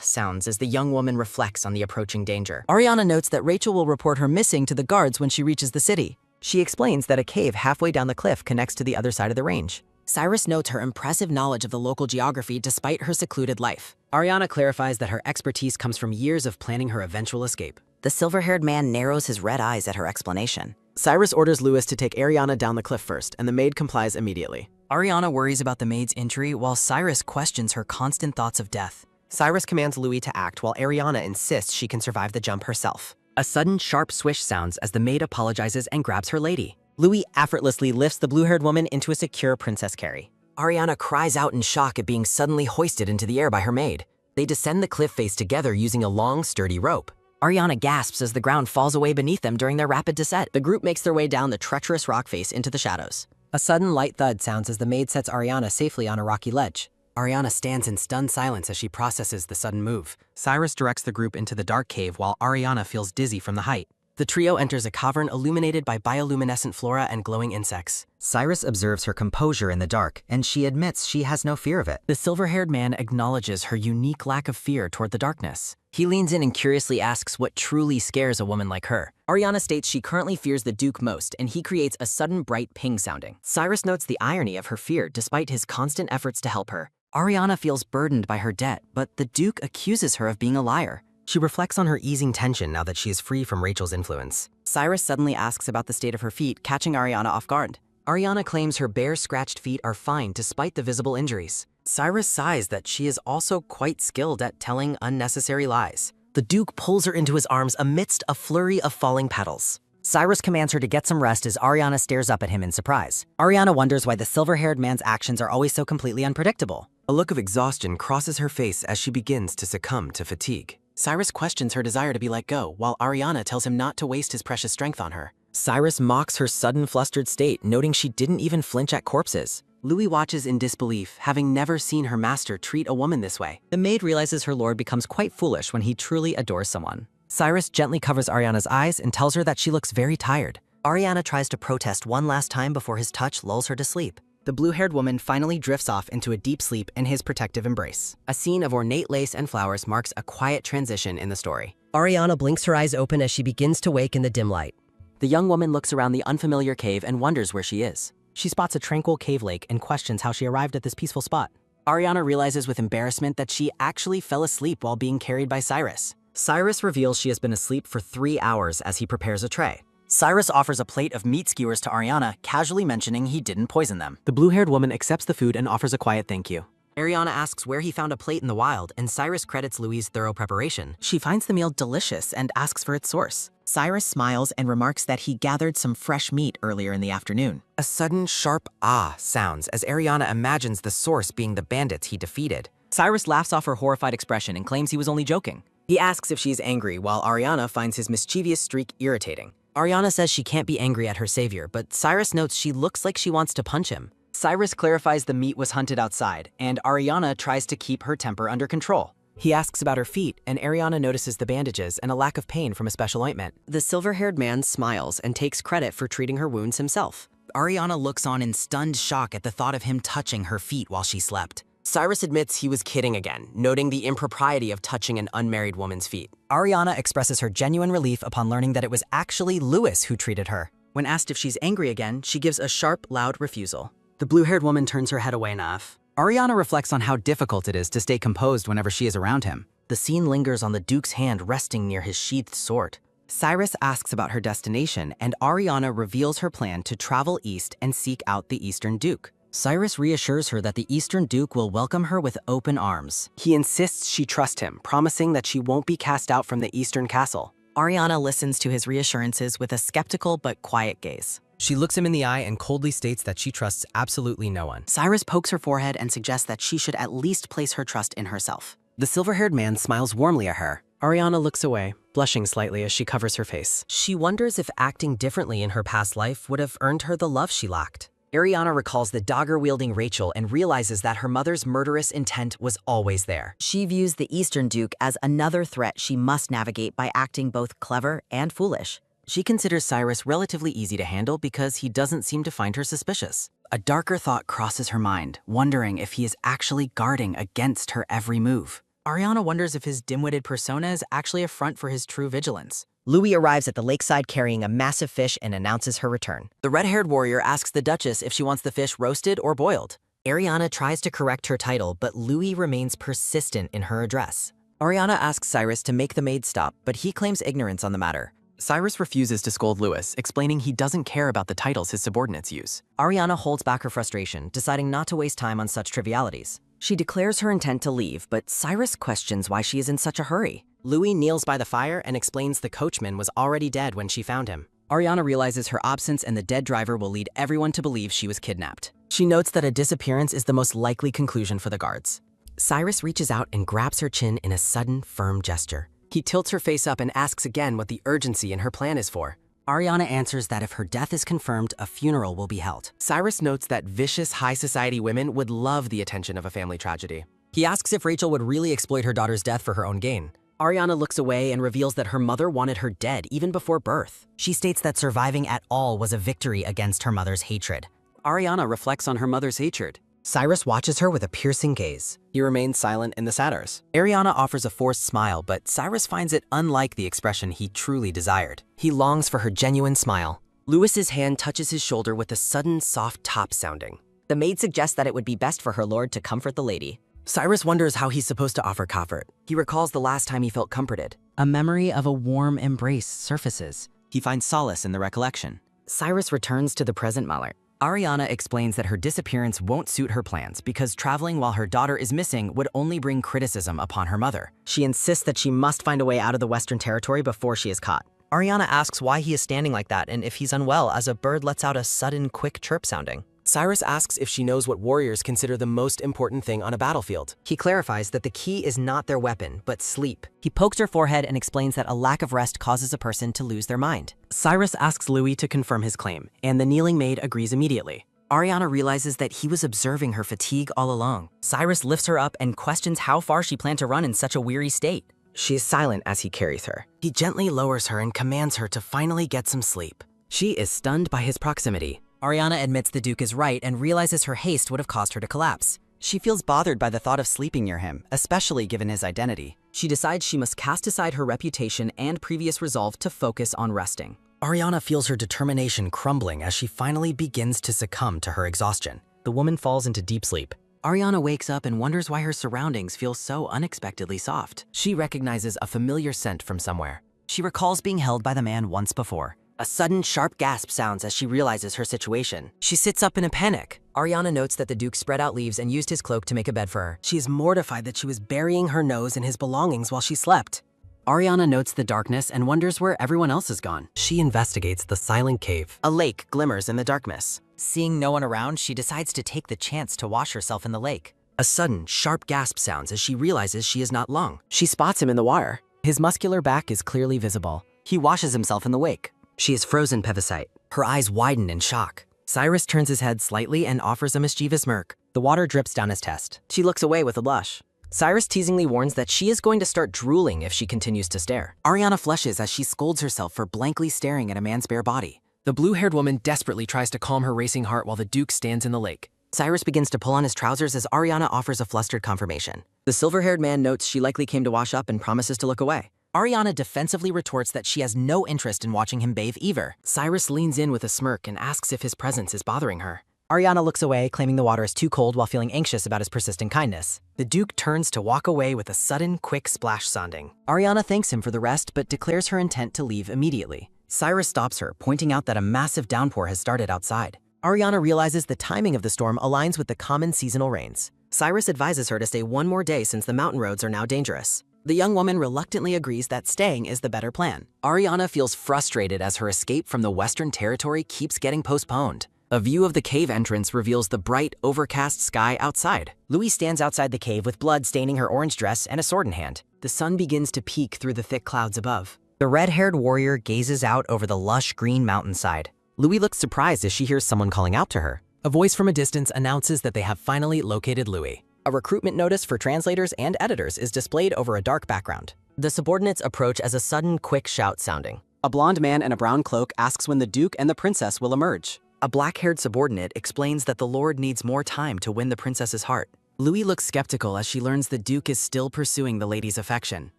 sounds as the young woman reflects on the approaching danger. Ariana notes that Rachel will report her missing to the guards when she reaches the city. She explains that a cave halfway down the cliff connects to the other side of the range. Cyrus notes her impressive knowledge of the local geography despite her secluded life. Ariana clarifies that her expertise comes from years of planning her eventual escape. The silver-haired man narrows his red eyes at her explanation. Cyrus orders Louis to take Ariana down the cliff first, and the maid complies immediately. Ariana worries about the maid's injury while Cyrus questions her constant thoughts of death. Cyrus commands Louis to act while Ariana insists she can survive the jump herself. A sudden sharp swish sounds as the maid apologizes and grabs her lady. Louis effortlessly lifts the blue-haired woman into a secure princess carry. Ariana cries out in shock at being suddenly hoisted into the air by her maid. They descend the cliff face together using a long, sturdy rope. Ariana gasps as the ground falls away beneath them during their rapid descent. The group makes their way down the treacherous rock face into the shadows. A sudden light thud sounds as the maid sets Ariana safely on a rocky ledge. Ariana stands in stunned silence as she processes the sudden move. Cyrus directs the group into the dark cave while Ariana feels dizzy from the height. The trio enters a cavern illuminated by bioluminescent flora and glowing insects. Cyrus observes her composure in the dark, and she admits she has no fear of it. The silver-haired man acknowledges her unique lack of fear toward the darkness. He leans in and curiously asks what truly scares a woman like her. Ariana states she currently fears the Duke most, and he creates a sudden bright ping sounding. Cyrus notes the irony of her fear despite his constant efforts to help her. Ariana feels burdened by her debt, but the Duke accuses her of being a liar. She reflects on her easing tension now that she is free from Rachel's influence. Cyrus suddenly asks about the state of her feet, catching Ariana off guard. Ariana claims her bare, scratched feet are fine despite the visible injuries. Cyrus sighs that she is also quite skilled at telling unnecessary lies. The Duke pulls her into his arms amidst a flurry of falling petals. Cyrus commands her to get some rest as Ariana stares up at him in surprise. Ariana wonders why the silver-haired man's actions are always so completely unpredictable. A look of exhaustion crosses her face as she begins to succumb to fatigue. Cyrus questions her desire to be let go, while Ariana tells him not to waste his precious strength on her. Cyrus mocks her sudden flustered state, noting she didn't even flinch at corpses. Louis watches in disbelief, having never seen her master treat a woman this way. The maid realizes her lord becomes quite foolish when he truly adores someone. Cyrus gently covers Ariana's eyes and tells her that she looks very tired. Ariana tries to protest one last time before his touch lulls her to sleep. The blue-haired woman finally drifts off into a deep sleep in his protective embrace. A scene of ornate lace and flowers marks a quiet transition in the story. Ariana blinks her eyes open as she begins to wake in the dim light. The young woman looks around the unfamiliar cave and wonders where she is. She spots a tranquil cave lake and questions how she arrived at this peaceful spot. Ariana realizes with embarrassment that she actually fell asleep while being carried by Cyrus. Cyrus reveals she has been asleep for 3 hours as he prepares a tray. Cyrus offers a plate of meat skewers to Ariana, casually mentioning he didn't poison them. The blue-haired woman accepts the food and offers a quiet thank you. Ariana asks where he found a plate in the wild, and Cyrus credits Louis' thorough preparation. She finds the meal delicious and asks for its source. Cyrus smiles and remarks that he gathered some fresh meat earlier in the afternoon. A sudden sharp sounds as Ariana imagines the source being the bandits he defeated. Cyrus laughs off her horrified expression and claims he was only joking. He asks if she is angry, while Ariana finds his mischievous streak irritating. Ariana says she can't be angry at her savior, but Cyrus notes she looks like she wants to punch him. Cyrus clarifies the meat was hunted outside, and Ariana tries to keep her temper under control. He asks about her feet, and Ariana notices the bandages and a lack of pain from a special ointment. The silver-haired man smiles and takes credit for treating her wounds himself. Ariana looks on in stunned shock at the thought of him touching her feet while she slept. Cyrus admits he was kidding again, noting the impropriety of touching an unmarried woman's feet. Ariana expresses her genuine relief upon learning that it was actually Louis who treated her. When asked if she's angry again, she gives a sharp, loud refusal. The blue-haired woman turns her head away enough. Ariana reflects on how difficult it is to stay composed whenever she is around him. The scene lingers on the Duke's hand resting near his sheathed sword. Cyrus asks about her destination, and Ariana reveals her plan to travel east and seek out the Eastern Duke. Cyrus reassures her that the Eastern Duke will welcome her with open arms. He insists she trust him, promising that she won't be cast out from the Eastern Castle. Ariana listens to his reassurances with a skeptical but quiet gaze. She looks him in the eye and coldly states that she trusts absolutely no one. Cyrus pokes her forehead and suggests that she should at least place her trust in herself. The silver-haired man smiles warmly at her. Ariana looks away, blushing slightly as she covers her face. She wonders if acting differently in her past life would have earned her the love she lacked. Ariana recalls the dagger-wielding Rachel and realizes that her mother's murderous intent was always there. She views the Eastern Duke as another threat she must navigate by acting both clever and foolish. She considers Cyrus relatively easy to handle because he doesn't seem to find her suspicious. A darker thought crosses her mind, wondering if he is actually guarding against her every move. Ariana wonders if his dim-witted persona is actually a front for his true vigilance. Louis arrives at the lakeside carrying a massive fish and announces her return. The red-haired warrior asks the Duchess if she wants the fish roasted or boiled. Ariana tries to correct her title, but Louis remains persistent in her address. Ariana asks Cyrus to make the maid stop, but he claims ignorance on the matter. Cyrus refuses to scold Louis, explaining he doesn't care about the titles his subordinates use. Ariana holds back her frustration, deciding not to waste time on such trivialities. She declares her intent to leave, but Cyrus questions why she is in such a hurry. Louis kneels by the fire and explains the coachman was already dead when she found him. Ariana realizes her absence and the dead driver will lead everyone to believe she was kidnapped. She notes that a disappearance is the most likely conclusion for the guards. Cyrus reaches out and grabs her chin in a sudden, firm gesture. He tilts her face up and asks again what the urgency in her plan is for. Ariana answers that if her death is confirmed, a funeral will be held. Cyrus notes that vicious high society women would love the attention of a family tragedy. He asks if Rachel would really exploit her daughter's death for her own gain. Ariana looks away and reveals that her mother wanted her dead even before birth. She states that surviving at all was a victory against her mother's hatred. Ariana reflects on her mother's hatred. Cyrus watches her with a piercing gaze. He remains silent in the satires. Ariana offers a forced smile, but Cyrus finds it unlike the expression he truly desired. He longs for her genuine smile. Louis's hand touches his shoulder with a sudden soft top sounding. The maid suggests that it would be best for her lord to comfort the lady. Cyrus wonders how he's supposed to offer comfort. He recalls the last time he felt comforted. A memory of a warm embrace surfaces. He finds solace in the recollection. Cyrus returns to the present moment. Ariana explains that her disappearance won't suit her plans because traveling while her daughter is missing would only bring criticism upon her mother. She insists that she must find a way out of the Western Territory before she is caught. Ariana asks why he is standing like that and if he's unwell as a bird lets out a sudden, quick chirp sounding. Cyrus asks if she knows what warriors consider the most important thing on a battlefield. He clarifies that the key is not their weapon, but sleep. He pokes her forehead and explains that a lack of rest causes a person to lose their mind. Cyrus asks Louis to confirm his claim, and the kneeling maid agrees immediately. Ariana realizes that he was observing her fatigue all along. Cyrus lifts her up and questions how far she planned to run in such a weary state. She is silent as he carries her. He gently lowers her and commands her to finally get some sleep. She is stunned by his proximity. Ariana admits the Duke is right and realizes her haste would have caused her to collapse. She feels bothered by the thought of sleeping near him, especially given his identity. She decides she must cast aside her reputation and previous resolve to focus on resting. Ariana feels her determination crumbling as she finally begins to succumb to her exhaustion. The woman falls into deep sleep. Ariana wakes up and wonders why her surroundings feel so unexpectedly soft. She recognizes a familiar scent from somewhere. She recalls being held by the man once before. A sudden, sharp gasp sounds as she realizes her situation. She sits up in a panic. Ariana notes that the Duke spread out leaves and used his cloak to make a bed for her. She is mortified that she was burying her nose in his belongings while she slept. Ariana notes the darkness and wonders where everyone else has gone. She investigates the silent cave. A lake glimmers in the darkness. Seeing no one around, she decides to take the chance to wash herself in the lake. A sudden, sharp gasp sounds as she realizes she is not long. She spots him in the water. His muscular back is clearly visible. He washes himself in the wake. She is frozen Pevasite. Her eyes widen in shock. Cyrus turns his head slightly and offers a mischievous smirk. The water drips down his chest. She looks away with a blush. Cyrus teasingly warns that she is going to start drooling if she continues to stare. Ariana flushes as she scolds herself for blankly staring at a man's bare body. The blue-haired woman desperately tries to calm her racing heart while the Duke stands in the lake. Cyrus begins to pull on his trousers as Ariana offers a flustered confirmation. The silver-haired man notes she likely came to wash up and promises to look away. Ariana defensively retorts that she has no interest in watching him bathe either. Cyrus leans in with a smirk and asks if his presence is bothering her. Ariana looks away, claiming the water is too cold while feeling anxious about his persistent kindness. The Duke turns to walk away with a sudden, quick splash sounding. Ariana thanks him for the rest but declares her intent to leave immediately. Cyrus stops her, pointing out that a massive downpour has started outside. Ariana realizes the timing of the storm aligns with the common seasonal rains. Cyrus advises her to stay one more day since the mountain roads are now dangerous. The young woman reluctantly agrees that staying is the better plan. Ariana feels frustrated as her escape from the Western Territory keeps getting postponed. A view of the cave entrance reveals the bright, overcast sky outside. Louis stands outside the cave with blood staining her orange dress and a sword in hand. The sun begins to peek through the thick clouds above. The red-haired warrior gazes out over the lush green mountainside. Louis looks surprised as she hears someone calling out to her. A voice from a distance announces that they have finally located Louis. A recruitment notice for translators and editors is displayed over a dark background. The subordinates approach as a sudden, quick shout sounding. A blonde man in a brown cloak asks when the Duke and the princess will emerge. A black-haired subordinate explains that the Lord needs more time to win the princess's heart. Louis looks skeptical as she learns the Duke is still pursuing the lady's affection.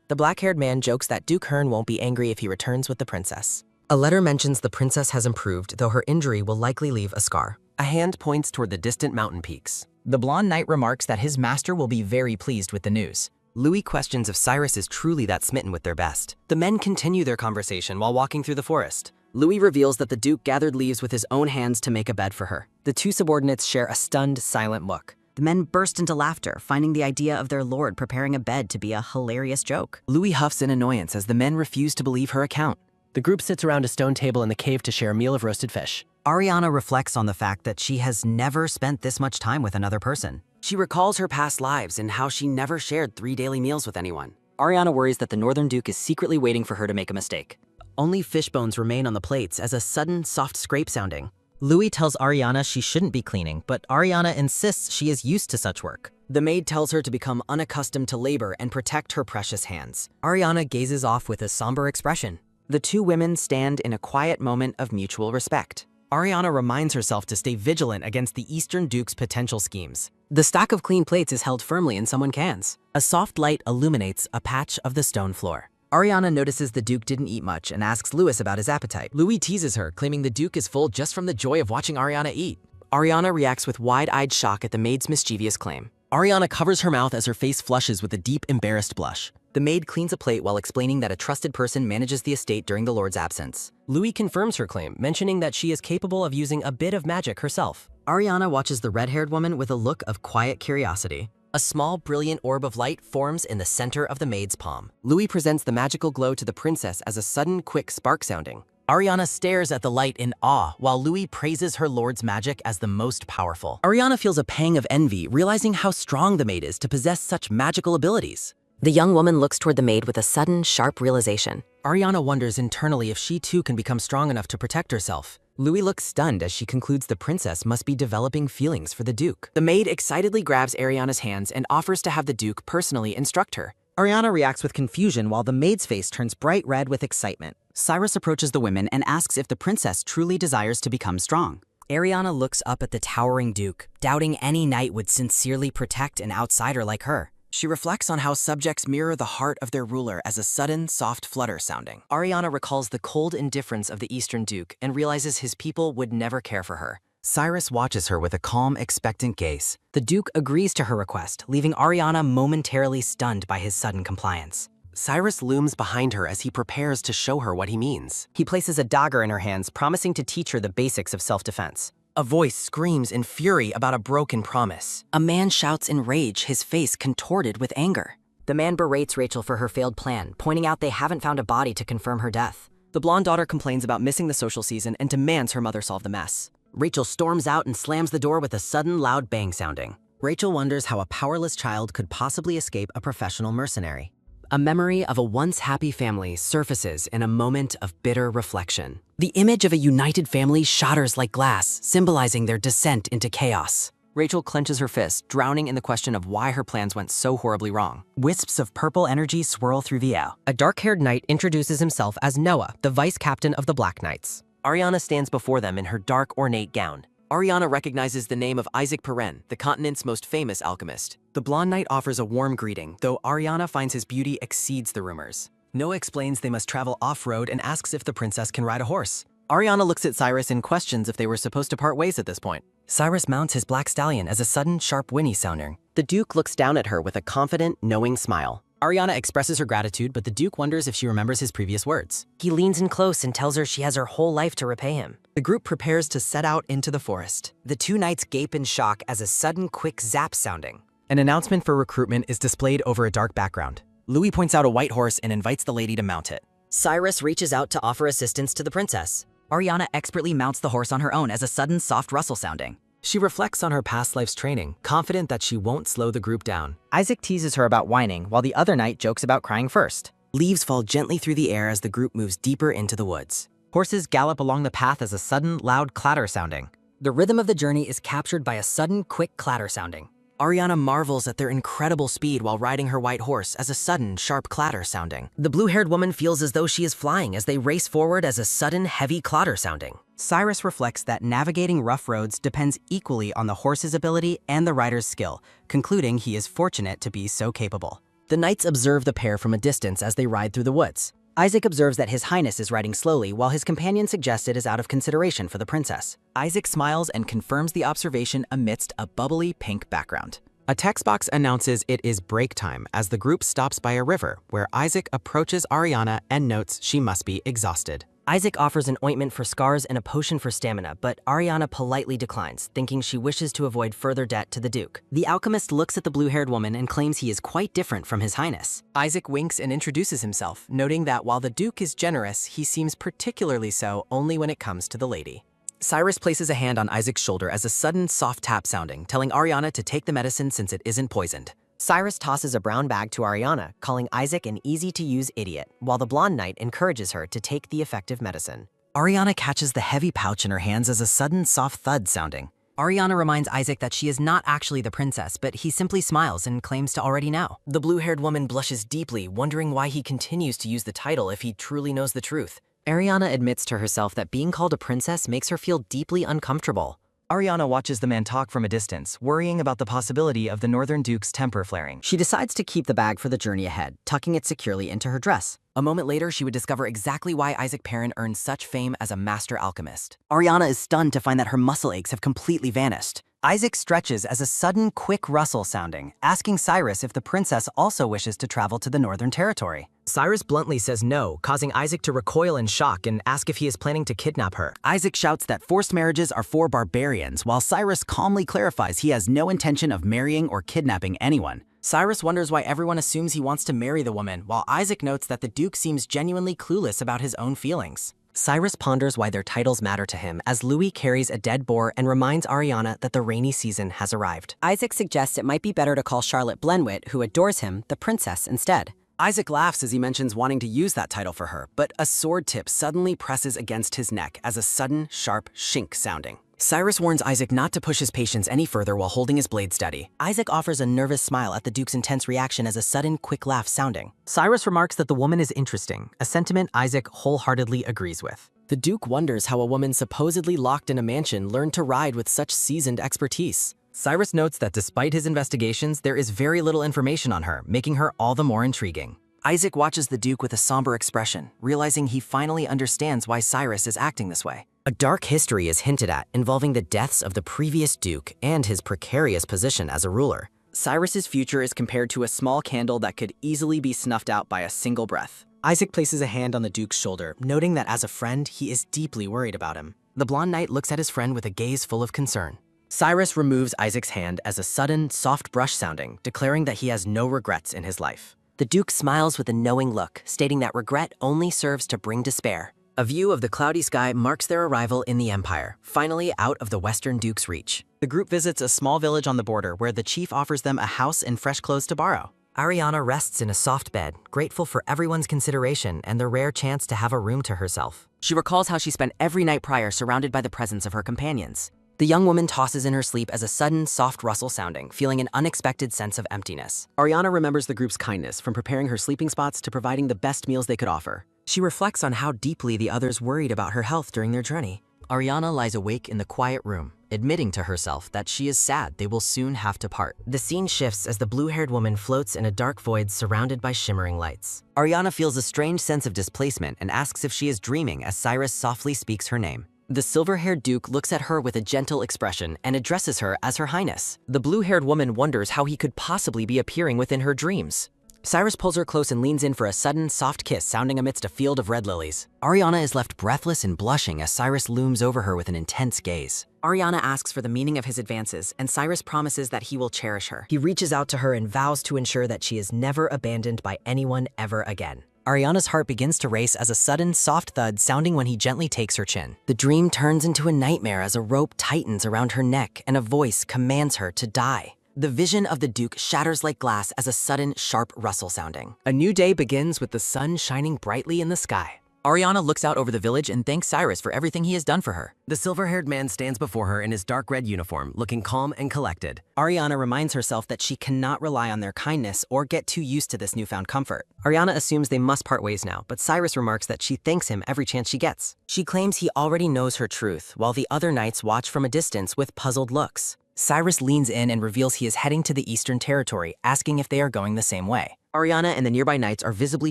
The black-haired man jokes that Duke Hearn won't be angry if he returns with the princess. A letter mentions the princess has improved, though her injury will likely leave a scar. A hand points toward the distant mountain peaks. The blonde knight remarks that his master will be very pleased with the news. Louis questions if Cyrus is truly that smitten with their best. The men continue their conversation while walking through the forest. Louis reveals that the Duke gathered leaves with his own hands to make a bed for her. The two subordinates share a stunned, silent look. The men burst into laughter, finding the idea of their lord preparing a bed to be a hilarious joke. Louis huffs in annoyance as the men refuse to believe her account. The group sits around a stone table in the cave to share a meal of roasted fish. Ariana reflects on the fact that she has never spent this much time with another person. She recalls her past lives and how she never shared 3 daily meals with anyone. Ariana worries that the Northern Duke is secretly waiting for her to make a mistake. Only fish bones remain on the plates as a sudden, soft scrape sounding. Louis tells Ariana she shouldn't be cleaning, but Ariana insists she is used to such work. The maid tells her to become unaccustomed to labor and protect her precious hands. Ariana gazes off with a somber expression. The two women stand in a quiet moment of mutual respect. Ariana reminds herself to stay vigilant against the Eastern Duke's potential schemes. The stack of clean plates is held firmly in someone's hands. A soft light illuminates a patch of the stone floor. Ariana notices the Duke didn't eat much and asks Louis about his appetite. Louis teases her, claiming the Duke is full just from the joy of watching Ariana eat. Ariana reacts with wide-eyed shock at the maid's mischievous claim. Ariana covers her mouth as her face flushes with a deep, embarrassed blush. The maid cleans a plate while explaining that a trusted person manages the estate during the Lord's absence. Louis confirms her claim, mentioning that she is capable of using a bit of magic herself. Ariana watches the red-haired woman with a look of quiet curiosity. A small, brilliant orb of light forms in the center of the maid's palm. Louis presents the magical glow to the princess as a sudden, quick spark sounding. Ariana stares at the light in awe, while Louis praises her lord's magic as the most powerful. Ariana feels a pang of envy, realizing how strong the maid is to possess such magical abilities. The young woman looks toward the maid with a sudden, sharp realization. Ariana wonders internally if she too can become strong enough to protect herself. Louis looks stunned as she concludes the princess must be developing feelings for the Duke. The maid excitedly grabs Ariana's hands and offers to have the Duke personally instruct her. Ariana reacts with confusion while the maid's face turns bright red with excitement. Cyrus approaches the women and asks if the princess truly desires to become strong. Ariana looks up at the towering Duke, doubting any knight would sincerely protect an outsider like her. She reflects on how subjects mirror the heart of their ruler as a sudden, soft flutter sounding. Ariana recalls the cold indifference of the Eastern Duke and realizes his people would never care for her. Cyrus watches her with a calm, expectant gaze. The Duke agrees to her request, leaving Ariana momentarily stunned by his sudden compliance. Cyrus looms behind her as he prepares to show her what he means. He places a dagger in her hands, promising to teach her the basics of self-defense. A voice screams in fury about a broken promise. A man shouts in rage, his face contorted with anger. The man berates Rachel for her failed plan, pointing out they haven't found a body to confirm her death. The blonde daughter complains about missing the social season and demands her mother solve the mess. Rachel storms out and slams the door with a sudden loud bang sounding. Rachel wonders how a powerless child could possibly escape a professional mercenary. A memory of a once happy family surfaces in a moment of bitter reflection. The image of a united family shatters like glass, symbolizing their descent into chaos. Rachel clenches her fist, drowning in the question of why her plans went so horribly wrong. Wisps of purple energy swirl through the air. A dark-haired knight introduces himself as Noah, the vice captain of the Black Knights. Ariana stands before them in her dark, ornate gown. Ariana recognizes the name of Isaac Perrin, the continent's most famous alchemist. The blonde knight offers a warm greeting, though Ariana finds his beauty exceeds the rumors. Noah explains they must travel off-road and asks if the princess can ride a horse. Ariana looks at Cyrus and questions if they were supposed to part ways at this point. Cyrus mounts his black stallion as a sudden, sharp whinny sounding. The Duke looks down at her with a confident, knowing smile. Ariana expresses her gratitude, but the Duke wonders if she remembers his previous words. He leans in close and tells her she has her whole life to repay him. The group prepares to set out into the forest. The two knights gape in shock as a sudden quick zap sounding. An announcement for recruitment is displayed over a dark background. Louis points out a white horse and invites the lady to mount it. Cyrus reaches out to offer assistance to the princess. Ariana expertly mounts the horse on her own as a sudden soft rustle sounding. She reflects on her past life's training, confident that she won't slow the group down. Isaac teases her about whining, while the other knight jokes about crying first. Leaves fall gently through the air as the group moves deeper into the woods. Horses gallop along the path as a sudden, loud clatter sounding. The rhythm of the journey is captured by a sudden, quick clatter sounding. Ariana marvels at their incredible speed while riding her white horse as a sudden, sharp clatter sounding. The blue-haired woman feels as though she is flying as they race forward as a sudden, heavy clatter sounding. Cyrus reflects that navigating rough roads depends equally on the horse's ability and the rider's skill, concluding he is fortunate to be so capable. The knights observe the pair from a distance as they ride through the woods. Isaac observes that His Highness is riding slowly, while his companion suggests it is out of consideration for the princess. Isaac smiles and confirms the observation amidst a bubbly pink background. A text box announces it is break time as the group stops by a river, where Isaac approaches Ariana and notes she must be exhausted. Isaac offers an ointment for scars and a potion for stamina, but Ariana politely declines, thinking she wishes to avoid further debt to the Duke. The alchemist looks at the blue-haired woman and claims he is quite different from His Highness. Isaac winks and introduces himself, noting that while the Duke is generous, he seems particularly so only when it comes to the lady. Cyrus places a hand on Isaac's shoulder as a sudden soft tap sounding, telling Ariana to take the medicine since it isn't poisoned. Cyrus tosses a brown bag to Ariana, calling Isaac an easy-to-use idiot, while the blonde knight encourages her to take the effective medicine. Ariana catches the heavy pouch in her hands as a sudden soft thud sounding. Ariana reminds Isaac that she is not actually the princess, but he simply smiles and claims to already know. The blue-haired woman blushes deeply, wondering why he continues to use the title if he truly knows the truth. Ariana admits to herself that being called a princess makes her feel deeply uncomfortable. Ariana watches the man talk from a distance, worrying about the possibility of the Northern Duke's temper flaring. She decides to keep the bag for the journey ahead, tucking it securely into her dress. A moment later, she would discover exactly why Isaac Perrin earned such fame as a master alchemist. Ariana is stunned to find that her muscle aches have completely vanished. Isaac stretches as a sudden quick rustle sounding, asking Cyrus if the princess also wishes to travel to the Northern Territory. Cyrus bluntly says no, causing Isaac to recoil in shock and ask if he is planning to kidnap her. Isaac shouts that forced marriages are for barbarians, while Cyrus calmly clarifies he has no intention of marrying or kidnapping anyone. Cyrus wonders why everyone assumes he wants to marry the woman, while Isaac notes that the Duke seems genuinely clueless about his own feelings. Cyrus ponders why their titles matter to him as Louis carries a dead boar and reminds Ariana that the rainy season has arrived. Isaac suggests it might be better to call Charlotte Blenwit, who adores him, the princess instead. Isaac laughs as he mentions wanting to use that title for her, but a sword tip suddenly presses against his neck as a sudden, sharp shink sounding. Cyrus warns Isaac not to push his patience any further while holding his blade steady. Isaac offers a nervous smile at the Duke's intense reaction as a sudden, quick laugh sounding. Cyrus remarks that the woman is interesting, a sentiment Isaac wholeheartedly agrees with. The Duke wonders how a woman supposedly locked in a mansion learned to ride with such seasoned expertise. Cyrus notes that despite his investigations, there is very little information on her, making her all the more intriguing. Isaac watches the Duke with a somber expression, realizing he finally understands why Cyrus is acting this way. A dark history is hinted at involving the deaths of the previous Duke and his precarious position as a ruler. Cyrus's future is compared to a small candle that could easily be snuffed out by a single breath. Isaac places a hand on the Duke's shoulder, noting that as a friend, he is deeply worried about him. The blonde knight looks at his friend with a gaze full of concern. Cyrus removes Isaac's hand as a sudden, soft brush sounding, declaring that he has no regrets in his life. The Duke smiles with a knowing look, stating that regret only serves to bring despair. A view of the cloudy sky marks their arrival in the Empire, finally out of the Western Duke's reach. The group visits a small village on the border where the chief offers them a house and fresh clothes to borrow. Ariana rests in a soft bed, grateful for everyone's consideration and the rare chance to have a room to herself. She recalls how she spent every night prior surrounded by the presence of her companions. The young woman tosses in her sleep as a sudden, soft rustle sounding, feeling an unexpected sense of emptiness. Ariana remembers the group's kindness, from preparing her sleeping spots to providing the best meals they could offer. She reflects on how deeply the others worried about her health during their journey. Ariana lies awake in the quiet room, admitting to herself that she is sad they will soon have to part. The scene shifts as the blue-haired woman floats in a dark void surrounded by shimmering lights. Ariana feels a strange sense of displacement and asks if she is dreaming as Cyrus softly speaks her name. The silver-haired Duke looks at her with a gentle expression and addresses her as Her Highness. The blue-haired woman wonders how he could possibly be appearing within her dreams. Cyrus pulls her close and leans in for a sudden, soft kiss sounding amidst a field of red lilies. Ariana is left breathless and blushing as Cyrus looms over her with an intense gaze. Ariana asks for the meaning of his advances, and Cyrus promises that he will cherish her. He reaches out to her and vows to ensure that she is never abandoned by anyone ever again. Ariana's heart begins to race as a sudden, soft thud sounding when he gently takes her chin. The dream turns into a nightmare as a rope tightens around her neck and a voice commands her to die. The vision of the Duke shatters like glass as a sudden, sharp rustle sounding. A new day begins with the sun shining brightly in the sky. Ariana looks out over the village and thanks Cyrus for everything he has done for her. The silver-haired man stands before her in his dark red uniform, looking calm and collected. Ariana reminds herself that she cannot rely on their kindness or get too used to this newfound comfort. Ariana assumes they must part ways now, but Cyrus remarks that she thanks him every chance she gets. She claims he already knows her truth, while the other knights watch from a distance with puzzled looks. Cyrus leans in and reveals he is heading to the Eastern Territory, asking if they are going the same way. Ariana and the nearby knights are visibly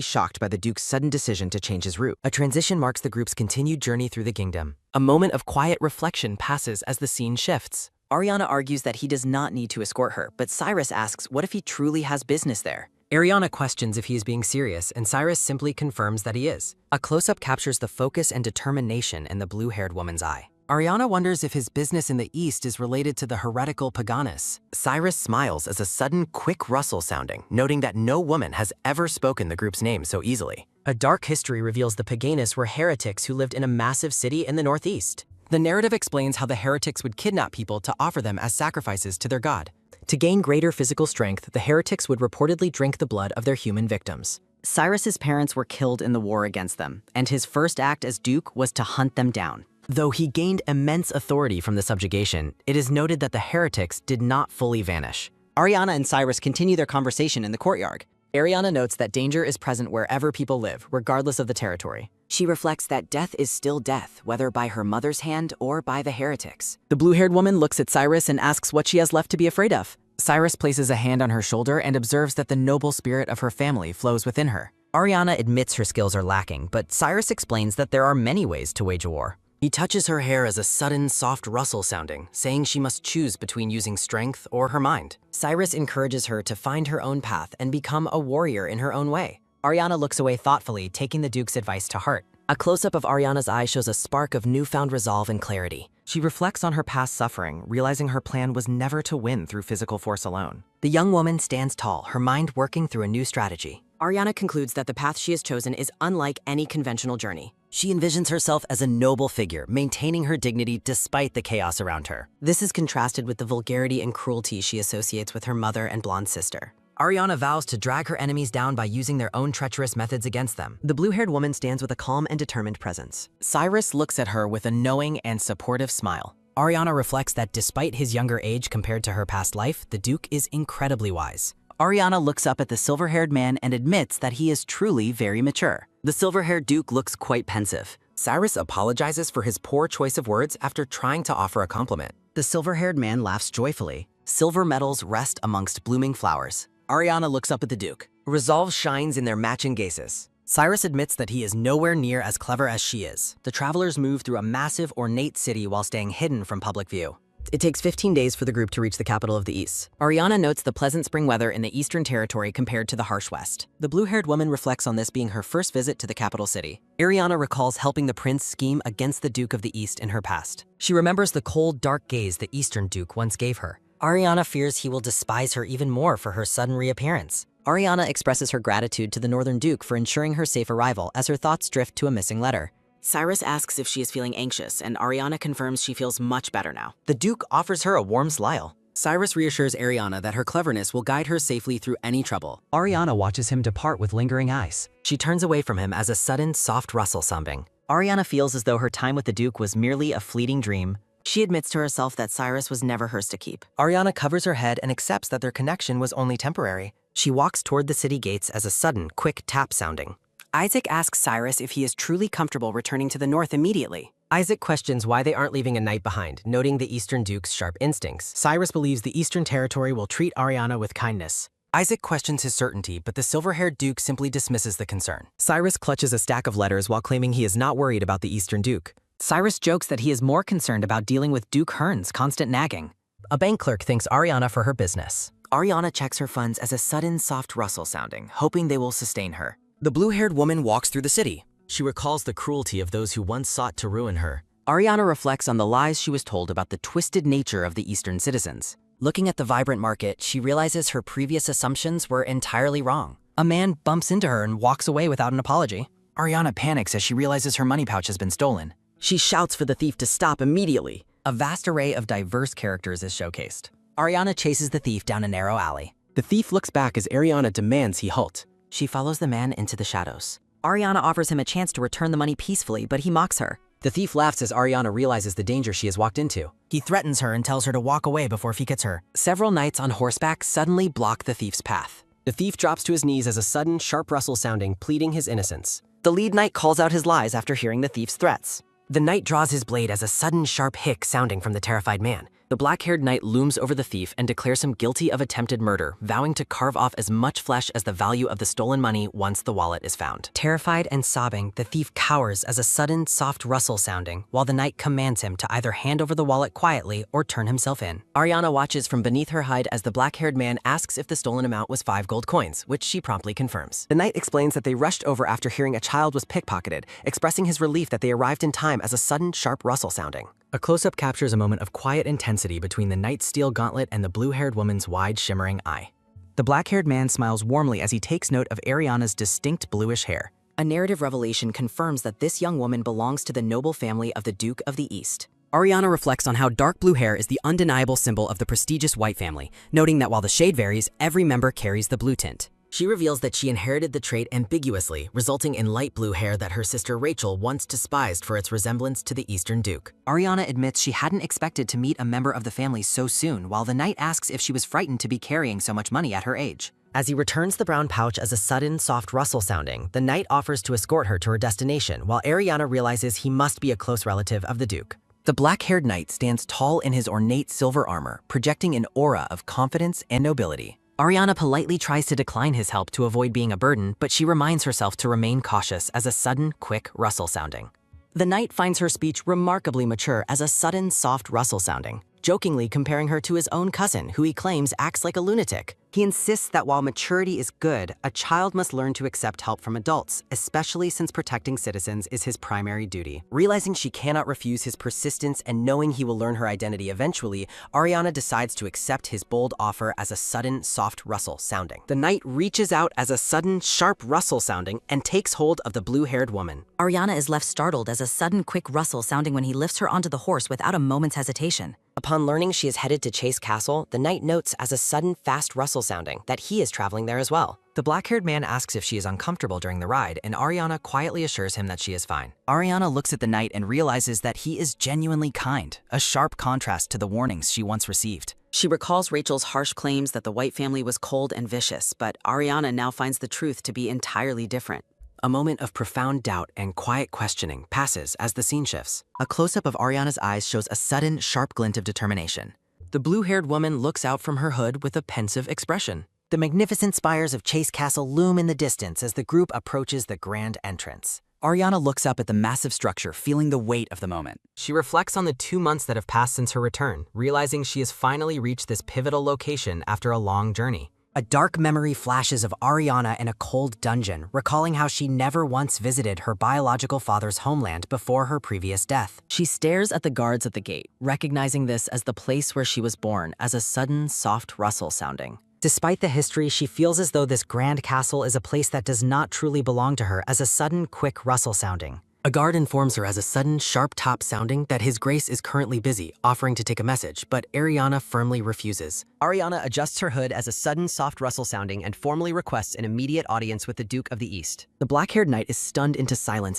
shocked by the Duke's sudden decision to change his route. A transition marks the group's continued journey through the kingdom. A moment of quiet reflection passes as the scene shifts. Ariana argues that he does not need to escort her, but Cyrus asks what if he truly has business there. Ariana questions if he is being serious, and Cyrus simply confirms that he is. A close-up captures the focus and determination in the blue-haired woman's eye. Ariana wonders if his business in the East is related to the heretical Paganis. Cyrus smiles as a sudden, quick rustle sounding, noting that no woman has ever spoken the group's name so easily. A dark history reveals the Paganis were heretics who lived in a massive city in the Northeast. The narrative explains how the heretics would kidnap people to offer them as sacrifices to their god. To gain greater physical strength, the heretics would reportedly drink the blood of their human victims. Cyrus's parents were killed in the war against them, and his first act as Duke was to hunt them down. Though he gained immense authority from the subjugation, it is noted that the heretics did not fully vanish. Ariana and Cyrus continue their conversation in the courtyard. Ariana notes that danger is present wherever people live, regardless of the territory. She reflects that death is still death, whether by her mother's hand or by the heretics. The blue-haired woman looks at Cyrus and asks what she has left to be afraid of. Cyrus places a hand on her shoulder and observes that the noble spirit of her family flows within her. Ariana admits her skills are lacking, but Cyrus explains that there are many ways to wage a war. He touches her hair as a sudden, soft rustle sounding, saying she must choose between using strength or her mind. Cyrus encourages her to find her own path and become a warrior in her own way. Ariana looks away thoughtfully, taking the Duke's advice to heart. A close-up of Ariana's eye shows a spark of newfound resolve and clarity. She reflects on her past suffering, realizing her plan was never to win through physical force alone. The young woman stands tall, her mind working through a new strategy. Ariana concludes that the path she has chosen is unlike any conventional journey. She envisions herself as a noble figure, maintaining her dignity despite the chaos around her. This is contrasted with the vulgarity and cruelty she associates with her mother and blonde sister. Ariana vows to drag her enemies down by using their own treacherous methods against them. The blue-haired woman stands with a calm and determined presence. Cyrus looks at her with a knowing and supportive smile. Ariana reflects that despite his younger age compared to her past life, the Duke is incredibly wise. Ariana looks up at the silver-haired man and admits that he is truly very mature. The silver-haired Duke looks quite pensive. Cyrus apologizes for his poor choice of words after trying to offer a compliment. The silver-haired man laughs joyfully. Silver medals rest amongst blooming flowers. Ariana looks up at the Duke. Resolve shines in their matching gazes. Cyrus admits that he is nowhere near as clever as she is. The travelers move through a massive, ornate city while staying hidden from public view. It takes 15 days for the group to reach the capital of the East. Ariana notes the pleasant spring weather in the Eastern Territory compared to the harsh West. The blue-haired woman reflects on this being her first visit to the capital city. Ariana recalls helping the prince scheme against the Duke of the East in her past. She remembers the cold, dark gaze the Eastern Duke once gave her. Ariana fears he will despise her even more for her sudden reappearance. Ariana expresses her gratitude to the Northern Duke for ensuring her safe arrival as her thoughts drift to a missing letter. Cyrus asks if she is feeling anxious, and Ariana confirms she feels much better now. The Duke offers her a warm smile. Cyrus reassures Ariana that her cleverness will guide her safely through any trouble. Ariana watches him depart with lingering eyes. She turns away from him as a sudden, soft rustle sounding. Ariana feels as though her time with the Duke was merely a fleeting dream. She admits to herself that Cyrus was never hers to keep. Ariana covers her head and accepts that their connection was only temporary. She walks toward the city gates as a sudden, quick tap sounding. Isaac asks Cyrus if he is truly comfortable returning to the north immediately. Isaac questions why they aren't leaving a knight behind, noting the Eastern Duke's sharp instincts. Cyrus believes the Eastern Territory will treat Ariana with kindness. Isaac questions his certainty, but the silver-haired Duke simply dismisses the concern. Cyrus clutches a stack of letters while claiming he is not worried about the Eastern Duke. Cyrus jokes that he is more concerned about dealing with Duke Hearn's constant nagging. A bank clerk thanks Ariana for her business. Ariana checks her funds as a sudden soft rustle sounding, hoping they will sustain her. The blue-haired woman walks through the city. She recalls the cruelty of those who once sought to ruin her. Ariana reflects on the lies she was told about the twisted nature of the Eastern citizens. Looking at the vibrant market, she realizes her previous assumptions were entirely wrong. A man bumps into her and walks away without an apology. Ariana panics as she realizes her money pouch has been stolen. She shouts for the thief to stop immediately. A vast array of diverse characters is showcased. Ariana chases the thief down a narrow alley. The thief looks back as Ariana demands he halt. She follows the man into the shadows. Ariana offers him a chance to return the money peacefully, but he mocks her. The thief laughs as Ariana realizes the danger she has walked into. He threatens her and tells her to walk away before he gets her. Several knights on horseback suddenly block the thief's path. The thief drops to his knees as a sudden, sharp rustle sounding, pleading his innocence. The lead knight calls out his lies after hearing the thief's threats. The knight draws his blade as a sudden sharp hick sounding from the terrified man. The black-haired knight looms over the thief and declares him guilty of attempted murder, vowing to carve off as much flesh as the value of the stolen money once the wallet is found. Terrified and sobbing, the thief cowers as a sudden, soft rustle sounding, while the knight commands him to either hand over the wallet quietly or turn himself in. Ariana watches from beneath her hide as the black-haired man asks if the stolen amount was 5 gold coins, which she promptly confirms. The knight explains that they rushed over after hearing a child was pickpocketed, expressing his relief that they arrived in time as a sudden, sharp rustle sounding. A close-up captures a moment of quiet intensity between the knight's steel gauntlet and the blue-haired woman's wide, shimmering eye. The black-haired man smiles warmly as he takes note of Ariana's distinct bluish hair. A narrative revelation confirms that this young woman belongs to the noble family of the Duke of the East. Ariana reflects on how dark blue hair is the undeniable symbol of the prestigious white family, noting that while the shade varies, every member carries the blue tint. She reveals that she inherited the trait ambiguously, resulting in light blue hair that her sister Rachel once despised for its resemblance to the Eastern Duke. Ariana admits she hadn't expected to meet a member of the family so soon, while the knight asks if she was frightened to be carrying so much money at her age. As he returns the brown pouch as a sudden, soft rustle sounding, the knight offers to escort her to her destination, while Ariana realizes he must be a close relative of the Duke. The black-haired knight stands tall in his ornate silver armor, projecting an aura of confidence and nobility. Ariana politely tries to decline his help to avoid being a burden, but she reminds herself to remain cautious as a sudden, quick rustle sounding. The knight finds her speech remarkably mature as a sudden, soft rustle sounding, jokingly comparing her to his own cousin, who he claims acts like a lunatic. He insists that while maturity is good, a child must learn to accept help from adults, especially since protecting citizens is his primary duty. Realizing she cannot refuse his persistence and knowing he will learn her identity eventually, Ariana decides to accept his bold offer as a sudden, soft rustle sounding. The knight reaches out as a sudden, sharp rustle sounding and takes hold of the blue-haired woman. Ariana is left startled as a sudden quick rustle sounding when he lifts her onto the horse without a moment's hesitation. Upon learning she is headed to Chase Castle, the knight notes as a sudden, fast rustle sounding that he is traveling there as well. The black-haired man asks if she is uncomfortable during the ride, and Ariana quietly assures him that she is fine. Ariana looks at the knight and realizes that he is genuinely kind, a sharp contrast to the warnings she once received. She recalls Rachel's harsh claims that the white family was cold and vicious, but Ariana now finds the truth to be entirely different. A moment of profound doubt and quiet questioning passes as the scene shifts. A close-up of Ariana's eyes shows a sudden, sharp glint of determination. The blue-haired woman looks out from her hood with a pensive expression. The magnificent spires of Chase Castle loom in the distance as the group approaches the grand entrance. Ariana looks up at the massive structure, feeling the weight of the moment. She reflects on the 2 months that have passed since her return, realizing she has finally reached this pivotal location after a long journey. A dark memory flashes of Ariana in a cold dungeon, recalling how she never once visited her biological father's homeland before her previous death. She stares at the guards at the gate, recognizing this as the place where she was born, as a sudden, soft rustle sounding. Despite the history, she feels as though this grand castle is a place that does not truly belong to her, as a sudden, quick rustle sounding. A guard informs her as a sudden, sharp top sounding that His Grace is currently busy, offering to take a message, but Ariana firmly refuses. Ariana adjusts her hood as a sudden, soft rustle sounding and formally requests an immediate audience with the Duke of the East. The black-haired knight is stunned into silence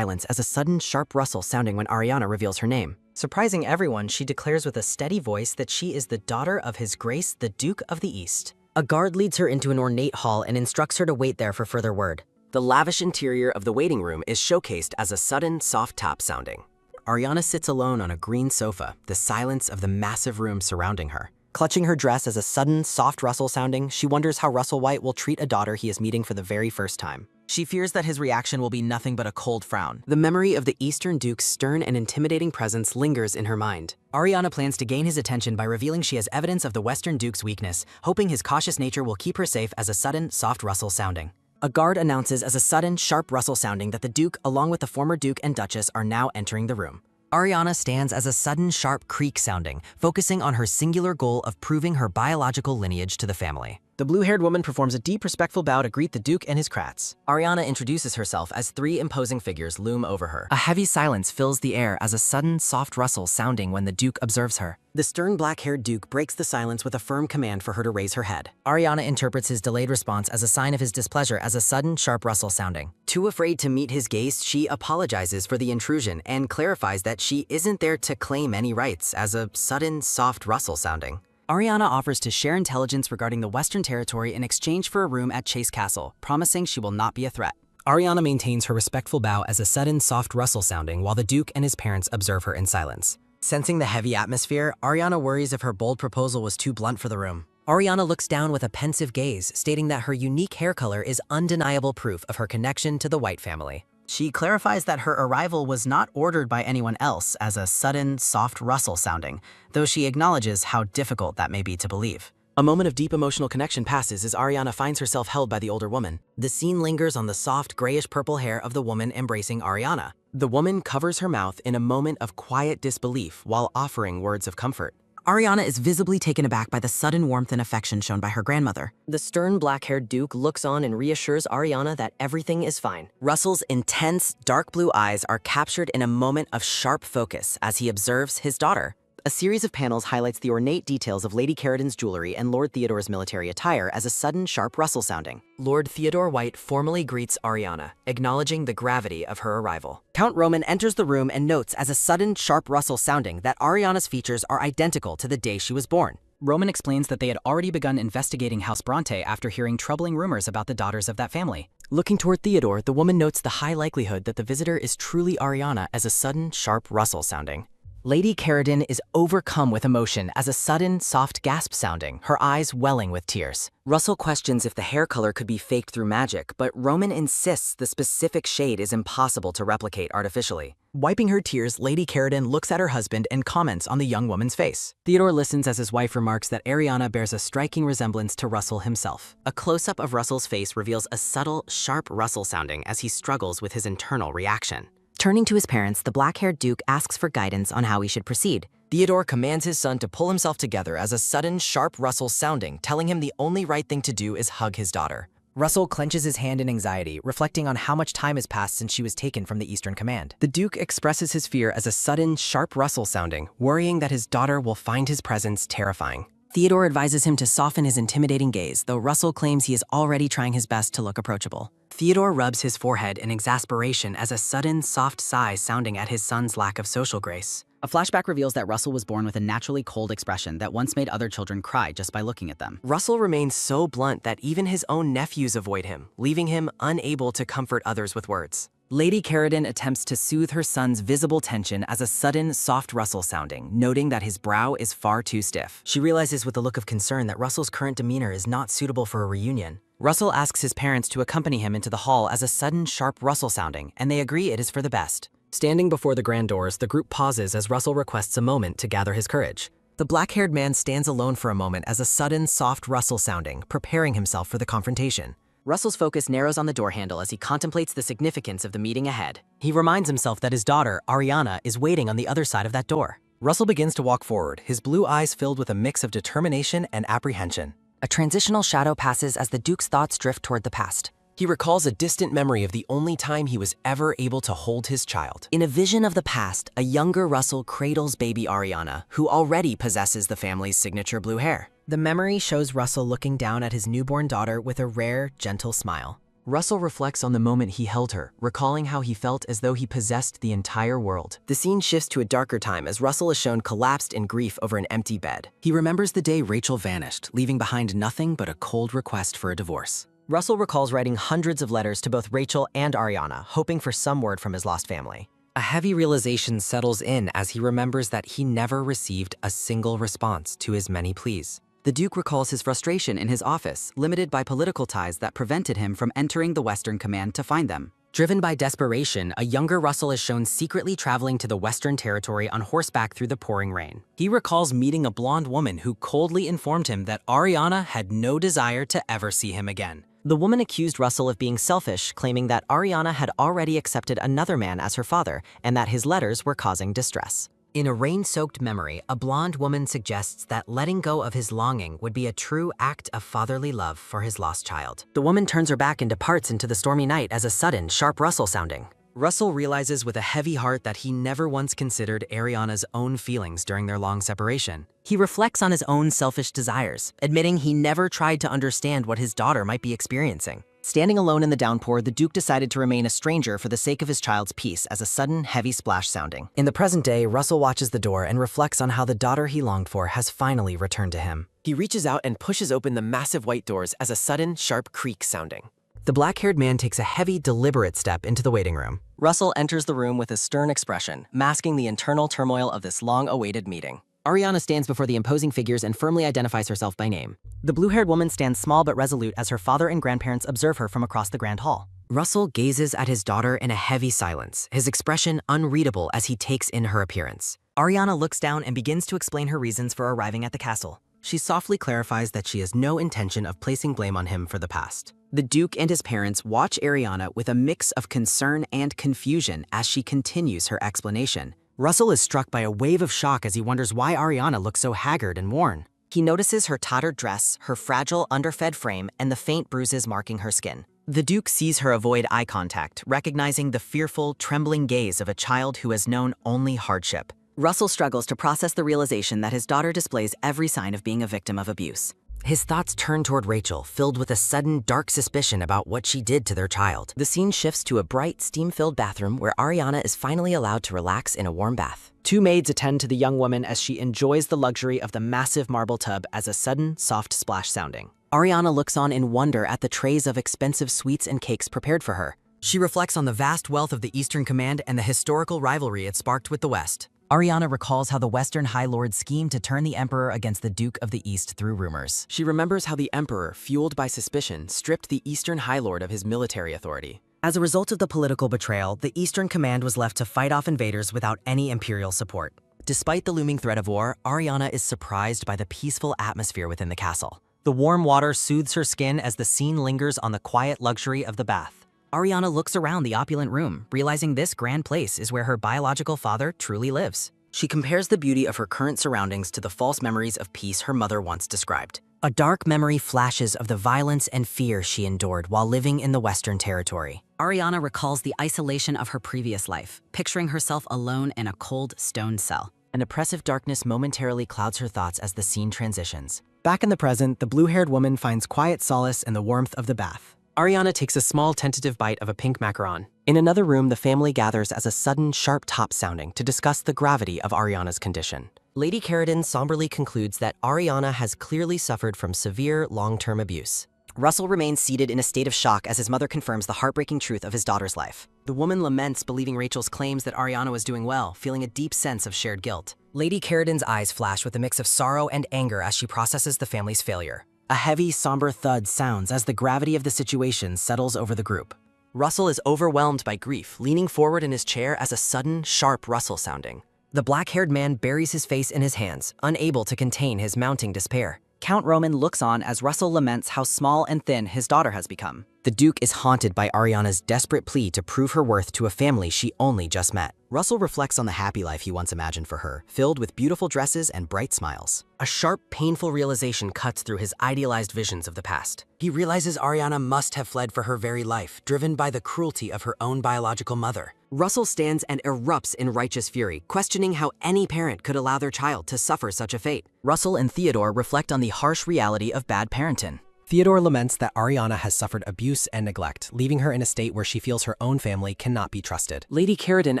as a sudden, sharp rustle sounding when Ariana reveals her name. Surprising everyone, she declares with a steady voice that she is the daughter of His Grace, the Duke of the East. A guard leads her into an ornate hall and instructs her to wait there for further word. The lavish interior of the waiting room is showcased as a sudden, soft top sounding. Ariana sits alone on a green sofa, the silence of the massive room surrounding her. Clutching her dress as a sudden, soft rustle sounding, she wonders how Russell White will treat a daughter he is meeting for the very first time. She fears that his reaction will be nothing but a cold frown. The memory of the Eastern Duke's stern and intimidating presence lingers in her mind. Ariana plans to gain his attention by revealing she has evidence of the Western Duke's weakness, hoping his cautious nature will keep her safe as a sudden, soft rustle sounding. A guard announces as a sudden, sharp rustle sounding that the Duke, along with the former Duke and Duchess, are now entering the room. Ariana stands as a sudden, sharp creak sounding, focusing on her singular goal of proving her biological lineage to the family. The blue-haired woman performs a deep, respectful bow to greet the Duke and his crats. Ariana introduces herself as three imposing figures loom over her. A heavy silence fills the air as a sudden, soft rustle sounding when the Duke observes her. The stern black-haired Duke breaks the silence with a firm command for her to raise her head. Ariana interprets his delayed response as a sign of his displeasure as a sudden, sharp rustle sounding. Too afraid to meet his gaze, she apologizes for the intrusion and clarifies that she isn't there to claim any rights as a sudden, soft rustle sounding. Ariana offers to share intelligence regarding the Western Territory in exchange for a room at Chase Castle, promising she will not be a threat. Ariana maintains her respectful bow as a sudden, soft rustle sounding while the Duke and his parents observe her in silence. Sensing the heavy atmosphere, Ariana worries if her bold proposal was too blunt for the room. Ariana looks down with a pensive gaze, stating that her unique hair color is undeniable proof of her connection to the White family. She clarifies that her arrival was not ordered by anyone else as a sudden, soft rustle sounding, though she acknowledges how difficult that may be to believe. A moment of deep emotional connection passes as Ariana finds herself held by the older woman. The scene lingers on the soft, grayish-purple hair of the woman embracing Ariana. The woman covers her mouth in a moment of quiet disbelief while offering words of comfort. Ariana is visibly taken aback by the sudden warmth and affection shown by her grandmother. The stern, black-haired Duke looks on and reassures Ariana that everything is fine. Russell's intense, dark blue eyes are captured in a moment of sharp focus as he observes his daughter. A series of panels highlights the ornate details of Lady Carradin's jewelry and Lord Theodore's military attire as a sudden, sharp rustle sounding. Lord Theodore White formally greets Ariana, acknowledging the gravity of her arrival. Count Roman enters the room and notes as a sudden, sharp rustle sounding that Ariana's features are identical to the day she was born. Roman explains that they had already begun investigating House Bronte after hearing troubling rumors about the daughters of that family. Looking toward Theodore, the woman notes the high likelihood that the visitor is truly Ariana as a sudden, sharp rustle sounding. Lady Carradin is overcome with emotion as a sudden, soft gasp sounding, her eyes welling with tears. Russell questions if the hair color could be faked through magic, but Roman insists the specific shade is impossible to replicate artificially. Wiping her tears, Lady Carradin looks at her husband and comments on the young woman's face. Theodore listens as his wife remarks that Ariana bears a striking resemblance to Russell himself. A close-up of Russell's face reveals a subtle, sharp rustle sounding as he struggles with his internal reaction. Turning to his parents, the black-haired Duke asks for guidance on how he should proceed. Theodore commands his son to pull himself together as a sudden, sharp rustle sounding, telling him the only right thing to do is hug his daughter. Russell clenches his hand in anxiety, reflecting on how much time has passed since she was taken from the Eastern Command. The Duke expresses his fear as a sudden, sharp rustle sounding, worrying that his daughter will find his presence terrifying. Theodore advises him to soften his intimidating gaze, though Russell claims he is already trying his best to look approachable. Theodore rubs his forehead in exasperation as a sudden, soft sigh sounding at his son's lack of social grace. A flashback reveals that Russell was born with a naturally cold expression that once made other children cry just by looking at them. Russell remains so blunt that even his own nephews avoid him, leaving him unable to comfort others with words. Lady Carradin attempts to soothe her son's visible tension as a sudden, soft rustle sounding, noting that his brow is far too stiff. She realizes with a look of concern that Russell's current demeanor is not suitable for a reunion. Russell asks his parents to accompany him into the hall as a sudden, sharp rustle sounding, and they agree it is for the best. Standing before the grand doors, the group pauses as Russell requests a moment to gather his courage. The black-haired man stands alone for a moment as a sudden, soft rustle sounding, preparing himself for the confrontation. Russell's focus narrows on the door handle as he contemplates the significance of the meeting ahead. He reminds himself that his daughter, Ariana, is waiting on the other side of that door. Russell begins to walk forward, his blue eyes filled with a mix of determination and apprehension. A transitional shadow passes as the Duke's thoughts drift toward the past. He recalls a distant memory of the only time he was ever able to hold his child. In a vision of the past, a younger Russell cradles baby Ariana, who already possesses the family's signature blue hair. The memory shows Russell looking down at his newborn daughter with a rare, gentle smile. Russell reflects on the moment he held her, recalling how he felt as though he possessed the entire world. The scene shifts to a darker time as Russell is shown collapsed in grief over an empty bed. He remembers the day Rachel vanished, leaving behind nothing but a cold request for a divorce. Russell recalls writing hundreds of letters to both Rachel and Ariana, hoping for some word from his lost family. A heavy realization settles in as he remembers that he never received a single response to his many pleas. The Duke recalls his frustration in his office, limited by political ties that prevented him from entering the Western Command to find them. Driven by desperation, a younger Russell is shown secretly traveling to the Western Territory on horseback through the pouring rain. He recalls meeting a blonde woman who coldly informed him that Ariana had no desire to ever see him again. The woman accused Russell of being selfish, claiming that Ariana had already accepted another man as her father and that his letters were causing distress. In a rain-soaked memory, a blonde woman suggests that letting go of his longing would be a true act of fatherly love for his lost child. The woman turns her back and departs into the stormy night as a sudden, sharp rustle sounding. Russell realizes with a heavy heart that he never once considered Ariana's own feelings during their long separation. He reflects on his own selfish desires, admitting he never tried to understand what his daughter might be experiencing. Standing alone in the downpour, the Duke decided to remain a stranger for the sake of his child's peace as a sudden, heavy splash sounding. In the present day, Russell watches the door and reflects on how the daughter he longed for has finally returned to him. He reaches out and pushes open the massive white doors as a sudden, sharp creak sounding. The black-haired man takes a heavy, deliberate step into the waiting room. Russell enters the room with a stern expression, masking the internal turmoil of this long-awaited meeting. Ariana stands before the imposing figures and firmly identifies herself by name. The blue-haired woman stands small but resolute as her father and grandparents observe her from across the grand hall. Russell gazes at his daughter in a heavy silence, his expression unreadable as he takes in her appearance. Ariana looks down and begins to explain her reasons for arriving at the castle. She softly clarifies that she has no intention of placing blame on him for the past. The Duke and his parents watch Ariana with a mix of concern and confusion as she continues her explanation. Russell is struck by a wave of shock as he wonders why Ariana looks so haggard and worn. He notices her tattered dress, her fragile, underfed frame, and the faint bruises marking her skin. The Duke sees her avoid eye contact, recognizing the fearful, trembling gaze of a child who has known only hardship. Russell struggles to process the realization that his daughter displays every sign of being a victim of abuse. His thoughts turn toward Rachel, filled with a sudden, dark suspicion about what she did to their child. The scene shifts to a bright, steam-filled bathroom where Ariana is finally allowed to relax in a warm bath. Two maids attend to the young woman as she enjoys the luxury of the massive marble tub as a sudden, soft splash sounding. Ariana looks on in wonder at the trays of expensive sweets and cakes prepared for her. She reflects on the vast wealth of the Eastern Command and the historical rivalry it sparked with the West. Ariana recalls how the Western High Lord schemed to turn the Emperor against the Duke of the East through rumors. She remembers how the Emperor, fueled by suspicion, stripped the Eastern High Lord of his military authority. As a result of the political betrayal, the Eastern Command was left to fight off invaders without any imperial support. Despite the looming threat of war, Ariana is surprised by the peaceful atmosphere within the castle. The warm water soothes her skin as the scene lingers on the quiet luxury of the bath. Ariana looks around the opulent room, realizing this grand place is where her biological father truly lives. She compares the beauty of her current surroundings to the false memories of peace her mother once described. A dark memory flashes of the violence and fear she endured while living in the Western Territory. Ariana recalls the isolation of her previous life, picturing herself alone in a cold stone cell. An oppressive darkness momentarily clouds her thoughts as the scene transitions. Back in the present, the blue-haired woman finds quiet solace in the warmth of the bath. Ariana takes a small tentative bite of a pink macaron. In another room, the family gathers as a sudden, sharp top sounding to discuss the gravity of Ariana's condition. Lady Carradine somberly concludes that Ariana has clearly suffered from severe, long-term abuse. Russell remains seated in a state of shock as his mother confirms the heartbreaking truth of his daughter's life. The woman laments, believing Rachel's claims that Ariana was doing well, feeling a deep sense of shared guilt. Lady Carradine's eyes flash with a mix of sorrow and anger as she processes the family's failure. A heavy, somber thud sounds as the gravity of the situation settles over the group. Russell is overwhelmed by grief, leaning forward in his chair as a sudden, sharp rustle sounding. The black-haired man buries his face in his hands, unable to contain his mounting despair. Count Roman looks on as Russell laments how small and thin his daughter has become. The Duke is haunted by Ariana's desperate plea to prove her worth to a family she only just met. Russell reflects on the happy life he once imagined for her, filled with beautiful dresses and bright smiles. A sharp, painful realization cuts through his idealized visions of the past. He realizes Ariana must have fled for her very life, driven by the cruelty of her own biological mother. Russell stands and erupts in righteous fury, questioning how any parent could allow their child to suffer such a fate. Russell and Theodore reflect on the harsh reality of bad parenting. Theodore laments that Ariana has suffered abuse and neglect, leaving her in a state where she feels her own family cannot be trusted. Lady Carradine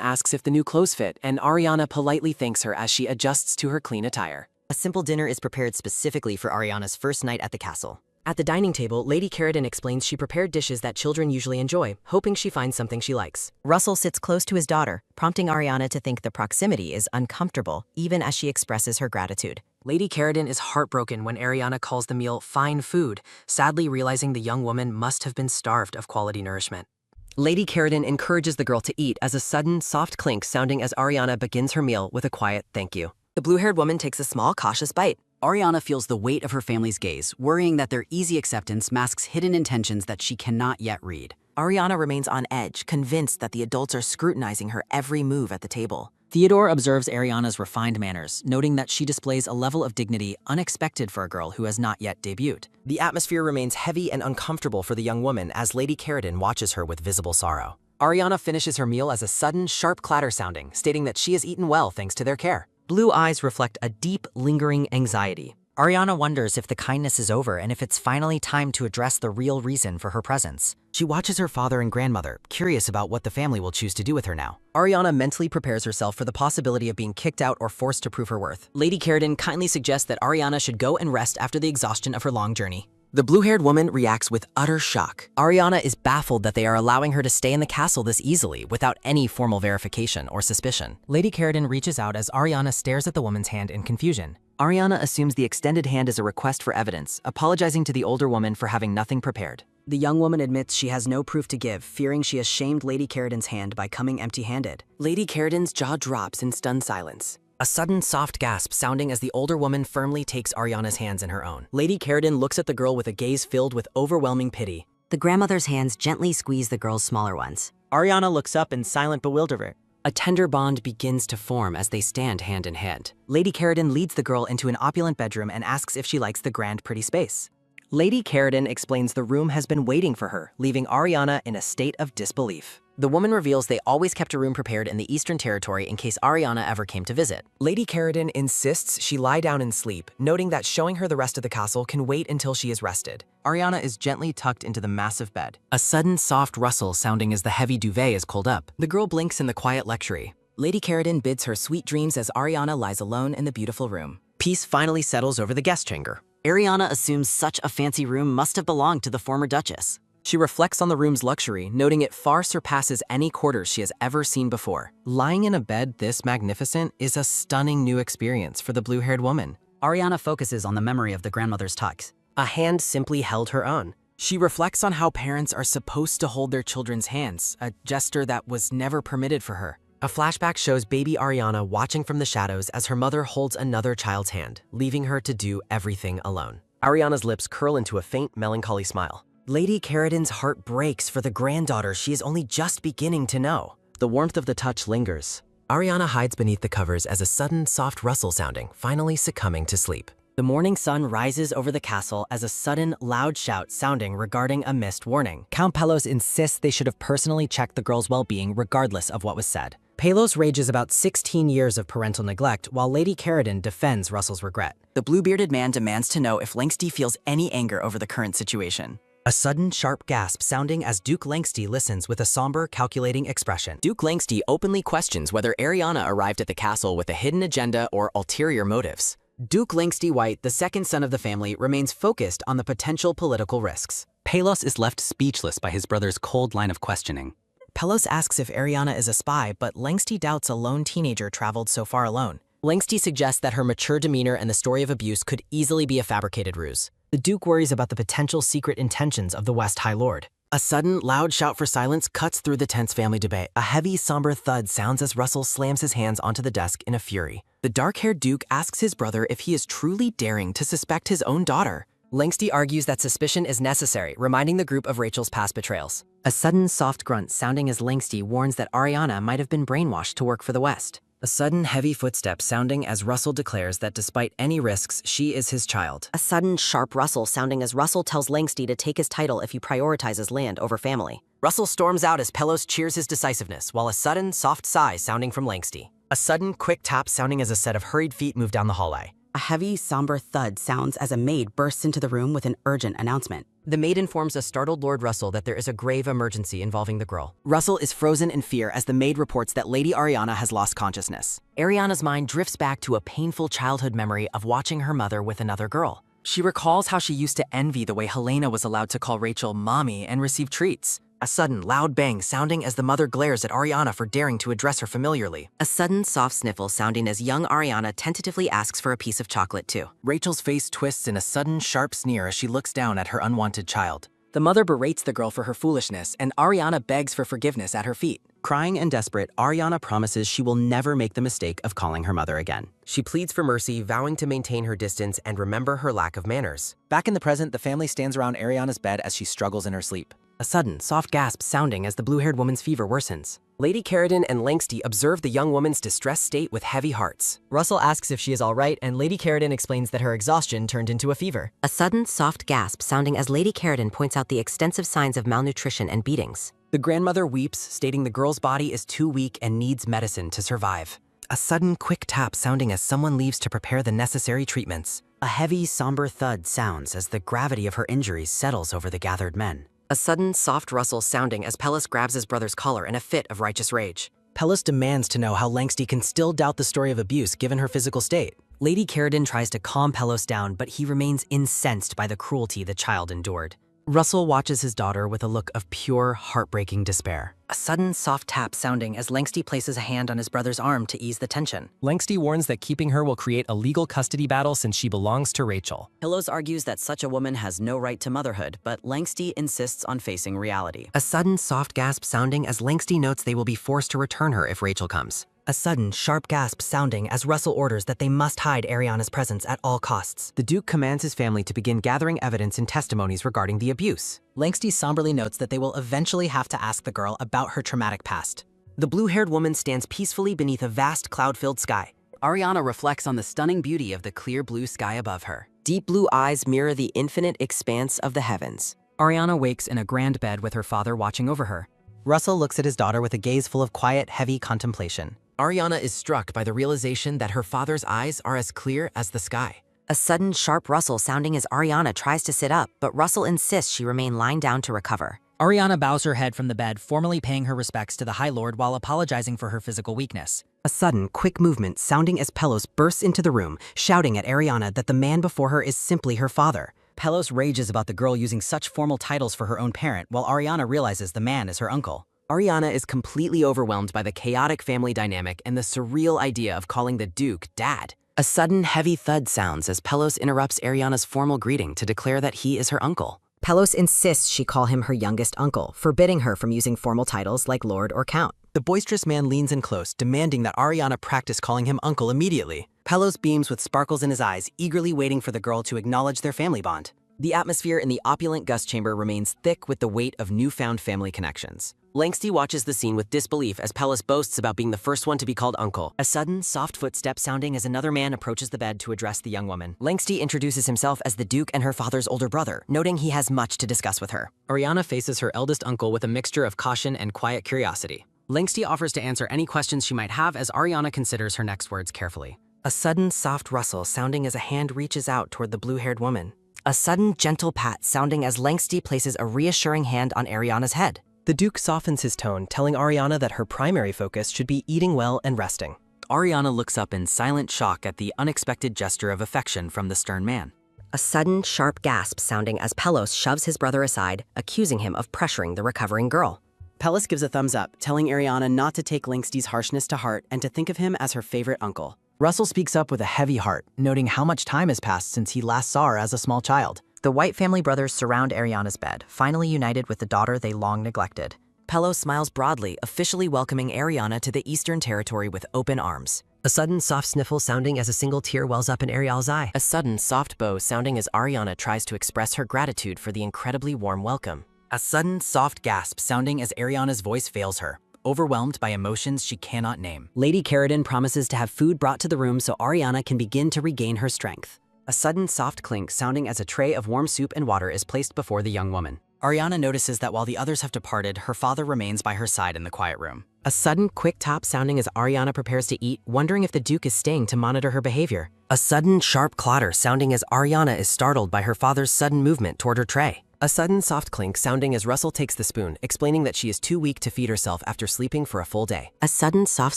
asks if the new clothes fit, and Ariana politely thanks her as she adjusts to her clean attire. A simple dinner is prepared specifically for Ariana's first night at the castle. At the dining table, Lady Carradine explains she prepared dishes that children usually enjoy, hoping she finds something she likes. Russell sits close to his daughter, prompting Ariana to think the proximity is uncomfortable, even as she expresses her gratitude. Lady Carradine is heartbroken when Ariana calls the meal fine food, sadly realizing the young woman must have been starved of quality nourishment. Lady Carradine encourages the girl to eat as a sudden, soft clink sounding as Ariana begins her meal with a quiet thank you. The blue-haired woman takes a small, cautious bite. Ariana feels the weight of her family's gaze, worrying that their easy acceptance masks hidden intentions that she cannot yet read. Ariana remains on edge, convinced that the adults are scrutinizing her every move at the table. Theodore observes Ariana's refined manners, noting that she displays a level of dignity unexpected for a girl who has not yet debuted. The atmosphere remains heavy and uncomfortable for the young woman as Lady Carradine watches her with visible sorrow. Ariana finishes her meal as a sudden, sharp clatter sounding, stating that she has eaten well thanks to their care. Blue eyes reflect a deep, lingering anxiety. Ariana wonders if the kindness is over and if it's finally time to address the real reason for her presence. She watches her father and grandmother, curious about what the family will choose to do with her now. Ariana mentally prepares herself for the possibility of being kicked out or forced to prove her worth. Lady Carradine kindly suggests that Ariana should go and rest after the exhaustion of her long journey. The blue-haired woman reacts with utter shock. Ariana is baffled that they are allowing her to stay in the castle this easily without any formal verification or suspicion. Lady Carradine reaches out as Ariana stares at the woman's hand in confusion. Ariana assumes the extended hand is a request for evidence, apologizing to the older woman for having nothing prepared. The young woman admits she has no proof to give, fearing she has shamed Lady Carradine's hand by coming empty-handed. Lady Carradine's jaw drops in stunned silence. A sudden soft gasp sounding as the older woman firmly takes Ariana's hands in her own. Lady Carradine looks at the girl with a gaze filled with overwhelming pity. The grandmother's hands gently squeeze the girl's smaller ones. Ariana looks up in silent bewilderment. A tender bond begins to form as they stand hand in hand. Lady Carradine leads the girl into an opulent bedroom and asks if she likes the grand, pretty space. Lady Carradine explains the room has been waiting for her, leaving Ariana in a state of disbelief. The woman reveals they always kept a room prepared in the Eastern Territory in case Ariana ever came to visit. Lady Carradine insists she lie down and sleep, noting that showing her the rest of the castle can wait until she is rested. Ariana is gently tucked into the massive bed. A sudden soft rustle sounding as the heavy duvet is pulled up. The girl blinks in the quiet luxury. Lady Carradine bids her sweet dreams as Ariana lies alone in the beautiful room. Peace finally settles over the guest chamber. Ariana assumes such a fancy room must have belonged to the former Duchess. She reflects on the room's luxury, noting it far surpasses any quarters she has ever seen before. Lying in a bed this magnificent is a stunning new experience for the blue-haired woman. Ariana focuses on the memory of the grandmother's tucks. A hand simply held her own. She reflects on how parents are supposed to hold their children's hands, a gesture that was never permitted for her. A flashback shows baby Ariana watching from the shadows as her mother holds another child's hand, leaving her to do everything alone. Ariana's lips curl into a faint, melancholy smile. Lady Carradine's heart breaks for the granddaughter she is only just beginning to know. The warmth of the touch lingers. Ariana hides beneath the covers as a sudden, soft rustle sounding, finally succumbing to sleep. The morning sun rises over the castle as a sudden, loud shout sounding regarding a missed warning. Count Perilous insists they should have personally checked the girl's well-being regardless of what was said. Perilous rages about 16 years of parental neglect, while Lady Carradine defends Russell's regret. The blue-bearded man demands to know if Langsty feels any anger over the current situation. A sudden, sharp gasp sounding as Duke Langsty listens with a somber, calculating expression. Duke Langsty openly questions whether Ariana arrived at the castle with a hidden agenda or ulterior motives. Duke Langsty White, the second son of the family, remains focused on the potential political risks. Perilous is left speechless by his brother's cold line of questioning. Perilous asks if Ariana is a spy, but Langsty doubts a lone teenager traveled so far alone. Langsty suggests that her mature demeanor and the story of abuse could easily be a fabricated ruse. The Duke worries about the potential secret intentions of the West High Lord. A sudden, loud shout for silence cuts through the tense family debate. A heavy, somber thud sounds as Russell slams his hands onto the desk in a fury. The dark-haired Duke asks his brother if he is truly daring to suspect his own daughter. Langsty argues that suspicion is necessary, reminding the group of Rachel's past betrayals. A sudden, soft grunt sounding as Langsty warns that Ariana might have been brainwashed to work for the West. A sudden, heavy footstep sounding as Russell declares that despite any risks, she is his child. A sudden, sharp rustle sounding as Russell tells Langsty to take his title if he prioritizes land over family. Russell storms out as Perilous cheers his decisiveness, while a sudden, soft sigh sounding from Langsty. A sudden, quick tap sounding as a set of hurried feet move down the hallway. A heavy, somber thud sounds as a maid bursts into the room with an urgent announcement. The maid informs a startled Lord Russell that there is a grave emergency involving the girl. Russell is frozen in fear as the maid reports that Lady Ariana has lost consciousness. Ariana's mind drifts back to a painful childhood memory of watching her mother with another girl. She recalls how she used to envy the way Helena was allowed to call Rachel mommy and receive treats. A sudden, loud bang sounding as the mother glares at Ariana for daring to address her familiarly. A sudden soft sniffle sounding as young Ariana tentatively asks for a piece of chocolate too. Rachel's face twists in a sudden, sharp sneer as she looks down at her unwanted child. The mother berates the girl for her foolishness, and Ariana begs for forgiveness at her feet. Crying and desperate, Ariana promises she will never make the mistake of calling her mother again. She pleads for mercy, vowing to maintain her distance and remember her lack of manners. Back in the present, the family stands around Ariana's bed as she struggles in her sleep. A sudden, soft gasp sounding as the blue-haired woman's fever worsens. Lady Carradine and Langsty observe the young woman's distressed state with heavy hearts. Russell asks if she is all right, and Lady Carradine explains that her exhaustion turned into a fever. A sudden soft gasp sounding as Lady Carradine points out the extensive signs of malnutrition and beatings. The grandmother weeps, stating the girl's body is too weak and needs medicine to survive. A sudden, quick tap sounding as someone leaves to prepare the necessary treatments. A heavy, somber thud sounds as the gravity of her injuries settles over the gathered men. A sudden soft rustle sounding as Perilous grabs his brother's collar in a fit of righteous rage. Perilous demands to know how Langsty can still doubt the story of abuse given her physical state. Lady Carradine tries to calm Perilous down, but he remains incensed by the cruelty the child endured. Russell watches his daughter with a look of pure, heartbreaking despair. A sudden soft tap sounding as Langsty places a hand on his brother's arm to ease the tension. Langsty warns that keeping her will create a legal custody battle since she belongs to Rachel. Perilous argues that such a woman has no right to motherhood, but Langsty insists on facing reality. A sudden soft gasp sounding as Langsty notes they will be forced to return her if Rachel comes. A sudden, sharp gasp sounding as Russell orders that they must hide Ariana's presence at all costs. The Duke commands his family to begin gathering evidence and testimonies regarding the abuse. Langsty somberly notes that they will eventually have to ask the girl about her traumatic past. The blue-haired woman stands peacefully beneath a vast cloud-filled sky. Ariana reflects on the stunning beauty of the clear blue sky above her. Deep blue eyes mirror the infinite expanse of the heavens. Ariana wakes in a grand bed with her father watching over her. Russell looks at his daughter with a gaze full of quiet, heavy contemplation. Ariana is struck by the realization that her father's eyes are as clear as the sky. A sudden sharp rustle sounding as Ariana tries to sit up, but Russell insists she remain lying down to recover. Ariana bows her head from the bed, formally paying her respects to the High Lord while apologizing for her physical weakness. A sudden, quick movement sounding as Perilous bursts into the room, shouting at Ariana that the man before her is simply her father. Perilous rages about the girl using such formal titles for her own parent, while Ariana realizes the man is her uncle. Ariana is completely overwhelmed by the chaotic family dynamic and the surreal idea of calling the Duke Dad. A sudden, heavy thud sounds as Perilous interrupts Ariana's formal greeting to declare that he is her uncle. Perilous insists she call him her youngest uncle, forbidding her from using formal titles like Lord or Count. The boisterous man leans in close, demanding that Ariana practice calling him uncle immediately. Perilous beams with sparkles in his eyes, eagerly waiting for the girl to acknowledge their family bond. The atmosphere in the opulent guest chamber remains thick with the weight of newfound family connections. Langsty watches the scene with disbelief as Perilous boasts about being the first one to be called uncle. A sudden, soft footstep sounding as another man approaches the bed to address the young woman. Langsty introduces himself as the Duke and her father's older brother, noting he has much to discuss with her. Ariana faces her eldest uncle with a mixture of caution and quiet curiosity. Langsty offers to answer any questions she might have as Ariana considers her next words carefully. A sudden, soft rustle sounding as a hand reaches out toward the blue-haired woman. A sudden, gentle pat sounding as Langsty places a reassuring hand on Ariana's head. The Duke softens his tone, telling Ariana that her primary focus should be eating well and resting. Ariana looks up in silent shock at the unexpected gesture of affection from the stern man. A sudden, sharp gasp sounding as Perilous shoves his brother aside, accusing him of pressuring the recovering girl. Perilous gives a thumbs up, telling Ariana not to take Langsty's harshness to heart and to think of him as her favorite uncle. Russell speaks up with a heavy heart, noting how much time has passed since he last saw her as a small child. The White family brothers surround Ariana's bed, finally united with the daughter they long neglected. Perilous smiles broadly, officially welcoming Ariana to the Eastern Territory with open arms. A sudden soft sniffle sounding as a single tear wells up in Ariel's eye. A sudden soft bow sounding as Ariana tries to express her gratitude for the incredibly warm welcome. A sudden soft gasp sounding as Ariana's voice fails her, overwhelmed by emotions she cannot name. Lady Carradine promises to have food brought to the room so Ariana can begin to regain her strength. A sudden soft clink sounding as a tray of warm soup and water is placed before the young woman. Ariana notices that while the others have departed, her father remains by her side in the quiet room. A sudden quick tap sounding as Ariana prepares to eat, wondering if the Duke is staying to monitor her behavior. A sudden sharp clatter sounding as Ariana is startled by her father's sudden movement toward her tray. A sudden soft clink sounding as Russell takes the spoon, explaining that she is too weak to feed herself after sleeping for a full day. A sudden soft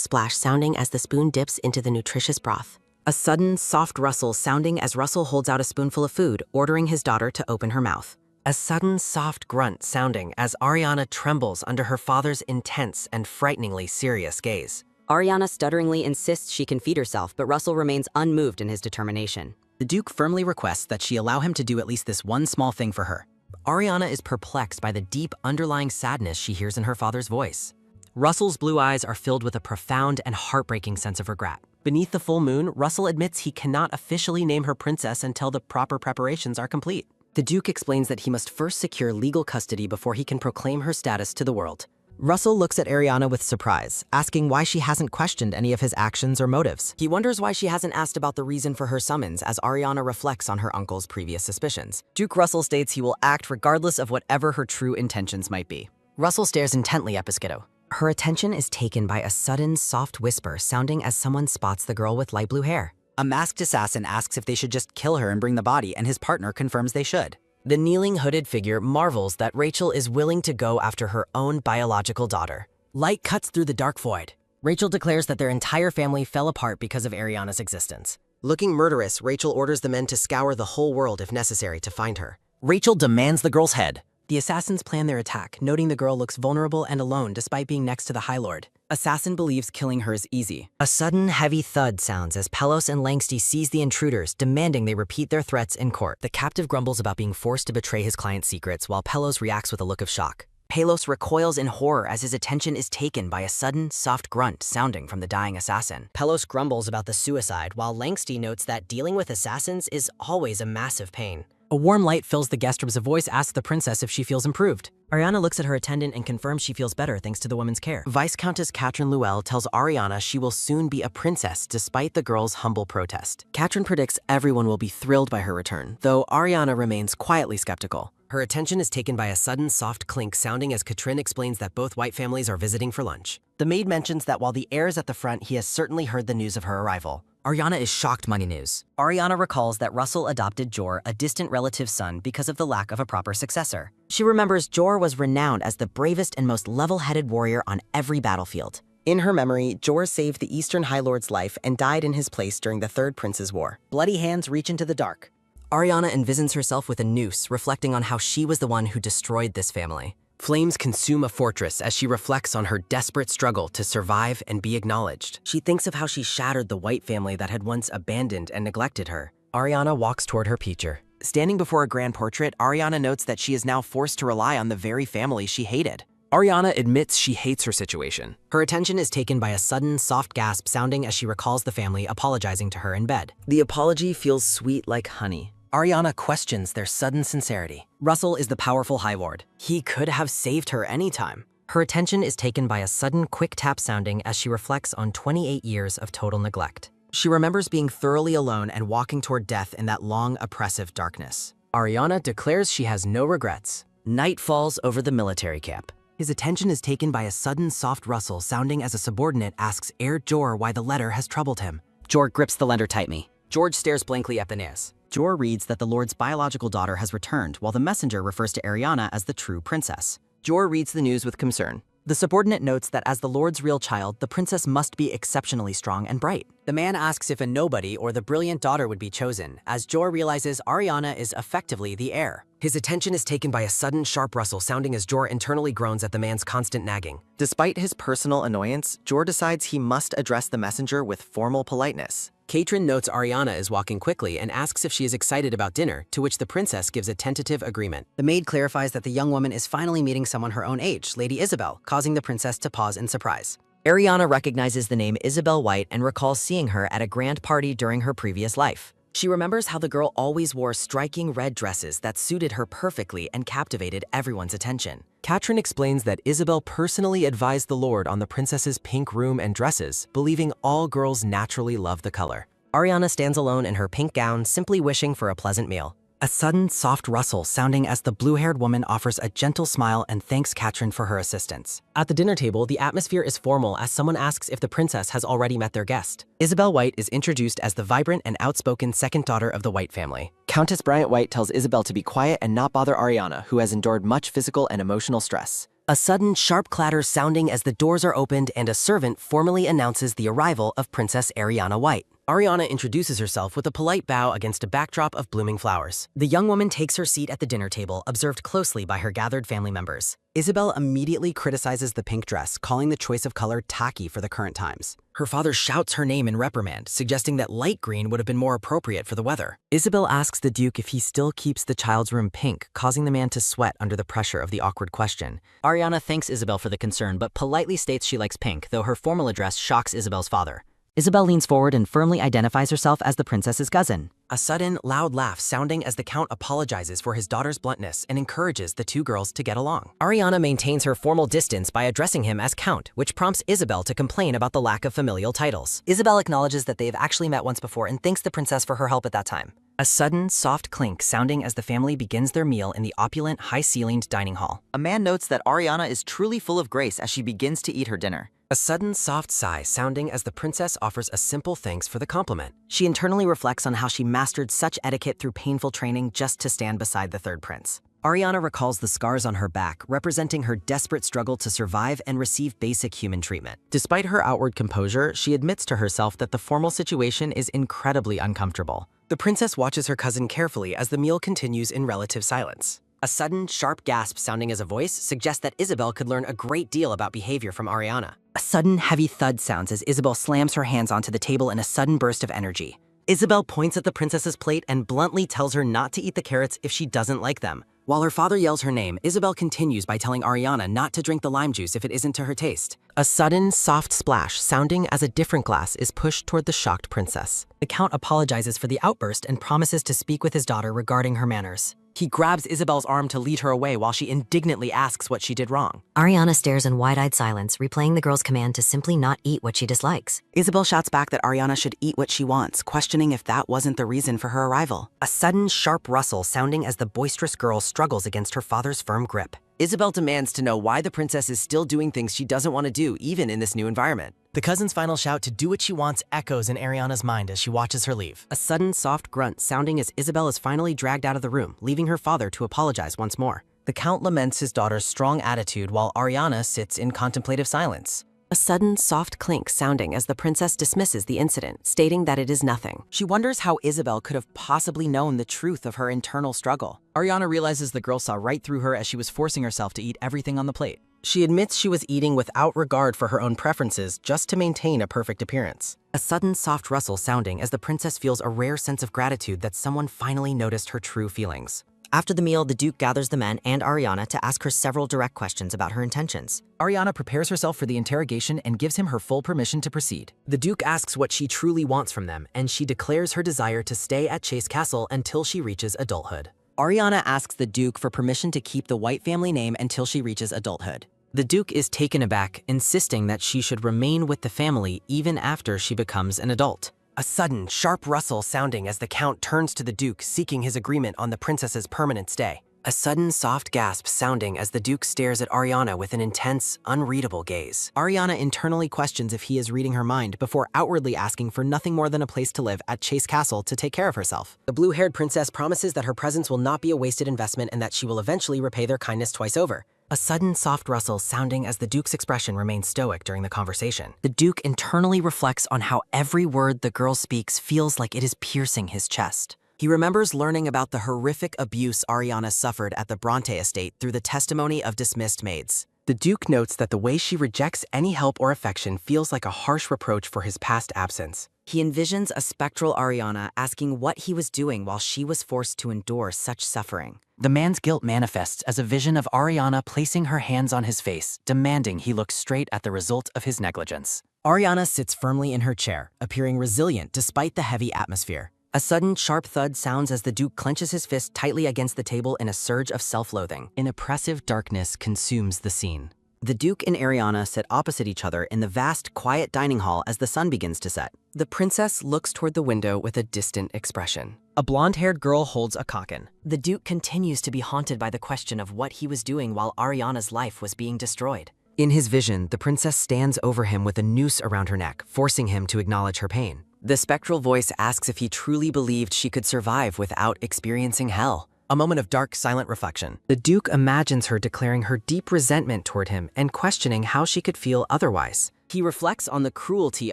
splash sounding as the spoon dips into the nutritious broth. A sudden, soft rustle sounding as Russell holds out a spoonful of food, ordering his daughter to open her mouth. A sudden, soft grunt sounding as Ariana trembles under her father's intense and frighteningly serious gaze. Ariana stutteringly insists she can feed herself, but Russell remains unmoved in his determination. The Duke firmly requests that she allow him to do at least this one small thing for her. Ariana is perplexed by the deep underlying sadness she hears in her father's voice. Russell's blue eyes are filled with a profound and heartbreaking sense of regret. Beneath the full moon, Russell admits he cannot officially name her princess until the proper preparations are complete. The Duke explains that he must first secure legal custody before he can proclaim her status to the world. Russell looks at Ariana with surprise, asking why she hasn't questioned any of his actions or motives. He wonders why she hasn't asked about the reason for her summons as Ariana reflects on her uncle's previous suspicions. Duke Russell states he will act regardless of whatever her true intentions might be. Russell stares intently at Pescado. Her attention is taken by a sudden, soft whisper sounding as someone spots the girl with light blue hair. A masked assassin asks if they should just kill her and bring the body, and his partner confirms they should. The kneeling hooded figure marvels that Rachel is willing to go after her own biological daughter. Light cuts through the dark void. Rachel declares that their entire family fell apart because of Ariana's existence. Looking murderous, Rachel orders the men to scour the whole world if necessary to find her. Rachel demands the girl's head. The assassins plan their attack, noting the girl looks vulnerable and alone despite being next to the High Lord. Assassin believes killing her is easy. A sudden, heavy thud sounds as Pelos and Langsty seize the intruders, demanding they repeat their threats in court. The captive grumbles about being forced to betray his client's secrets, while Pelos reacts with a look of shock. Pelos recoils in horror as his attention is taken by a sudden, soft grunt sounding from the dying assassin. Pelos grumbles about the suicide, while Langsty notes that dealing with assassins is always a massive pain. A warm light fills the guest room as a voice asks the princess if she feels improved. Ariana looks at her attendant and confirms she feels better thanks to the woman's care. Vice-Countess Katrin Luell tells Ariana she will soon be a princess despite the girl's humble protest. Katrin predicts everyone will be thrilled by her return, though Ariana remains quietly skeptical. Her attention is taken by a sudden soft clink sounding as Katrin explains that both white families are visiting for lunch. The maid mentions that while the heir is at the front, he has certainly heard the news of her arrival. Ariana is shocked money news. Ariana recalls that Russell adopted Jor, a distant relative's son, because of the lack of a proper successor. She remembers Jor was renowned as the bravest and most level-headed warrior on every battlefield. In her memory, Jor saved the Eastern High Lord's life and died in his place during the Third Prince's War. Bloody hands reach into the dark. Ariana envisions herself with a noose, reflecting on how she was the one who destroyed this family. Flames consume a fortress as she reflects on her desperate struggle to survive and be acknowledged. She thinks of how she shattered the white family that had once abandoned and neglected her. Ariana walks toward her picture. Standing before a grand portrait, Ariana notes that she is now forced to rely on the very family she hated. Ariana admits she hates her situation. Her attention is taken by a sudden, soft gasp sounding as she recalls the family apologizing to her in bed. The apology feels sweet like honey. Ariana questions their sudden sincerity. Russell is the powerful High Lord. He could have saved her anytime. Her attention is taken by a sudden, quick tap sounding as she reflects on 28 years of total neglect. She remembers being thoroughly alone and walking toward death in that long, oppressive darkness. Ariana declares she has no regrets. Night falls over the military camp. His attention is taken by a sudden, soft rustle sounding as a subordinate asks Heir Jor why the letter has troubled him. Jor grips the letter tightly. George stares blankly at the nails. Jor reads that the Lord's biological daughter has returned, while the messenger refers to Ariana as the true princess. Jor reads the news with concern. The subordinate notes that as the Lord's real child, the princess must be exceptionally strong and bright. The man asks if a nobody or the brilliant daughter would be chosen, as Jor realizes Ariana is effectively the heir. His attention is taken by a sudden sharp rustle sounding as Jor internally groans at the man's constant nagging. Despite his personal annoyance, Jor decides he must address the messenger with formal politeness. Katrin notes Ariana is walking quickly and asks if she is excited about dinner, to which the princess gives a tentative agreement. The maid clarifies that the young woman is finally meeting someone her own age, Lady Isabel, causing the princess to pause in surprise. Ariana recognizes the name Isabel White and recalls seeing her at a grand party during her previous life. She remembers how the girl always wore striking red dresses that suited her perfectly and captivated everyone's attention. Katrin explains that Isabel personally advised the Lord on the princess's pink room and dresses, believing all girls naturally love the color. Ariana stands alone in her pink gown, simply wishing for a pleasant meal. A sudden, soft rustle sounding as the blue-haired woman offers a gentle smile and thanks Katrin for her assistance. At the dinner table, the atmosphere is formal as someone asks if the princess has already met their guest. Isabel White is introduced as the vibrant and outspoken second daughter of the White family. Countess Bryant White tells Isabel to be quiet and not bother Ariana, who has endured much physical and emotional stress. A sudden, sharp clatter sounding as the doors are opened and a servant formally announces the arrival of Princess Ariana White. Ariana introduces herself with a polite bow against a backdrop of blooming flowers. The young woman takes her seat at the dinner table, observed closely by her gathered family members. Isabel immediately criticizes the pink dress, calling the choice of color tacky for the current times. Her father shouts her name in reprimand, suggesting that light green would have been more appropriate for the weather. Isabel asks the Duke if he still keeps the child's room pink, causing the man to sweat under the pressure of the awkward question. Ariana thanks Isabel for the concern, but politely states she likes pink, though her formal address shocks Isabel's father. Isabel leans forward and firmly identifies herself as the princess's cousin. A sudden, loud laugh sounding as the Count apologizes for his daughter's bluntness and encourages the two girls to get along. Ariana maintains her formal distance by addressing him as Count, which prompts Isabel to complain about the lack of familial titles. Isabel acknowledges that they have actually met once before and thanks the princess for her help at that time. A sudden, soft clink sounding as the family begins their meal in the opulent, high-ceilinged dining hall. A man notes that Ariana is truly full of grace as she begins to eat her dinner. A sudden, soft sigh sounding as the princess offers a simple thanks for the compliment. She internally reflects on how she mastered such etiquette through painful training just to stand beside the third prince. Ariana recalls the scars on her back, representing her desperate struggle to survive and receive basic human treatment. Despite her outward composure, she admits to herself that the formal situation is incredibly uncomfortable. The princess watches her cousin carefully as the meal continues in relative silence. A sudden, sharp gasp sounding as a voice suggests that Isabel could learn a great deal about behavior from Ariana. A sudden, heavy thud sounds as Isabel slams her hands onto the table in a sudden burst of energy. Isabel points at the princess's plate and bluntly tells her not to eat the carrots if she doesn't like them. While her father yells her name, Isabel continues by telling Ariana not to drink the lime juice if it isn't to her taste. A sudden, soft splash sounding as a different glass is pushed toward the shocked princess. The Count apologizes for the outburst and promises to speak with his daughter regarding her manners. He grabs Isabel's arm to lead her away while she indignantly asks what she did wrong. Ariana stares in wide-eyed silence, replaying the girl's command to simply not eat what she dislikes. Isabel shouts back that Ariana should eat what she wants, questioning if that wasn't the reason for her arrival. A sudden, sharp rustle sounding as the boisterous girl struggles against her father's firm grip. Isabel demands to know why the princess is still doing things she doesn't want to do, even in this new environment. The cousin's final shout to do what she wants echoes in Ariana's mind as she watches her leave. A sudden, soft grunt sounding as Isabel is finally dragged out of the room, leaving her father to apologize once more. The Count laments his daughter's strong attitude while Ariana sits in contemplative silence. A sudden, soft clink sounding as the princess dismisses the incident, stating that it is nothing. She wonders how Isabel could have possibly known the truth of her internal struggle. Ariana realizes the girl saw right through her as she was forcing herself to eat everything on the plate. She admits she was eating without regard for her own preferences just to maintain a perfect appearance. A sudden, soft rustle sounding as the princess feels a rare sense of gratitude that someone finally noticed her true feelings. After the meal, the Duke gathers the men and Ariana to ask her several direct questions about her intentions. Ariana prepares herself for the interrogation and gives him her full permission to proceed. The Duke asks what she truly wants from them, and she declares her desire to stay at Chase Castle until she reaches adulthood. Ariana asks the Duke for permission to keep the White family name until she reaches adulthood. The Duke is taken aback, insisting that she should remain with the family even after she becomes an adult. A sudden, sharp rustle sounding as the Count turns to the Duke, seeking his agreement on the princess's permanent stay. A sudden, soft gasp sounding as the Duke stares at Ariana with an intense, unreadable gaze. Ariana internally questions if he is reading her mind before outwardly asking for nothing more than a place to live at Chase Castle to take care of herself. The blue-haired princess promises that her presence will not be a wasted investment and that she will eventually repay their kindness twice over. A sudden, soft rustle sounding as the Duke's expression remains stoic during the conversation. The Duke internally reflects on how every word the girl speaks feels like it is piercing his chest. He remembers learning about the horrific abuse Ariana suffered at the Bronte estate through the testimony of dismissed maids. The Duke notes that the way she rejects any help or affection feels like a harsh reproach for his past absence. He envisions a spectral Ariana asking what he was doing while she was forced to endure such suffering. The man's guilt manifests as a vision of Ariana placing her hands on his face, demanding he look straight at the result of his negligence. Ariana sits firmly in her chair, appearing resilient despite the heavy atmosphere. A sudden, sharp thud sounds as the Duke clenches his fist tightly against the table in a surge of self-loathing. An oppressive darkness consumes the scene. The Duke and Ariana sit opposite each other in the vast, quiet dining hall as the sun begins to set. The princess looks toward the window with a distant expression. A blonde-haired girl holds a cockon. The Duke continues to be haunted by the question of what he was doing while Ariana's life was being destroyed. In his vision, the princess stands over him with a noose around her neck, forcing him to acknowledge her pain. The spectral voice asks if he truly believed she could survive without experiencing hell. A moment of dark, silent reflection. The Duke imagines her declaring her deep resentment toward him and questioning how she could feel otherwise. He reflects on the cruelty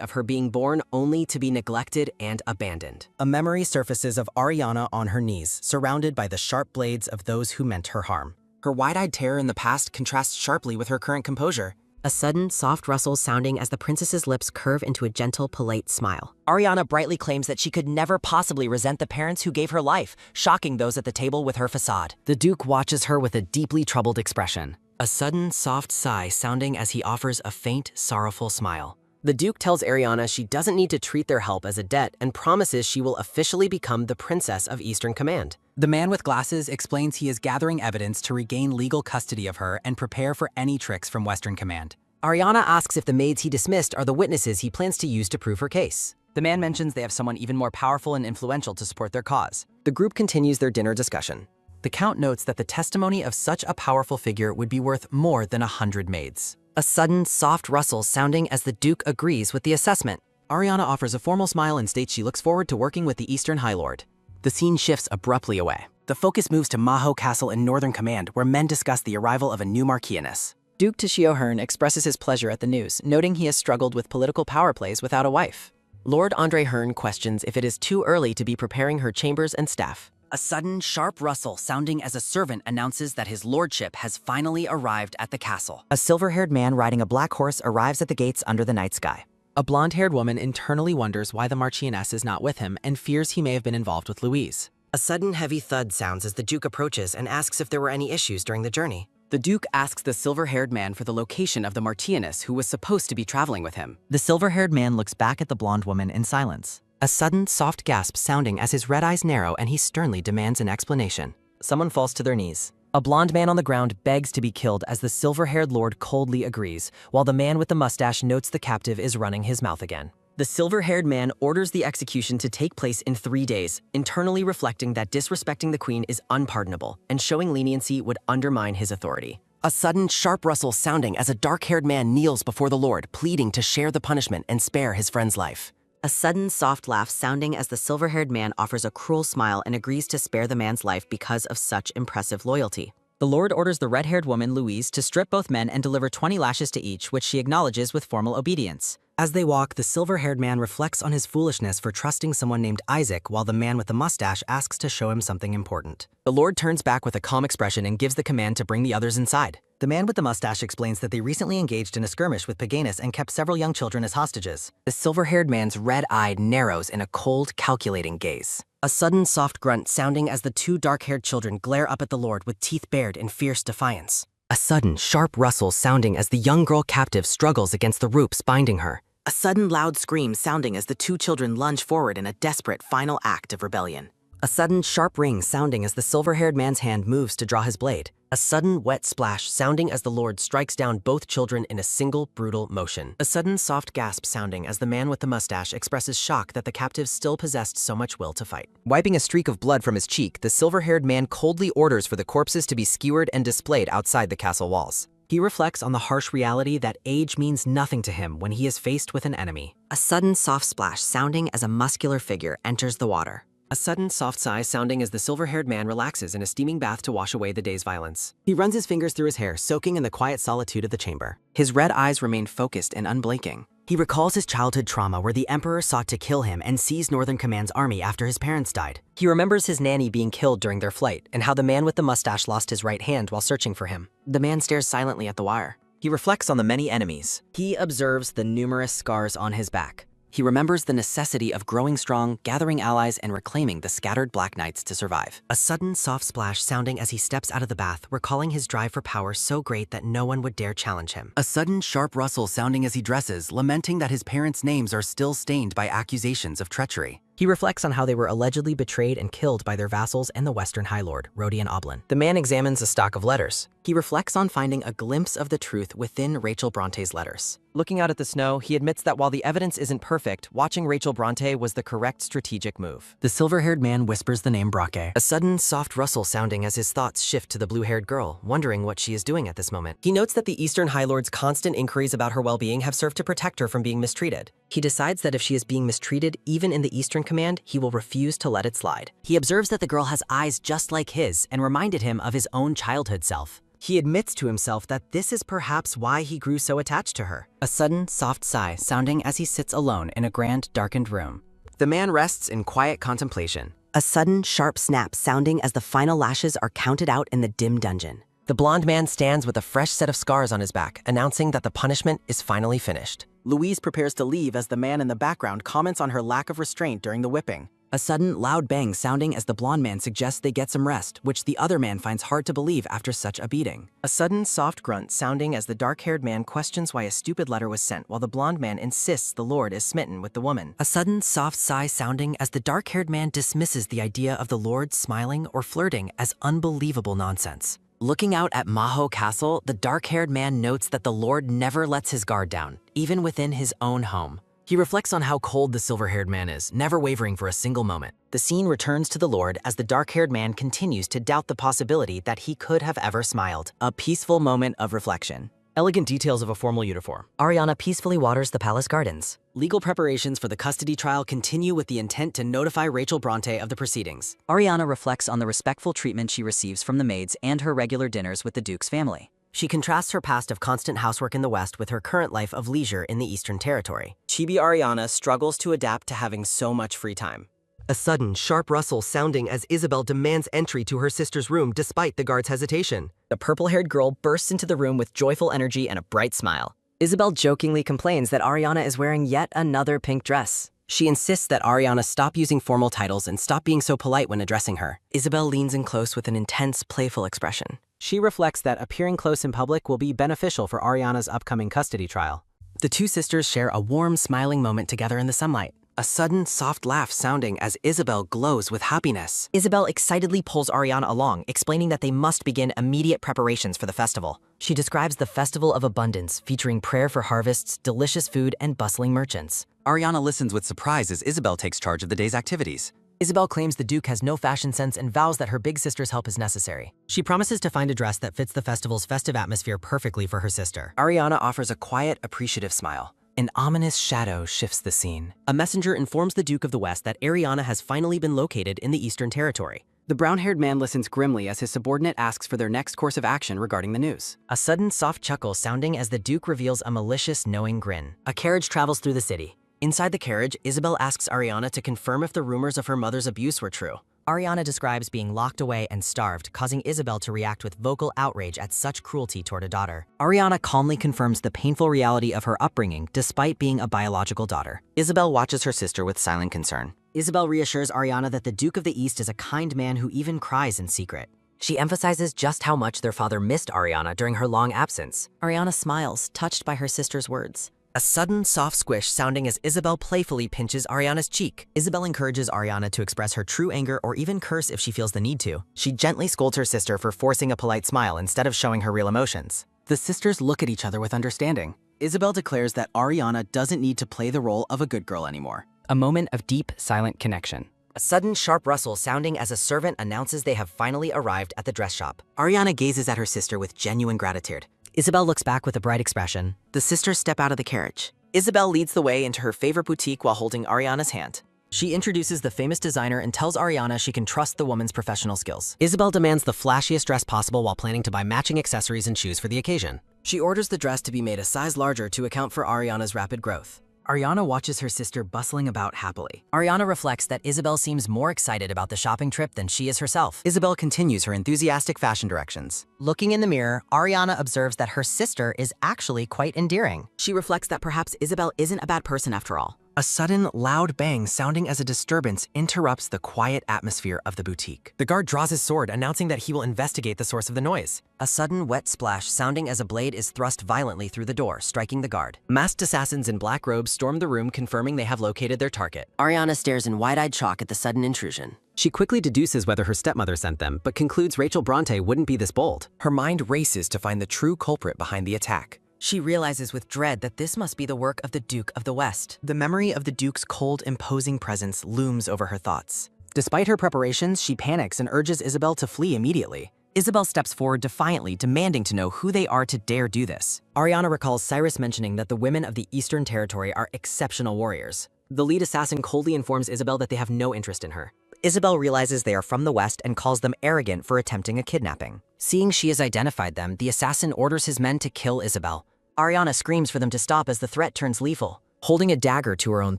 of her being born only to be neglected and abandoned. A memory surfaces of Ariana on her knees, surrounded by the sharp blades of those who meant her harm. Her wide-eyed terror in the past contrasts sharply with her current composure. A sudden, soft rustle sounding as the princess's lips curve into a gentle, polite smile. Ariana brightly claims that she could never possibly resent the parents who gave her life, shocking those at the table with her facade. The Duke watches her with a deeply troubled expression. A sudden, soft sigh sounding as he offers a faint, sorrowful smile. The Duke tells Ariana she doesn't need to treat their help as a debt and promises she will officially become the Princess of Eastern Command. The man with glasses explains he is gathering evidence to regain legal custody of her and prepare for any tricks from Western Command. Ariana asks if the maids he dismissed are the witnesses he plans to use to prove her case. The man mentions they have someone even more powerful and influential to support their cause. The group continues their dinner discussion. The Count notes that the testimony of such a powerful figure would be worth more than 100 maids. A sudden, soft rustle sounding as the Duke agrees with the assessment. Ariana offers a formal smile and states she looks forward to working with the Eastern High Lord. The scene shifts abruptly away. The focus moves to Maho Castle in Northern Command, where men discuss the arrival of a new Marquioness. Duke Toshio Hearn expresses his pleasure at the news, noting he has struggled with political power plays without a wife. Lord Andre Hearn questions if it is too early to be preparing her chambers and staff. A sudden, sharp rustle sounding as a servant announces that his lordship has finally arrived at the castle. A silver-haired man riding a black horse arrives at the gates under the night sky. A blonde-haired woman internally wonders why the Marchioness is not with him and fears he may have been involved with Louise. A sudden heavy thud sounds as the Duke approaches and asks if there were any issues during the journey. The Duke asks the silver-haired man for the location of the Marchioness who was supposed to be traveling with him. The silver-haired man looks back at the blonde woman in silence. A sudden, soft gasp sounding as his red eyes narrow and he sternly demands an explanation. Someone falls to their knees. A blonde man on the ground begs to be killed as the silver-haired lord coldly agrees, while the man with the mustache notes the captive is running his mouth again. The silver-haired man orders the execution to take place in 3 days, internally reflecting that disrespecting the queen is unpardonable, and showing leniency would undermine his authority. A sudden, sharp rustle sounding as a dark-haired man kneels before the Lord, pleading to share the punishment and spare his friend's life. A sudden, soft laugh sounding as the silver-haired man offers a cruel smile and agrees to spare the man's life because of such impressive loyalty. The Lord orders the red-haired woman, Louise, to strip both men and deliver 20 lashes to each, which she acknowledges with formal obedience. As they walk, the silver-haired man reflects on his foolishness for trusting someone named Isaac, while the man with the mustache asks to show him something important. The Lord turns back with a calm expression and gives the command to bring the others inside. The man with the mustache explains that they recently engaged in a skirmish with Paganus and kept several young children as hostages. The silver-haired man's red eye narrows in a cold, calculating gaze. A sudden soft grunt sounding as the 2 dark-haired children glare up at the Lord with teeth bared in fierce defiance. A sudden, sharp rustle sounding as the young girl captive struggles against the ropes binding her. A sudden loud scream sounding as the 2 children lunge forward in a desperate final act of rebellion. A sudden sharp ring sounding as the silver-haired man's hand moves to draw his blade. A sudden wet splash sounding as the Lord strikes down both children in a single brutal motion. A sudden soft gasp sounding as the man with the mustache expresses shock that the captive still possessed so much will to fight. Wiping a streak of blood from his cheek, the silver-haired man coldly orders for the corpses to be skewered and displayed outside the castle walls. He reflects on the harsh reality that age means nothing to him when he is faced with an enemy. A sudden soft splash sounding as a muscular figure enters the water. A sudden soft sigh sounding as the silver-haired man relaxes in a steaming bath to wash away the day's violence. He runs his fingers through his hair, soaking in the quiet solitude of the chamber. His red eyes remain focused and unblinking. He recalls his childhood trauma where the Emperor sought to kill him and seize Northern Command's army after his parents died. He remembers his nanny being killed during their flight and how the man with the mustache lost his right hand while searching for him. The man stares silently at the wire. He reflects on the many enemies. He observes the numerous scars on his back. He remembers the necessity of growing strong, gathering allies, and reclaiming the scattered Black Knights to survive. A sudden soft splash sounding as he steps out of the bath, recalling his drive for power so great that no one would dare challenge him. A sudden sharp rustle sounding as he dresses, lamenting that his parents' names are still stained by accusations of treachery. He reflects on how they were allegedly betrayed and killed by their vassals and the Western High Lord, Rodion Oblin. The man examines a stock of letters. He reflects on finding a glimpse of the truth within Rachel Bronte's letters. Looking out at the snow, he admits that while the evidence isn't perfect, watching Rachel Bronte was the correct strategic move. The silver-haired man whispers the name Brocke. A sudden soft rustle sounding as his thoughts shift to the blue-haired girl, wondering what she is doing at this moment. He notes that the Eastern High Lord's constant inquiries about her well-being have served to protect her from being mistreated. He decides that if she is being mistreated, even in the Eastern Command, he will refuse to let it slide. He observes that the girl has eyes just like his and reminded him of his own childhood self. He admits to himself that this is perhaps why he grew so attached to her. A sudden, soft sigh sounding as he sits alone in a grand, darkened room. The man rests in quiet contemplation. A sudden, sharp snap sounding as the final lashes are counted out in the dim dungeon. The blonde man stands with a fresh set of scars on his back, announcing that the punishment is finally finished. Louise prepares to leave as the man in the background comments on her lack of restraint during the whipping. A sudden, loud bang sounding as the blonde man suggests they get some rest, which the other man finds hard to believe after such a beating. A sudden, soft grunt sounding as the dark-haired man questions why a stupid letter was sent while the blonde man insists the Lord is smitten with the woman. A sudden, soft sigh sounding as the dark-haired man dismisses the idea of the Lord smiling or flirting as unbelievable nonsense. Looking out at Maho Castle, the dark-haired man notes that the Lord never lets his guard down, even within his own home. He reflects on how cold the silver-haired man is, never wavering for a single moment. The scene returns to the Lord as the dark-haired man continues to doubt the possibility that he could have ever smiled. A peaceful moment of reflection. Elegant details of a formal uniform. Ariana peacefully waters the palace gardens. Legal preparations for the custody trial continue with the intent to notify Rachel Bronte of the proceedings. Ariana reflects on the respectful treatment she receives from the maids and her regular dinners with the Duke's family. She contrasts her past of constant housework in the West with her current life of leisure in the Eastern Territory. Chibi Ariana struggles to adapt to having so much free time. A sudden, sharp rustle sounding as Isabel demands entry to her sister's room despite the guard's hesitation. The purple-haired girl bursts into the room with joyful energy and a bright smile. Isabel jokingly complains that Ariana is wearing yet another pink dress. She insists that Ariana stop using formal titles and stop being so polite when addressing her. Isabel leans in close with an intense, playful expression. She reflects that appearing close in public will be beneficial for Ariana's upcoming custody trial. The two sisters share a warm, smiling moment together in the sunlight. A sudden, soft laugh sounding as Isabel glows with happiness. Isabel excitedly pulls Ariana along, explaining that they must begin immediate preparations for the festival. She describes the Festival of Abundance, featuring prayer for harvests, delicious food, and bustling merchants. Ariana listens with surprise as Isabel takes charge of the day's activities. Isabel claims the Duke has no fashion sense and vows that her big sister's help is necessary. She promises to find a dress that fits the festival's festive atmosphere perfectly for her sister. Ariana offers a quiet, appreciative smile. An ominous shadow shifts the scene. A messenger informs the Duke of the West that Ariana has finally been located in the Eastern Territory. The brown-haired man listens grimly as his subordinate asks for their next course of action regarding the news. A sudden soft chuckle sounding as the Duke reveals a malicious, knowing grin. A carriage travels through the city. Inside the carriage, Isabel asks Ariana to confirm if the rumors of her mother's abuse were true. Ariana describes being locked away and starved, causing Isabel to react with vocal outrage at such cruelty toward a daughter. Ariana calmly confirms the painful reality of her upbringing, despite being a biological daughter. Isabel watches her sister with silent concern. Isabel reassures Ariana that the Duke of the East is a kind man who even cries in secret. She emphasizes just how much their father missed Ariana during her long absence. Ariana smiles, touched by her sister's words. A sudden, soft squish sounding as Isabel playfully pinches Ariana's cheek. Isabel encourages Ariana to express her true anger or even curse if she feels the need to. She gently scolds her sister for forcing a polite smile instead of showing her real emotions. The sisters look at each other with understanding. Isabel declares that Ariana doesn't need to play the role of a good girl anymore. A moment of deep, silent connection. A sudden sharp rustle sounding as a servant announces they have finally arrived at the dress shop. Ariana gazes at her sister with genuine gratitude. Isabel looks back with a bright expression. The sisters step out of the carriage. Isabel leads the way into her favorite boutique while holding Ariana's hand. She introduces the famous designer and tells Ariana she can trust the woman's professional skills. Isabel demands the flashiest dress possible while planning to buy matching accessories and shoes for the occasion. She orders the dress to be made a size larger to account for Ariana's rapid growth. Ariana watches her sister bustling about happily. Ariana reflects that Isabel seems more excited about the shopping trip than she is herself. Isabel continues her enthusiastic fashion directions. Looking in the mirror, Ariana observes that her sister is actually quite endearing. She reflects that perhaps Isabel isn't a bad person after all. A sudden, loud bang sounding as a disturbance interrupts the quiet atmosphere of the boutique. The guard draws his sword, announcing that he will investigate the source of the noise. A sudden wet splash sounding as a blade is thrust violently through the door, striking the guard. Masked assassins in black robes storm the room, confirming they have located their target. Ariana stares in wide-eyed shock at the sudden intrusion. She quickly deduces whether her stepmother sent them, but concludes Rachel Bronte wouldn't be this bold. Her mind races to find the true culprit behind the attack. She realizes with dread that this must be the work of the Duke of the West. The memory of the Duke's cold, imposing presence looms over her thoughts. Despite her preparations, she panics and urges Isabel to flee immediately. Isabel steps forward defiantly, demanding to know who they are to dare do this. Ariana recalls Cyrus mentioning that the women of the Eastern Territory are exceptional warriors. The lead assassin coldly informs Isabel that they have no interest in her. Isabel realizes they are from the West and calls them arrogant for attempting a kidnapping. Seeing she has identified them, the assassin orders his men to kill Isabel. Ariana screams for them to stop as the threat turns lethal. Holding a dagger to her own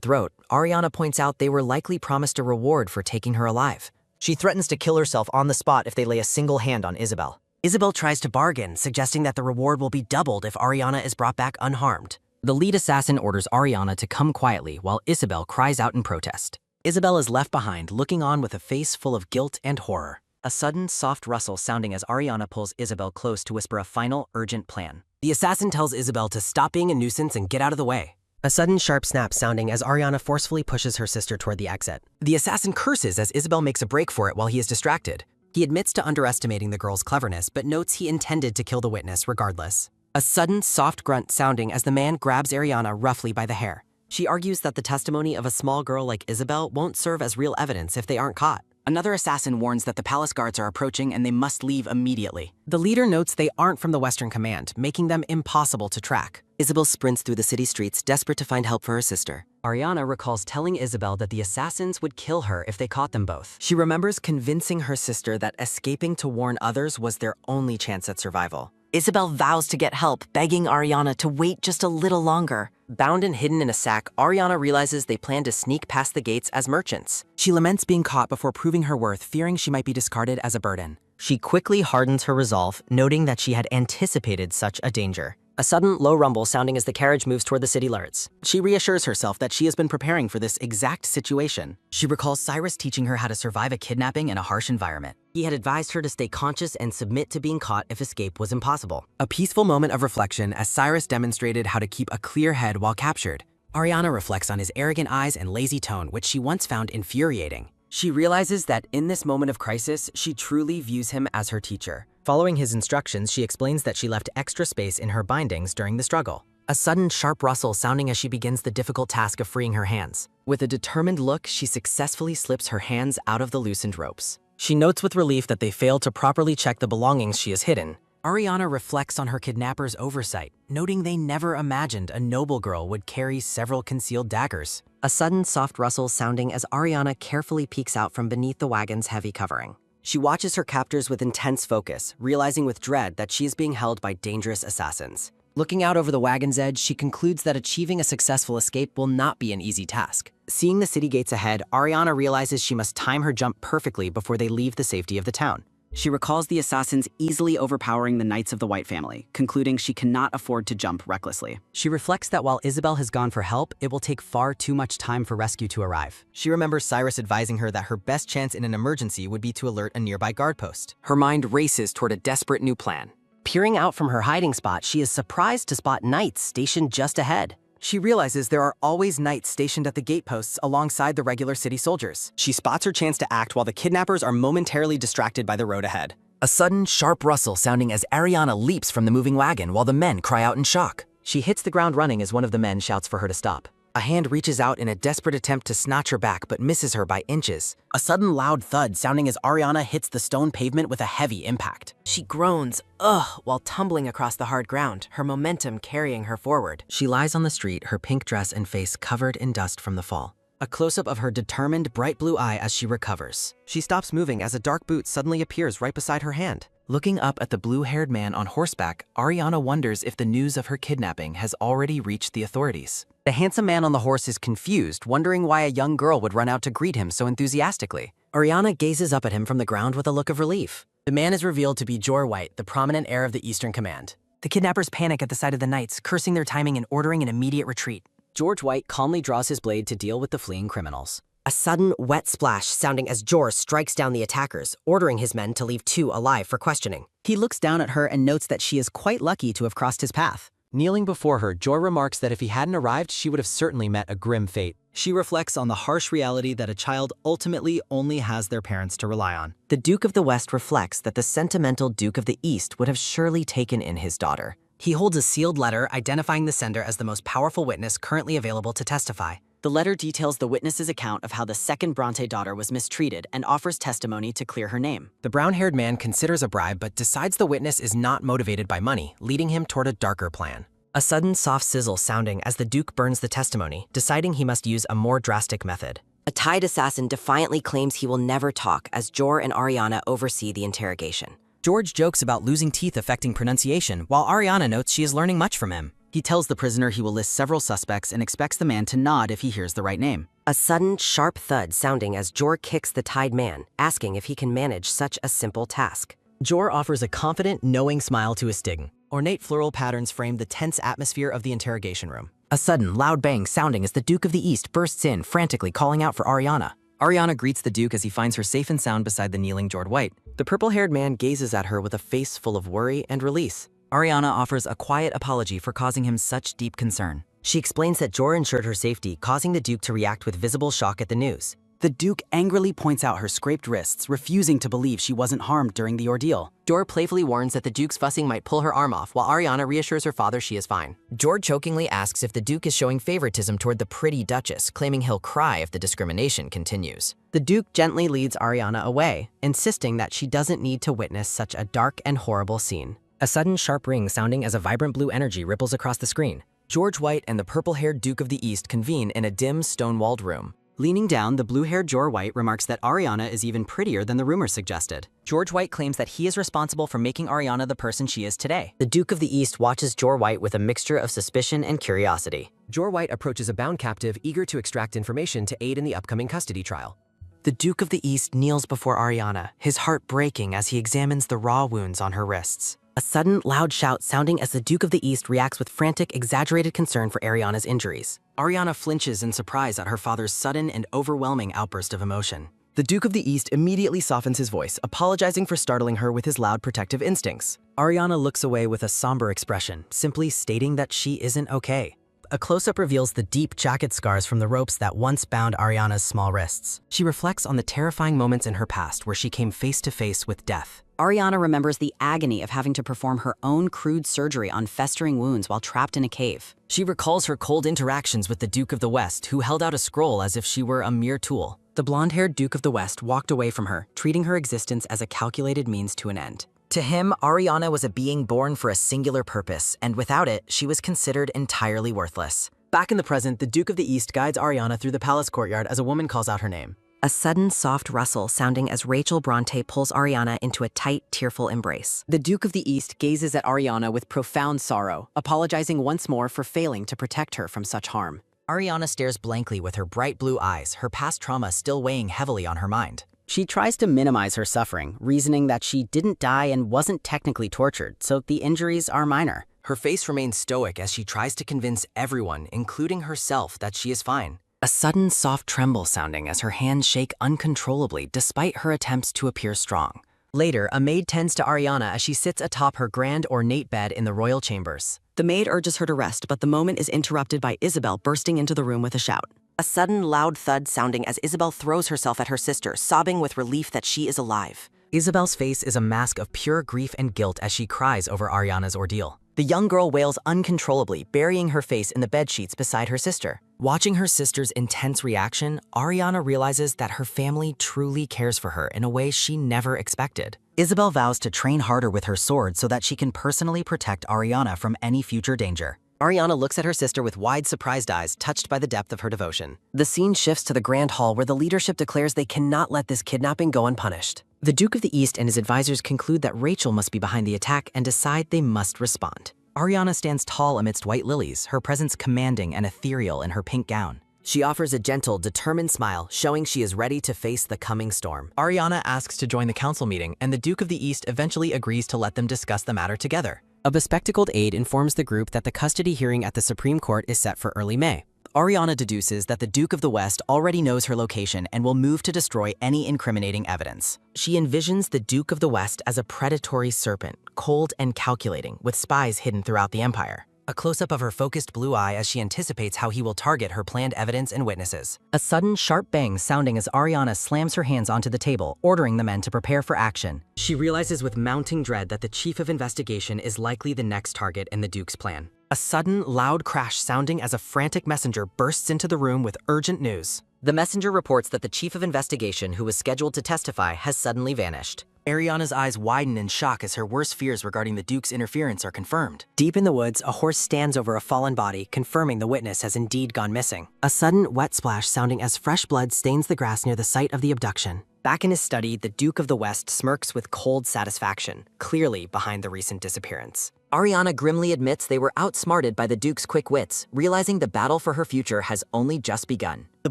throat, Ariana points out they were likely promised a reward for taking her alive. She threatens to kill herself on the spot if they lay a single hand on Isabel. Isabel tries to bargain, suggesting that the reward will be doubled if Ariana is brought back unharmed. The lead assassin orders Ariana to come quietly while Isabel cries out in protest. Isabel is left behind, looking on with a face full of guilt and horror. A sudden, soft rustle sounding as Ariana pulls Isabel close to whisper a final, urgent plan. The assassin tells Isabel to stop being a nuisance and get out of the way. A sudden, sharp snap sounding as Ariana forcefully pushes her sister toward the exit. The assassin curses as Isabel makes a break for it while he is distracted. He admits to underestimating the girl's cleverness, but notes he intended to kill the witness regardless. A sudden, soft grunt sounding as the man grabs Ariana roughly by the hair. She argues that the testimony of a small girl like Isabel won't serve as real evidence if they aren't caught. Another assassin warns that the palace guards are approaching and they must leave immediately. The leader notes they aren't from the Western Command, making them impossible to track. Isabel sprints through the city streets, desperate to find help for her sister. Ariana recalls telling Isabel that the assassins would kill her if they caught them both. She remembers convincing her sister that escaping to warn others was their only chance at survival. Isabel vows to get help, begging Ariana to wait just a little longer. Bound and hidden in a sack, Ariana realizes they plan to sneak past the gates as merchants. She laments being caught before proving her worth, fearing she might be discarded as a burden. She quickly hardens her resolve, noting that she had anticipated such a danger. A sudden, low rumble sounding as the carriage moves toward the city lurts. She reassures herself that she has been preparing for this exact situation. She recalls Cyrus teaching her how to survive a kidnapping in a harsh environment. He had advised her to stay conscious and submit to being caught if escape was impossible. A peaceful moment of reflection as Cyrus demonstrated how to keep a clear head while captured. Ariana reflects on his arrogant eyes and lazy tone, which she once found infuriating. She realizes that in this moment of crisis, she truly views him as her teacher. Following his instructions, she explains that she left extra space in her bindings during the struggle. A sudden sharp rustle sounding as she begins the difficult task of freeing her hands. With a determined look, she successfully slips her hands out of the loosened ropes. She notes with relief that they failed to properly check the belongings she has hidden. Ariana reflects on her kidnapper's oversight, noting they never imagined a noble girl would carry several concealed daggers. A sudden soft rustle sounding as Ariana carefully peeks out from beneath the wagon's heavy covering. She watches her captors with intense focus, realizing with dread that she is being held by dangerous assassins. Looking out over the wagon's edge, she concludes that achieving a successful escape will not be an easy task. Seeing the city gates ahead, Ariana realizes she must time her jump perfectly before they leave the safety of the town. She recalls the assassins easily overpowering the Knights of the White family, concluding she cannot afford to jump recklessly. She reflects that while Isabel has gone for help, it will take far too much time for rescue to arrive. She remembers Cyrus advising her that her best chance in an emergency would be to alert a nearby guard post. Her mind races toward a desperate new plan. Peering out from her hiding spot, she is surprised to spot knights stationed just ahead. She realizes there are always knights stationed at the gate posts alongside the regular city soldiers. She spots her chance to act while the kidnappers are momentarily distracted by the road ahead. A sudden, sharp rustle sounding as Ariana leaps from the moving wagon while the men cry out in shock. She hits the ground running as one of the men shouts for her to stop. A hand reaches out in a desperate attempt to snatch her back but misses her by inches. A sudden loud thud sounding as Ariana hits the stone pavement with a heavy impact. She groans, ugh, while tumbling across the hard ground, her momentum carrying her forward. She lies on the street, her pink dress and face covered in dust from the fall. A close-up of her determined, bright blue eye as she recovers. She stops moving as a dark boot suddenly appears right beside her hand. Looking up at the blue-haired man on horseback, Ariana wonders if the news of her kidnapping has already reached the authorities. The handsome man on the horse is confused, wondering why a young girl would run out to greet him so enthusiastically. Ariana gazes up at him from the ground with a look of relief. The man is revealed to be Jor White, the prominent heir of the Eastern Command. The kidnappers panic at the sight of the knights, cursing their timing and ordering an immediate retreat. George White calmly draws his blade to deal with the fleeing criminals. A sudden, wet splash sounding as Jor strikes down the attackers, ordering his men to leave two alive for questioning. He looks down at her and notes that she is quite lucky to have crossed his path. Kneeling before her, Jor remarks that if he hadn't arrived, she would have certainly met a grim fate. She reflects on the harsh reality that a child ultimately only has their parents to rely on. The Duke of the West reflects that the sentimental Duke of the East would have surely taken in his daughter. He holds a sealed letter identifying the sender as the most powerful witness currently available to testify. The letter details the witness's account of how the second Bronte daughter was mistreated and offers testimony to clear her name. The brown-haired man considers a bribe but decides the witness is not motivated by money, leading him toward a darker plan. A sudden soft sizzle sounding as the Duke burns the testimony, deciding he must use a more drastic method. A tied assassin defiantly claims he will never talk as Jor and Ariana oversee the interrogation. George jokes about losing teeth affecting pronunciation, while Ariana notes she is learning much from him. He tells the prisoner he will list several suspects and expects the man to nod if he hears the right name. A sudden, sharp thud sounding as Jor kicks the tied man, asking if he can manage such a simple task. Jor offers a confident, knowing smile to his sting. Ornate floral patterns frame the tense atmosphere of the interrogation room. A sudden, loud bang sounding as the Duke of the East bursts in, frantically calling out for Ariana. Ariana greets the Duke as he finds her safe and sound beside the kneeling Jord White. The purple-haired man gazes at her with a face full of worry and release. Ariana offers a quiet apology for causing him such deep concern. She explains that Jor ensured her safety, causing the Duke to react with visible shock at the news. The Duke angrily points out her scraped wrists, refusing to believe she wasn't harmed during the ordeal. Jor playfully warns that the Duke's fussing might pull her arm off, while Ariana reassures her father she is fine. Jor jokingly asks if the Duke is showing favoritism toward the pretty Duchess, claiming he'll cry if the discrimination continues. The Duke gently leads Ariana away, insisting that she doesn't need to witness such a dark and horrible scene. A sudden sharp ring sounding as a vibrant blue energy ripples across the screen. George White and the purple-haired Duke of the East convene in a dim, stone-walled room. Leaning down, the blue-haired Jor White remarks that Ariana is even prettier than the rumors suggested. George White claims that he is responsible for making Ariana the person she is today. The Duke of the East watches Jor White with a mixture of suspicion and curiosity. Jor White approaches a bound captive eager to extract information to aid in the upcoming custody trial. The Duke of the East kneels before Ariana, his heart breaking as he examines the raw wounds on her wrists. A sudden, loud shout sounding as the Duke of the East reacts with frantic, exaggerated concern for Ariana's injuries. Ariana flinches in surprise at her father's sudden and overwhelming outburst of emotion. The Duke of the East immediately softens his voice, apologizing for startling her with his loud protective instincts. Ariana looks away with a somber expression, simply stating that she isn't okay. A close-up reveals the deep jacket scars from the ropes that once bound Ariana's small wrists. She reflects on the terrifying moments in her past where she came face to face with death. Ariana remembers the agony of having to perform her own crude surgery on festering wounds while trapped in a cave. She recalls her cold interactions with the Duke of the West, who held out a scroll as if she were a mere tool. The blonde-haired Duke of the West walked away from her, treating her existence as a calculated means to an end. To him, Ariana was a being born for a singular purpose, and without it, she was considered entirely worthless. Back in the present, the Duke of the East guides Ariana through the palace courtyard as a woman calls out her name. A sudden soft rustle sounding as Rachel Bronte pulls Ariana into a tight, tearful embrace. The Duke of the East gazes at Ariana with profound sorrow, apologizing once more for failing to protect her from such harm. Ariana stares blankly with her bright blue eyes, her past trauma still weighing heavily on her mind. She tries to minimize her suffering, reasoning that she didn't die and wasn't technically tortured, so the injuries are minor. Her face remains stoic as she tries to convince everyone, including herself, that she is fine. A sudden soft tremble sounding as her hands shake uncontrollably despite her attempts to appear strong. Later, a maid tends to Ariana as she sits atop her grand ornate bed in the royal chambers. The maid urges her to rest, but the moment is interrupted by Isabel bursting into the room with a shout. A sudden loud thud sounding as Isabel throws herself at her sister, sobbing with relief that she is alive. Isabel's face is a mask of pure grief and guilt as she cries over Ariana's ordeal. The young girl wails uncontrollably, burying her face in the bedsheets beside her sister. Watching her sister's intense reaction, Ariana realizes that her family truly cares for her in a way she never expected. Isabel vows to train harder with her sword so that she can personally protect Ariana from any future danger. Ariana looks at her sister with wide, surprised eyes, touched by the depth of her devotion. The scene shifts to the Grand Hall where the leadership declares they cannot let this kidnapping go unpunished. The Duke of the East and his advisors conclude that Rachel must be behind the attack and decide they must respond. Ariana stands tall amidst white lilies, her presence commanding and ethereal in her pink gown. She offers a gentle, determined smile, showing she is ready to face the coming storm. Ariana asks to join the council meeting, and the Duke of the East eventually agrees to let them discuss the matter together. A bespectacled aide informs the group that the custody hearing at the Supreme Court is set for early May. Ariana deduces that the Duke of the West already knows her location and will move to destroy any incriminating evidence. She envisions the Duke of the West as a predatory serpent, cold and calculating, with spies hidden throughout the empire. A close-up of her focused blue eye as she anticipates how he will target her planned evidence and witnesses. A sudden, sharp bang sounding as Ariana slams her hands onto the table, ordering the men to prepare for action. She realizes with mounting dread that the chief of investigation is likely the next target in the Duke's plan. A sudden, loud crash sounding as a frantic messenger bursts into the room with urgent news. The messenger reports that the chief of investigation, who was scheduled to testify, has suddenly vanished. Ariana's eyes widen in shock as her worst fears regarding the Duke's interference are confirmed. Deep in the woods, a horse stands over a fallen body, confirming the witness has indeed gone missing. A sudden, wet splash sounding as fresh blood stains the grass near the site of the abduction. Back in his study, the Duke of the West smirks with cold satisfaction, clearly behind the recent disappearance. Ariana grimly admits they were outsmarted by the Duke's quick wits, realizing the battle for her future has only just begun. The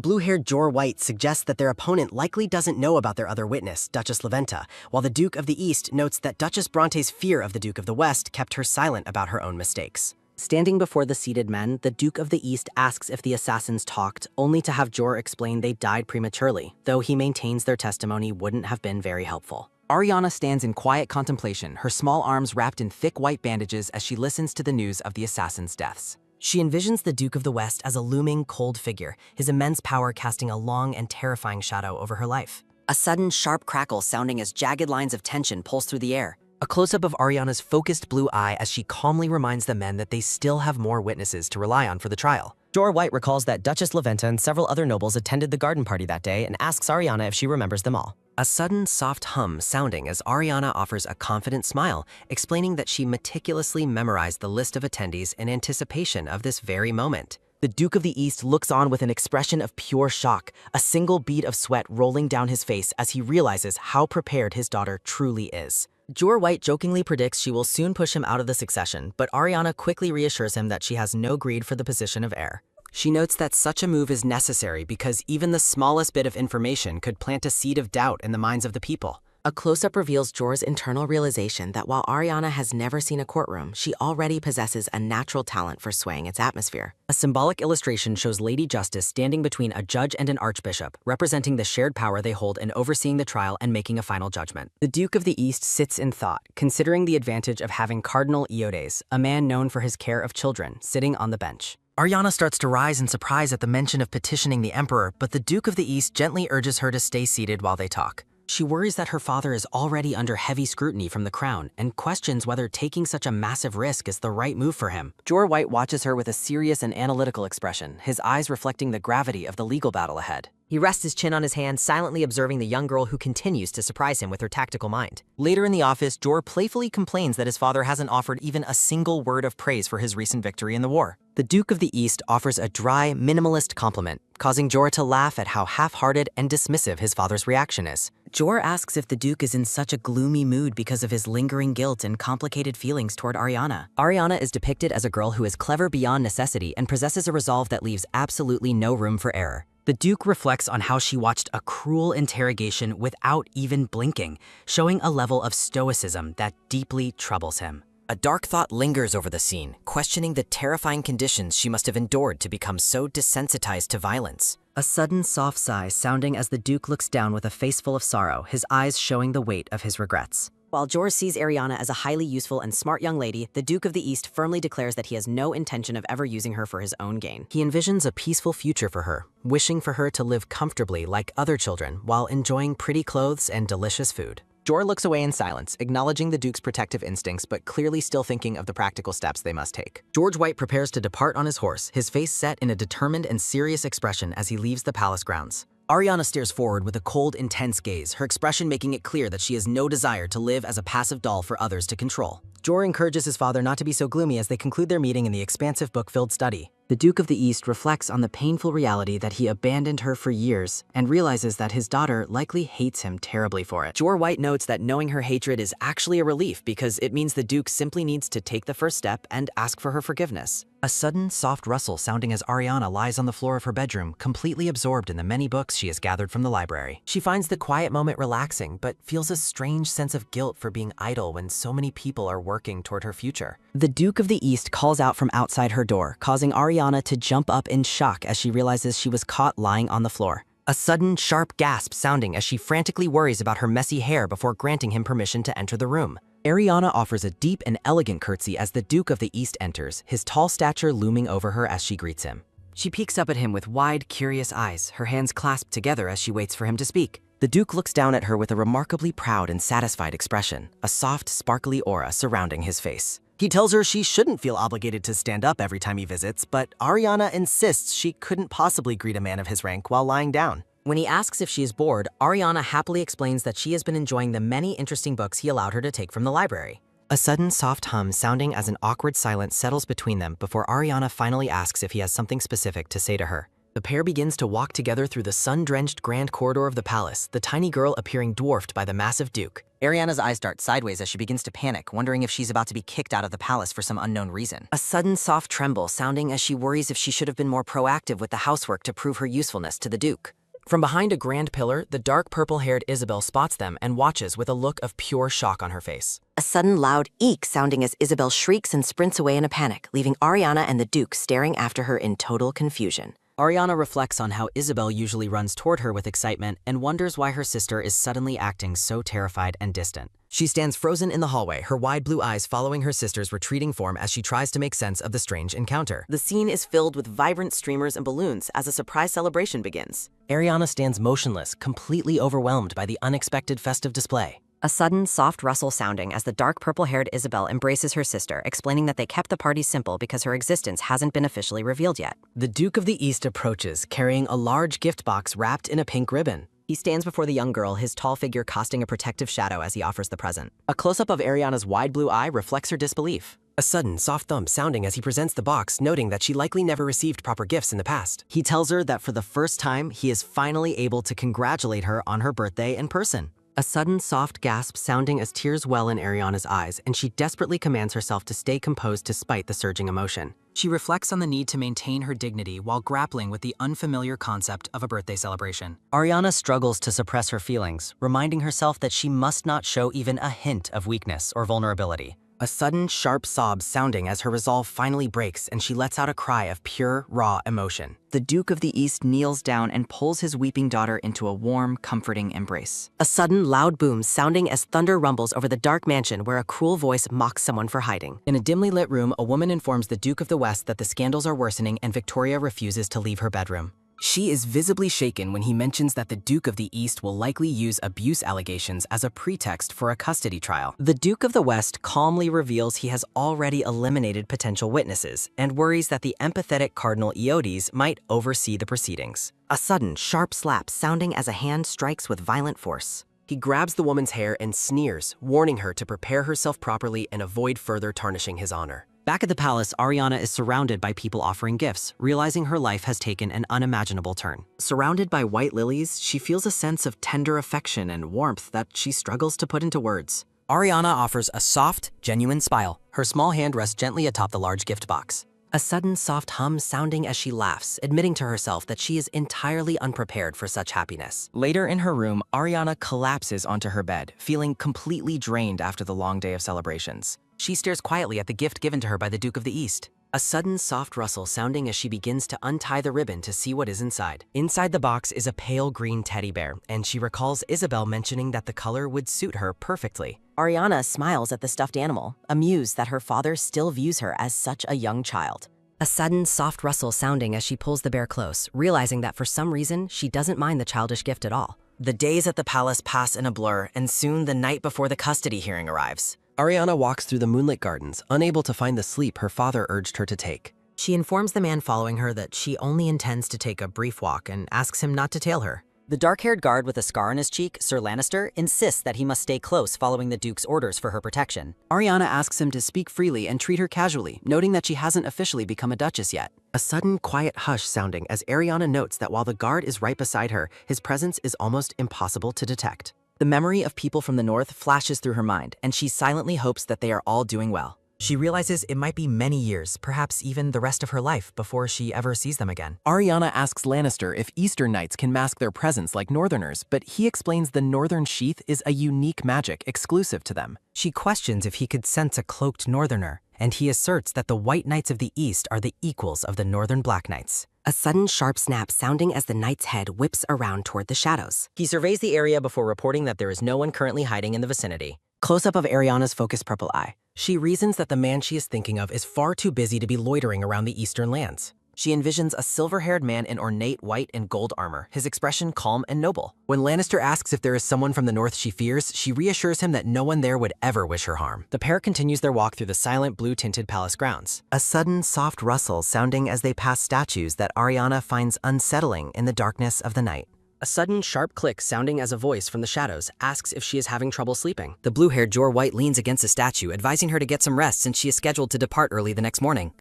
blue-haired Jor White suggests that their opponent likely doesn't know about their other witness, Duchess Laventa, while the Duke of the East notes that Duchess Bronte's fear of the Duke of the West kept her silent about her own mistakes. Standing before the seated men, the Duke of the East asks if the assassins talked, only to have Jor explain they died prematurely, though he maintains their testimony wouldn't have been very helpful. Ariana stands in quiet contemplation, her small arms wrapped in thick white bandages as she listens to the news of the assassins' deaths. She envisions the Duke of the West as a looming, cold figure, his immense power casting a long and terrifying shadow over her life. A sudden sharp crackle sounding as jagged lines of tension pulse through the air. A close-up of Ariana's focused blue eye as she calmly reminds the men that they still have more witnesses to rely on for the trial. Jor White recalls that Duchess Laventa and several other nobles attended the garden party that day and asks Ariana if she remembers them all. A sudden soft hum sounding as Ariana offers a confident smile, explaining that she meticulously memorized the list of attendees in anticipation of this very moment. The Duke of the East looks on with an expression of pure shock, a single bead of sweat rolling down his face as he realizes how prepared his daughter truly is. Jor White jokingly predicts she will soon push him out of the succession, but Ariana quickly reassures him that she has no greed for the position of heir. She notes that such a move is necessary because even the smallest bit of information could plant a seed of doubt in the minds of the people. A close-up reveals Jor's internal realization that while Ariana has never seen a courtroom, she already possesses a natural talent for swaying its atmosphere. A symbolic illustration shows Lady Justice standing between a judge and an archbishop, representing the shared power they hold in overseeing the trial and making a final judgment. The Duke of the East sits in thought, considering the advantage of having Cardinal Iodes, a man known for his care of children, sitting on the bench. Ariana starts to rise in surprise at the mention of petitioning the Emperor, but the Duke of the East gently urges her to stay seated while they talk. She worries that her father is already under heavy scrutiny from the crown and questions whether taking such a massive risk is the right move for him. Jor White watches her with a serious and analytical expression, his eyes reflecting the gravity of the legal battle ahead. He rests his chin on his hand, silently observing the young girl who continues to surprise him with her tactical mind. Later in the office, Jor playfully complains that his father hasn't offered even a single word of praise for his recent victory in the war. The Duke of the East offers a dry, minimalist compliment, causing Jor to laugh at how half-hearted and dismissive his father's reaction is. Jor asks if the Duke is in such a gloomy mood because of his lingering guilt and complicated feelings toward Ariana. Ariana is depicted as a girl who is clever beyond necessity and possesses a resolve that leaves absolutely no room for error. The Duke reflects on how she watched a cruel interrogation without even blinking, showing a level of stoicism that deeply troubles him. A dark thought lingers over the scene, questioning the terrifying conditions she must have endured to become so desensitized to violence. A sudden soft sigh sounding as the Duke looks down with a face full of sorrow, his eyes showing the weight of his regrets. While Jor sees Ariana as a highly useful and smart young lady, the Duke of the East firmly declares that he has no intention of ever using her for his own gain. He envisions a peaceful future for her, wishing for her to live comfortably like other children while enjoying pretty clothes and delicious food. Jor looks away in silence, acknowledging the Duke's protective instincts but clearly still thinking of the practical steps they must take. George White prepares to depart on his horse, his face set in a determined and serious expression as he leaves the palace grounds. Ariana stares forward with a cold, intense gaze, her expression making it clear that she has no desire to live as a passive doll for others to control. Jor encourages his father not to be so gloomy as they conclude their meeting in the expansive book-filled study. The Duke of the East reflects on the painful reality that he abandoned her for years and realizes that his daughter likely hates him terribly for it. Jor White notes that knowing her hatred is actually a relief because it means the Duke simply needs to take the first step and ask for her forgiveness. A sudden, soft rustle sounding as Ariana lies on the floor of her bedroom, completely absorbed in the many books she has gathered from the library. She finds the quiet moment relaxing, but feels a strange sense of guilt for being idle when so many people are working toward her future. The Duke of the East calls out from outside her door, causing Ariana to jump up in shock as she realizes she was caught lying on the floor. A sudden, sharp gasp sounding as she frantically worries about her messy hair before granting him permission to enter the room. Ariana offers a deep and elegant curtsy as the Duke of the East enters, his tall stature looming over her as she greets him. She peeks up at him with wide, curious eyes, her hands clasped together as she waits for him to speak. The Duke looks down at her with a remarkably proud and satisfied expression, a soft, sparkly aura surrounding his face. He tells her she shouldn't feel obligated to stand up every time he visits, but Ariana insists she couldn't possibly greet a man of his rank while lying down. When he asks if she is bored, Ariana happily explains that she has been enjoying the many interesting books he allowed her to take from the library. A sudden soft hum sounding as an awkward silence settles between them before Ariana finally asks if he has something specific to say to her. The pair begins to walk together through the sun-drenched grand corridor of the palace, the tiny girl appearing dwarfed by the massive duke. Ariana's eyes dart sideways as she begins to panic, wondering if she's about to be kicked out of the palace for some unknown reason. A sudden soft tremble sounding as she worries if she should have been more proactive with the housework to prove her usefulness to the duke. From behind a grand pillar, the dark purple-haired Isabel spots them and watches with a look of pure shock on her face. A sudden loud eek sounding as Isabel shrieks and sprints away in a panic, leaving Ariana and the duke staring after her in total confusion. Ariana reflects on how Isabel usually runs toward her with excitement and wonders why her sister is suddenly acting so terrified and distant. She stands frozen in the hallway, her wide blue eyes following her sister's retreating form as she tries to make sense of the strange encounter. The scene is filled with vibrant streamers and balloons as a surprise celebration begins. Ariana stands motionless, completely overwhelmed by the unexpected festive display. A sudden soft rustle sounding as the dark purple-haired Isabel embraces her sister, explaining that they kept the party simple because her existence hasn't been officially revealed yet. The Duke of the East approaches, carrying a large gift box wrapped in a pink ribbon. He stands before the young girl, his tall figure casting a protective shadow as he offers the present. A close-up of Ariana's wide blue eye reflects her disbelief. A sudden, soft thump sounding as he presents the box, noting that she likely never received proper gifts in the past. He tells her that for the first time, he is finally able to congratulate her on her birthday in person. A sudden, soft gasp sounding as tears well in Ariana's eyes, and she desperately commands herself to stay composed despite the surging emotion. She reflects on the need to maintain her dignity while grappling with the unfamiliar concept of a birthday celebration. Ariana struggles to suppress her feelings, reminding herself that she must not show even a hint of weakness or vulnerability. A sudden, sharp sob sounding as her resolve finally breaks and she lets out a cry of pure, raw emotion. The Duke of the East kneels down and pulls his weeping daughter into a warm, comforting embrace. A sudden loud boom sounding as thunder rumbles over the dark mansion where a cruel voice mocks someone for hiding. In a dimly lit room, a woman informs the Duke of the West that the scandals are worsening and Victoria refuses to leave her bedroom. She is visibly shaken when he mentions that the Duke of the East will likely use abuse allegations as a pretext for a custody trial. The Duke of the West calmly reveals he has already eliminated potential witnesses and worries that the empathetic Cardinal Eodes might oversee the proceedings. A sudden, sharp slap sounding as a hand strikes with violent force. He grabs the woman's hair and sneers, warning her to prepare herself properly and avoid further tarnishing his honor. Back at the palace, Ariana is surrounded by people offering gifts, realizing her life has taken an unimaginable turn. Surrounded by white lilies, she feels a sense of tender affection and warmth that she struggles to put into words. Ariana offers a soft, genuine smile. Her small hand rests gently atop the large gift box. A sudden soft hum sounding as she laughs, admitting to herself that she is entirely unprepared for such happiness. Later in her room, Ariana collapses onto her bed, feeling completely drained after the long day of celebrations. She stares quietly at the gift given to her by the Duke of the East. A sudden soft rustle sounding as she begins to untie the ribbon to see what is inside. Inside the box is a pale green teddy bear, and she recalls Isabel mentioning that the color would suit her perfectly. Ariana smiles at the stuffed animal, amused that her father still views her as such a young child. A sudden soft rustle sounding as she pulls the bear close, realizing that for some reason, she doesn't mind the childish gift at all. The days at the palace pass in a blur, and soon the night before the custody hearing arrives. Ariana walks through the moonlit gardens, unable to find the sleep her father urged her to take. She informs the man following her that she only intends to take a brief walk and asks him not to tail her. The dark-haired guard with a scar on his cheek, Sir Lannister, insists that he must stay close following the Duke's orders for her protection. Ariana asks him to speak freely and treat her casually, noting that she hasn't officially become a duchess yet. A sudden, quiet hush sounding as Ariana notes that while the guard is right beside her, his presence is almost impossible to detect. The memory of people from the north flashes through her mind, and she silently hopes that they are all doing well. She realizes it might be many years, perhaps even the rest of her life, before she ever sees them again. Ariana asks Lannister if Eastern Knights can mask their presence like Northerners, but he explains the Northern sheath is a unique magic exclusive to them. She questions if he could sense a cloaked Northerner, and he asserts that the White Knights of the East are the equals of the Northern Black Knights. A sudden sharp snap sounding as the knight's head whips around toward the shadows. He surveys the area before reporting that there is no one currently hiding in the vicinity. Close-up of Ariana's focused purple eye. She reasons that the man she is thinking of is far too busy to be loitering around the eastern lands. She envisions a silver-haired man in ornate white and gold armor, his expression calm and noble. When Lannister asks if there is someone from the north she fears, she reassures him that no one there would ever wish her harm. The pair continues their walk through the silent blue-tinted palace grounds. A sudden soft rustle sounding as they pass statues that Ariana finds unsettling in the darkness of the night. A sudden, sharp click sounding as a voice from the shadows asks if she is having trouble sleeping. The blue-haired Jor White leans against a statue, advising her to get some rest since she is scheduled to depart early the next morning.